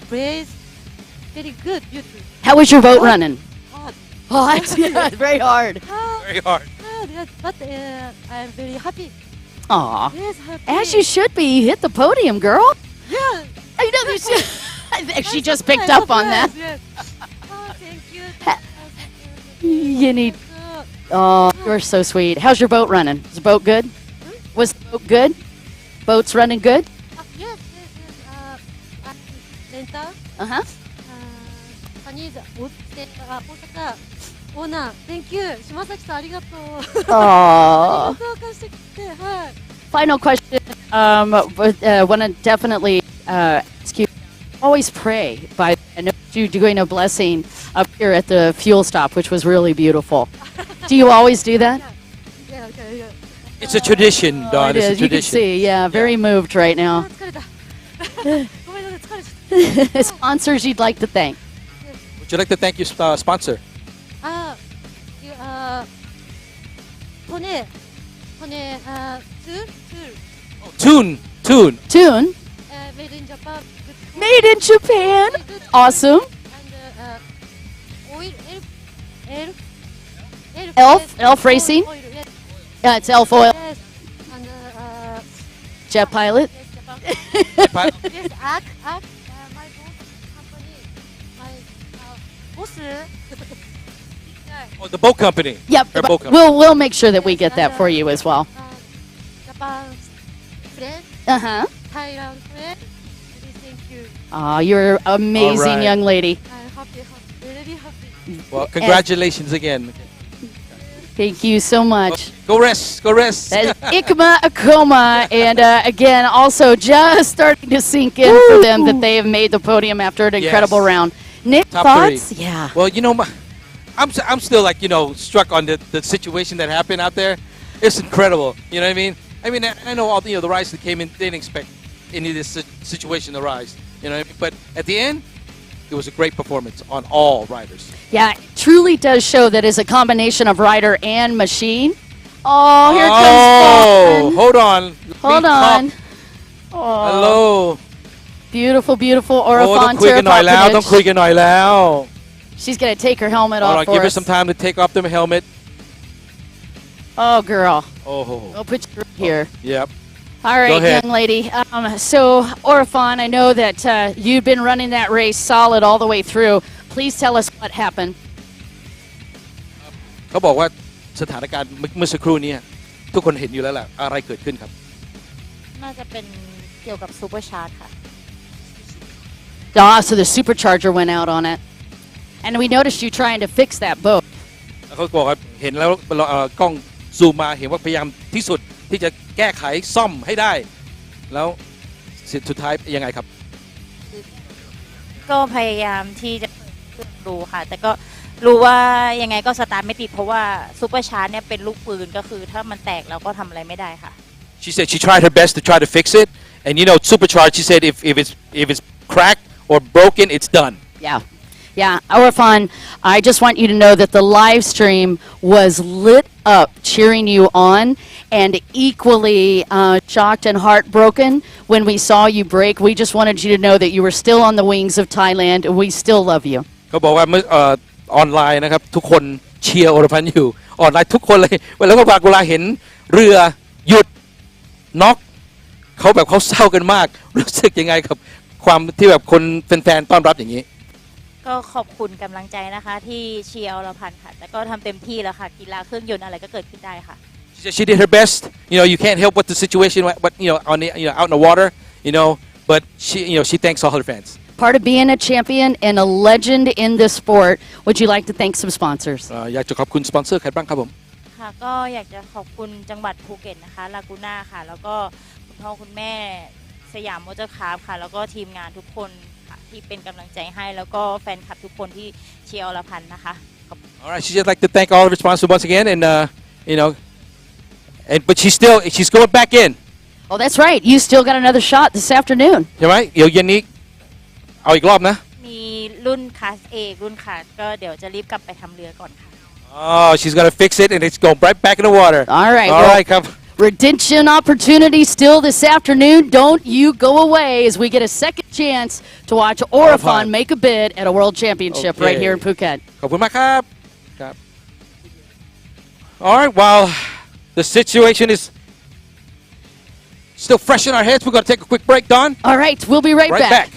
place. very good, beautiful. How was your boat running? Hard. Hot. Yeah, very hard. Very hard. Yes, but I'm very happy. Aw. Yes, happy. As you should be. You hit the podium, girl. Yeah. I know you should. I think she just picked up on that. Yes. Oh, thank you. You need. Oh, you're so sweet. How's your boat running? Is the boat good? Was the boat good? Boat's running good? Yes. Rental. Uh-huh. Chinese Osaka owner. Thank you. 島崎さんありがとう。 Aww. 紹介してくれて、はい。 Final question. Want to definitely ask you. Always pray. I know you doing a blessing up here at the fuel stop, which was really beautiful. Do you always do that? Yeah. It's a tradition, Don. It It's a is. You can tradition. see. Yeah, very moved right now. 疲れた。ごめんなさい、疲れちゃった。 Sponsors you'd like to thank. Would you like to thank your sponsor? You Tone, Tune. Tune. made in Japan. Made in Japan. Awesome. And oil, Elf Racing. Oil, yes. Yeah, it's Elf Oil. Yes. And Jet Pilot. yes, Japan. Yes, ARC, my boss company, my boss. Oh, the boat company. Yep. Her boat company. We'll make sure that we get that for you as well. Japan friend, Uh-huh. Thailand friend. Really thank you. Oh, you're an amazing All right. young lady. I'm happy, really happy. Well, congratulations again. Thank you so much. Go rest. That is Ikma Akoma. And again, also just starting to sink in for them that they have made the podium after an incredible round. Nick, Top thoughts? 3. Yeah. Well, I'm still like, struck on the situation that happened out there. It's incredible. You know what I mean? I know all the riders that came in didn't expect any of this situation to rise. You know what I mean? But at the end, it was a great performance on all riders. Yeah, it truly does show that it's a combination of rider and machine. Oh, here comes Fawn. Hold on. Hold on. Oh, Hello. beautiful, beautiful โอ้ Oraphon ต้องคุยกันหน่อยแล้ว Terracotta ต้องคุยกันหน่อยแล้ว She's going to take her helmet Hold off on, for give her us. some time to take off the helmet. Oh, girl. Oh. We'll put you right here. Yep. All Go right, ahead. young lady. So, Oraphon, I know that you've been running that race solid all the way through. Please tell us what happened. เขาบอกว่าสถานการณ์เมื่อสักครู่นี้ทุกคนเห็นอยู่แล้วแหละอะไรเกิดขึ้นครับ น่าจะเป็นเกี่ยวกับซูเปอร์ชาร์จค่ะ So the supercharger went out on it. And we noticed you trying to fix that boat. เขาบอกว่าเห็นแล้วกล้องซูมมาเห็นว่าพยายามที่สุดที่จะแก้ไขซ่อมให้ได้ แล้วสุดท้ายยังไงครับ ก็พยายามที่จะดูค่ะ แต่ก็รู้ว่ายังไงก็สตาร์ทไม่ติดเพราะว่าซูเปอร์ชาร์จเนี่ยเป็นลูกปืนก็คือถ้ามันแตกเราก็ทำอะไรไม่ได้ค่ะ She said she tried her best to try to fix it and supercharged she said if it's cracked or broken it's done. Yeah, Oraphon, I just want you to know that the live stream was lit up cheering you on and equally shocked and heartbroken when we saw you break. We just wanted you to know that you were still on the wings of Thailand and we still love you. เขาบอกว่าเมื่อออนไลน์นะครับทุกคนเชียร์โอรพันธ์อยู่ออนไลน์ทุกคนเลยแล้วก็เวลาเห็นเรือหยุดน็อกเขาเศร้ากันมากรู้สึกยังไงครับความที่แบบคนแฟนๆต้อนรับอย่างนี้ ก็ขอบคุณกำลังใจนะคะที่เชียร์อรพันธ์ค่ะแต่ก็ทำเต็มที่แล้วค่ะกีฬาเครื่องยนต์อะไรก็เกิดขึ้นได้ค่ะ She did her best. You can't help what the situation, but on the out in the water, but she thanks all her fans. Part of being a champion and a legend in this sport, would you like to thank some sponsors? อยากจะขอบคุณสปอนเซอร์ใครบ้างครับผม ค่ะก็อยากจะขอบคุณจังหวัดภูเก็ตนะคะลากูน่าค่ะแล้วก็คุณพ่อคุณแม่สยามมอเตอร์คาร์ฟค่ะแล้วก็ทีมงานทุกคนค่ะที่เป็นกำลังใจให้แล้วก็แฟนคลับทุกคนที่เชียร์อรพันธ์นะคะ All right, she just like to thank all of her sponsors once again, and but she's going back in. Oh, that's right. You still got another shot this afternoon. ใช่ไหมเดี๋ยวเย็นนี้เอาอีกรอบนะ มีรุ่นคลาส A รุ่นขาดก็เดี๋ยวจะรีบกลับไปทำเรือก่อนค่ะ Oh, she's gonna fix it and it's going right back in the water. All right. All well, right, ครับ Redemption opportunity still this afternoon. Don't you go away as we get a second chance to watch Oraphon make a bid at a World Championship right here in Phuket. ขอบคุณมากครับ All right, while the situation is still fresh in our heads, we're going to take a quick break, Don. All right, we'll be right back.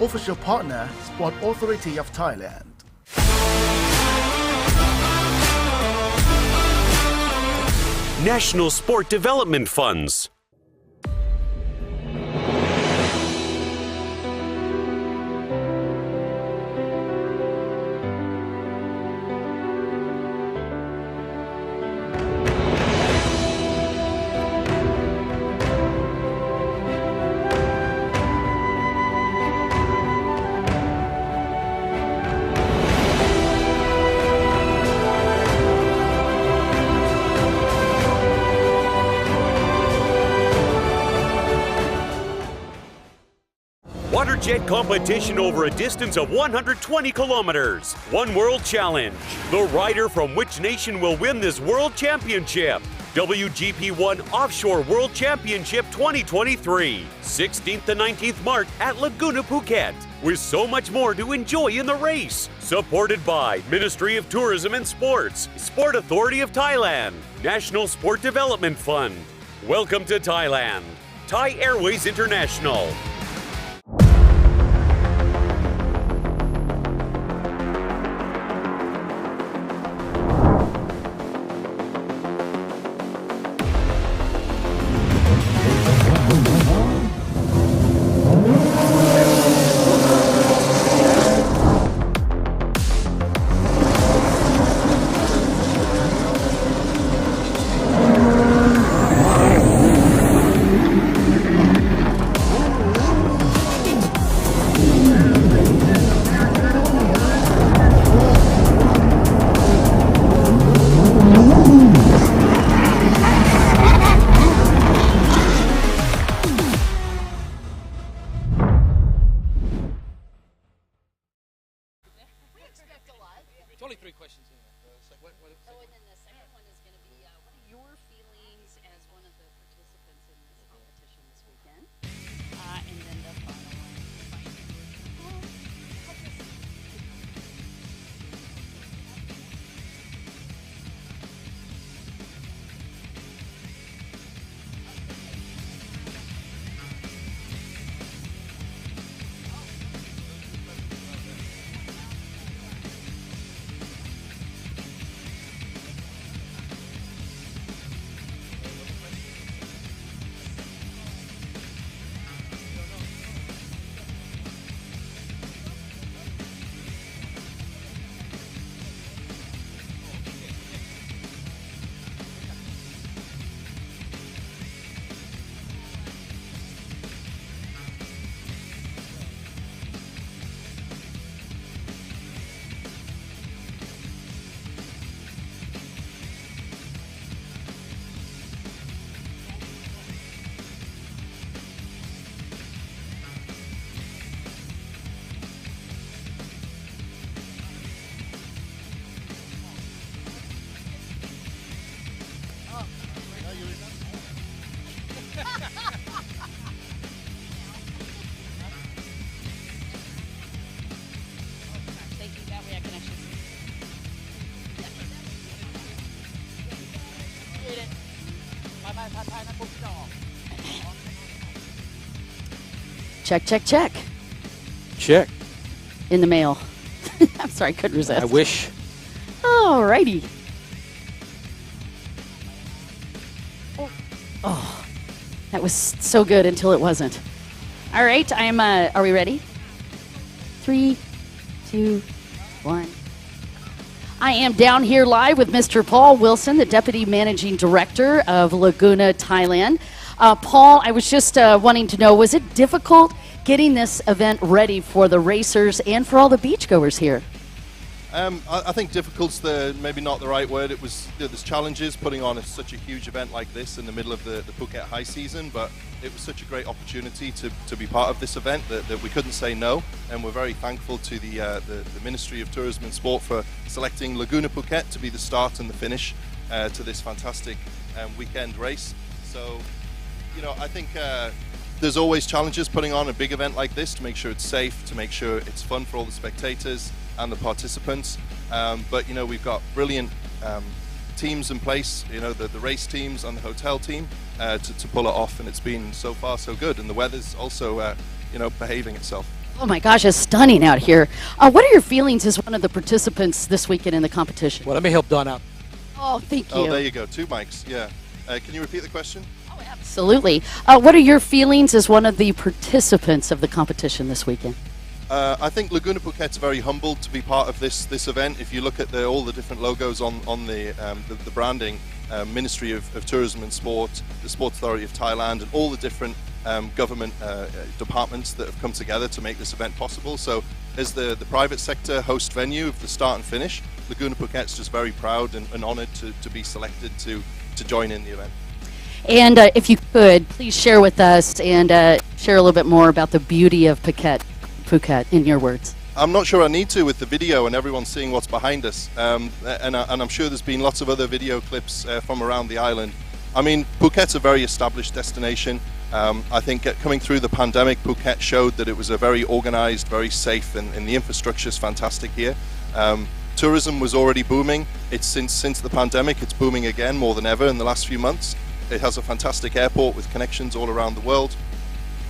Official partner, Sport Authority of Thailand. National Sport Development Funds. WATERJET competition over a distance of 120 kilometers. One world challenge. The rider from which nation will win this world championship? WGP 1 Offshore World Championship 2023. 16th to 19th March at Laguna, Phuket. With so much more to enjoy in the race. Supported by Ministry of Tourism and Sports, Sport Authority of Thailand, National Sport Development Fund. Welcome to Thailand. Thai Airways International. Only 3 questions in there. So what and then the second one is going to be, what are your feelings as one of the participants in this competition this weekend? And then the final one. Check, check, check. Check. In the mail. I'm sorry, I couldn't resist. I wish. All righty. Oh, that was so good until it wasn't. All right, are we ready? 3, 2, 1. I am down here live with Mr. Paul Wilson, the Deputy Managing Director of Laguna, Thailand. Paul, I was just wanting to know, was it difficult getting this event ready for the racers and for all the beachgoers here? I think difficult's maybe not the right word. It was there's challenges putting on such a huge event like this in the middle of the Phuket high season, but it was such a great opportunity to be part of this event that we couldn't say no, and we're very thankful to the Ministry of Tourism and Sport for selecting Laguna Phuket to be the start and the finish to this fantastic weekend race. So, you know, I think there's always challenges putting on a big event like this to make sure it's safe, to make sure it's fun for all the spectators and the participants, but you know, we've got brilliant teams in place, you know, the race teams and the hotel team to pull it off, and it's been so far so good, and the weather's also you know, behaving itself. Oh my gosh, it's stunning out here. What are your feelings as one of the participants this weekend in the competition? Well, let me help Don out. Oh, thank you. Oh, there you go, 2 mics, yeah. Can you repeat the question? Oh, absolutely. What are your feelings as one of the participants of the competition this weekend? I think Laguna Phuket's very humbled to be part of this event. If you look at all the different logos on the branding, Ministry of Tourism and Sport, the Sports Authority of Thailand, and all the different government departments that have come together to make this event possible. So as the private sector host venue of the start and finish, Laguna Phuket's just very proud and honoured to be selected to join in the event. And if you could, please share with us and share a little bit more about the beauty of Phuket, in your words. I'm not sure I need to with the video and everyone seeing what's behind us, and I'm sure there's been lots of other video clips from around the island. I mean, Phuket's a very established destination. I think coming through the pandemic, Phuket showed that it was a very organized, very safe, and the infrastructure is fantastic here. Tourism was already booming. It's since the pandemic, it's booming again more than ever in the last few months. It has a fantastic airport with connections all around the world.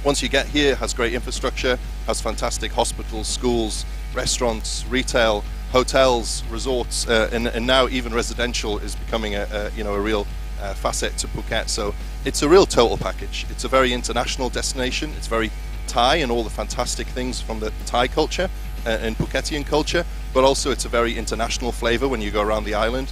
Once you get here, it has great infrastructure, has fantastic hospitals, schools, restaurants, retail, hotels, resorts, and now even residential is becoming a real facet to Phuket. So it's a real total package. It's a very international destination. It's very Thai and all the fantastic things from the Thai culture and Phuketian culture, but also it's a very international flavor when you go around the island.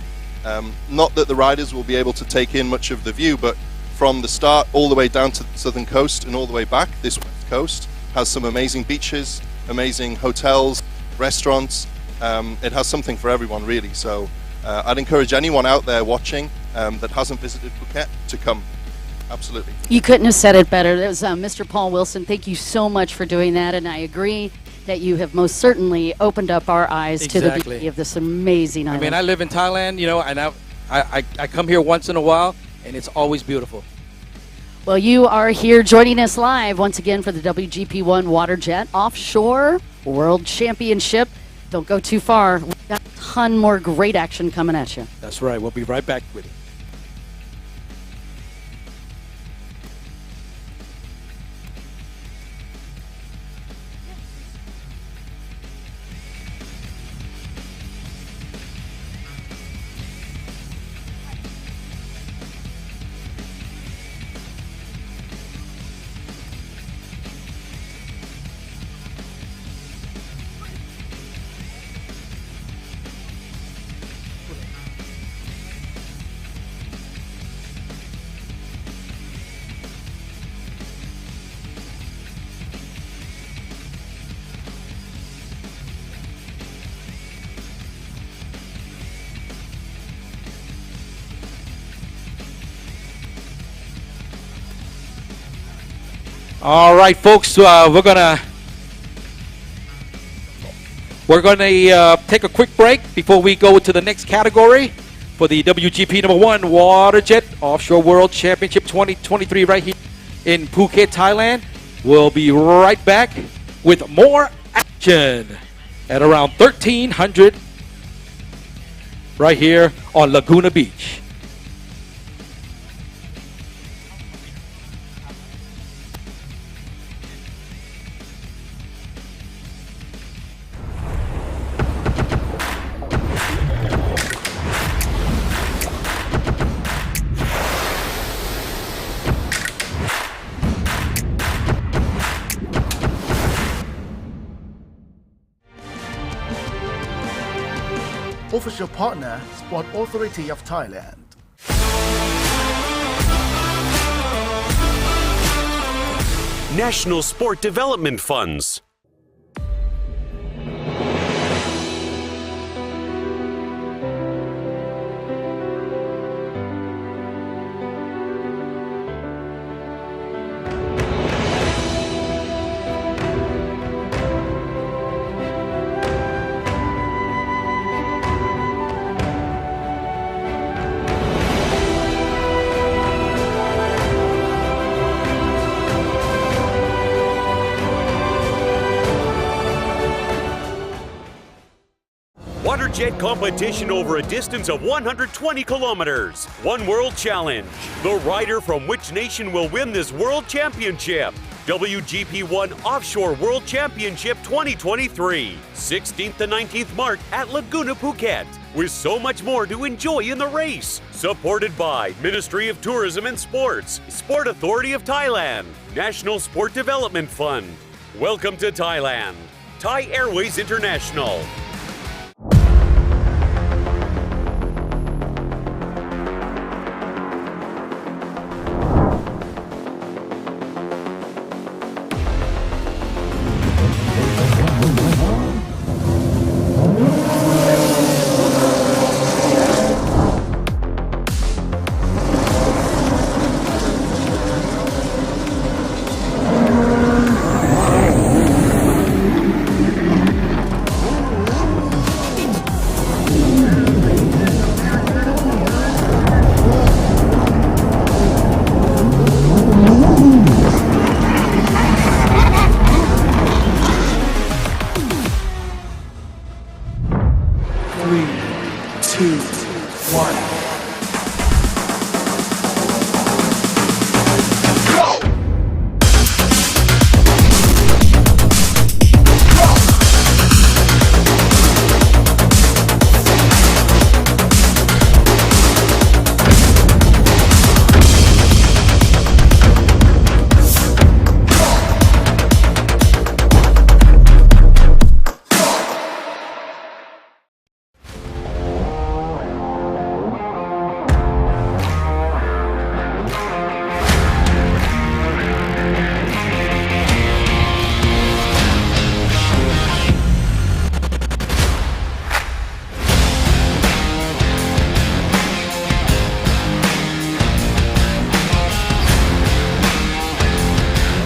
Not that the riders will be able to take in much of the view, but from the start all the way down to the southern coast and all the way back, this west coast has some amazing beaches, amazing hotels, restaurants. It has something for everyone, really. So I'd encourage anyone out there watching that hasn't visited Phuket to come. Absolutely. You couldn't have said it better. That was Mr. Paul Wilson. Thank you so much for doing that, and I agree that you have most certainly opened up our eyes to the beauty of this amazing island. I mean, I live in Thailand, you know, and I come here once in a while, and it's always beautiful. Well, you are here joining us live once again for the WGP1 WaterJet Offshore World Championship. Don't go too far. We've got a ton more great action coming at you. That's right. We'll be right back with you. All right, folks, we're gonna take a quick break before we go to the next category for the WGP #1 WaterJet Offshore World Championship 2023 right here in Phuket, Thailand. We'll be right back with more action at around 1300 right here on Laguna Beach. Official partner, Sport Authority of Thailand. National Sport Development Funds. WaterJet competition over a distance of 120 kilometers. One World Challenge. The rider from which nation will win this World Championship? WGP1 Offshore World Championship 2023, 16th to 19th March at Laguna, Phuket, with so much more to enjoy in the race. Supported by Ministry of Tourism and Sports, Sport Authority of Thailand, National Sport Development Fund. Welcome to Thailand. Thai Airways International. Three, two, one.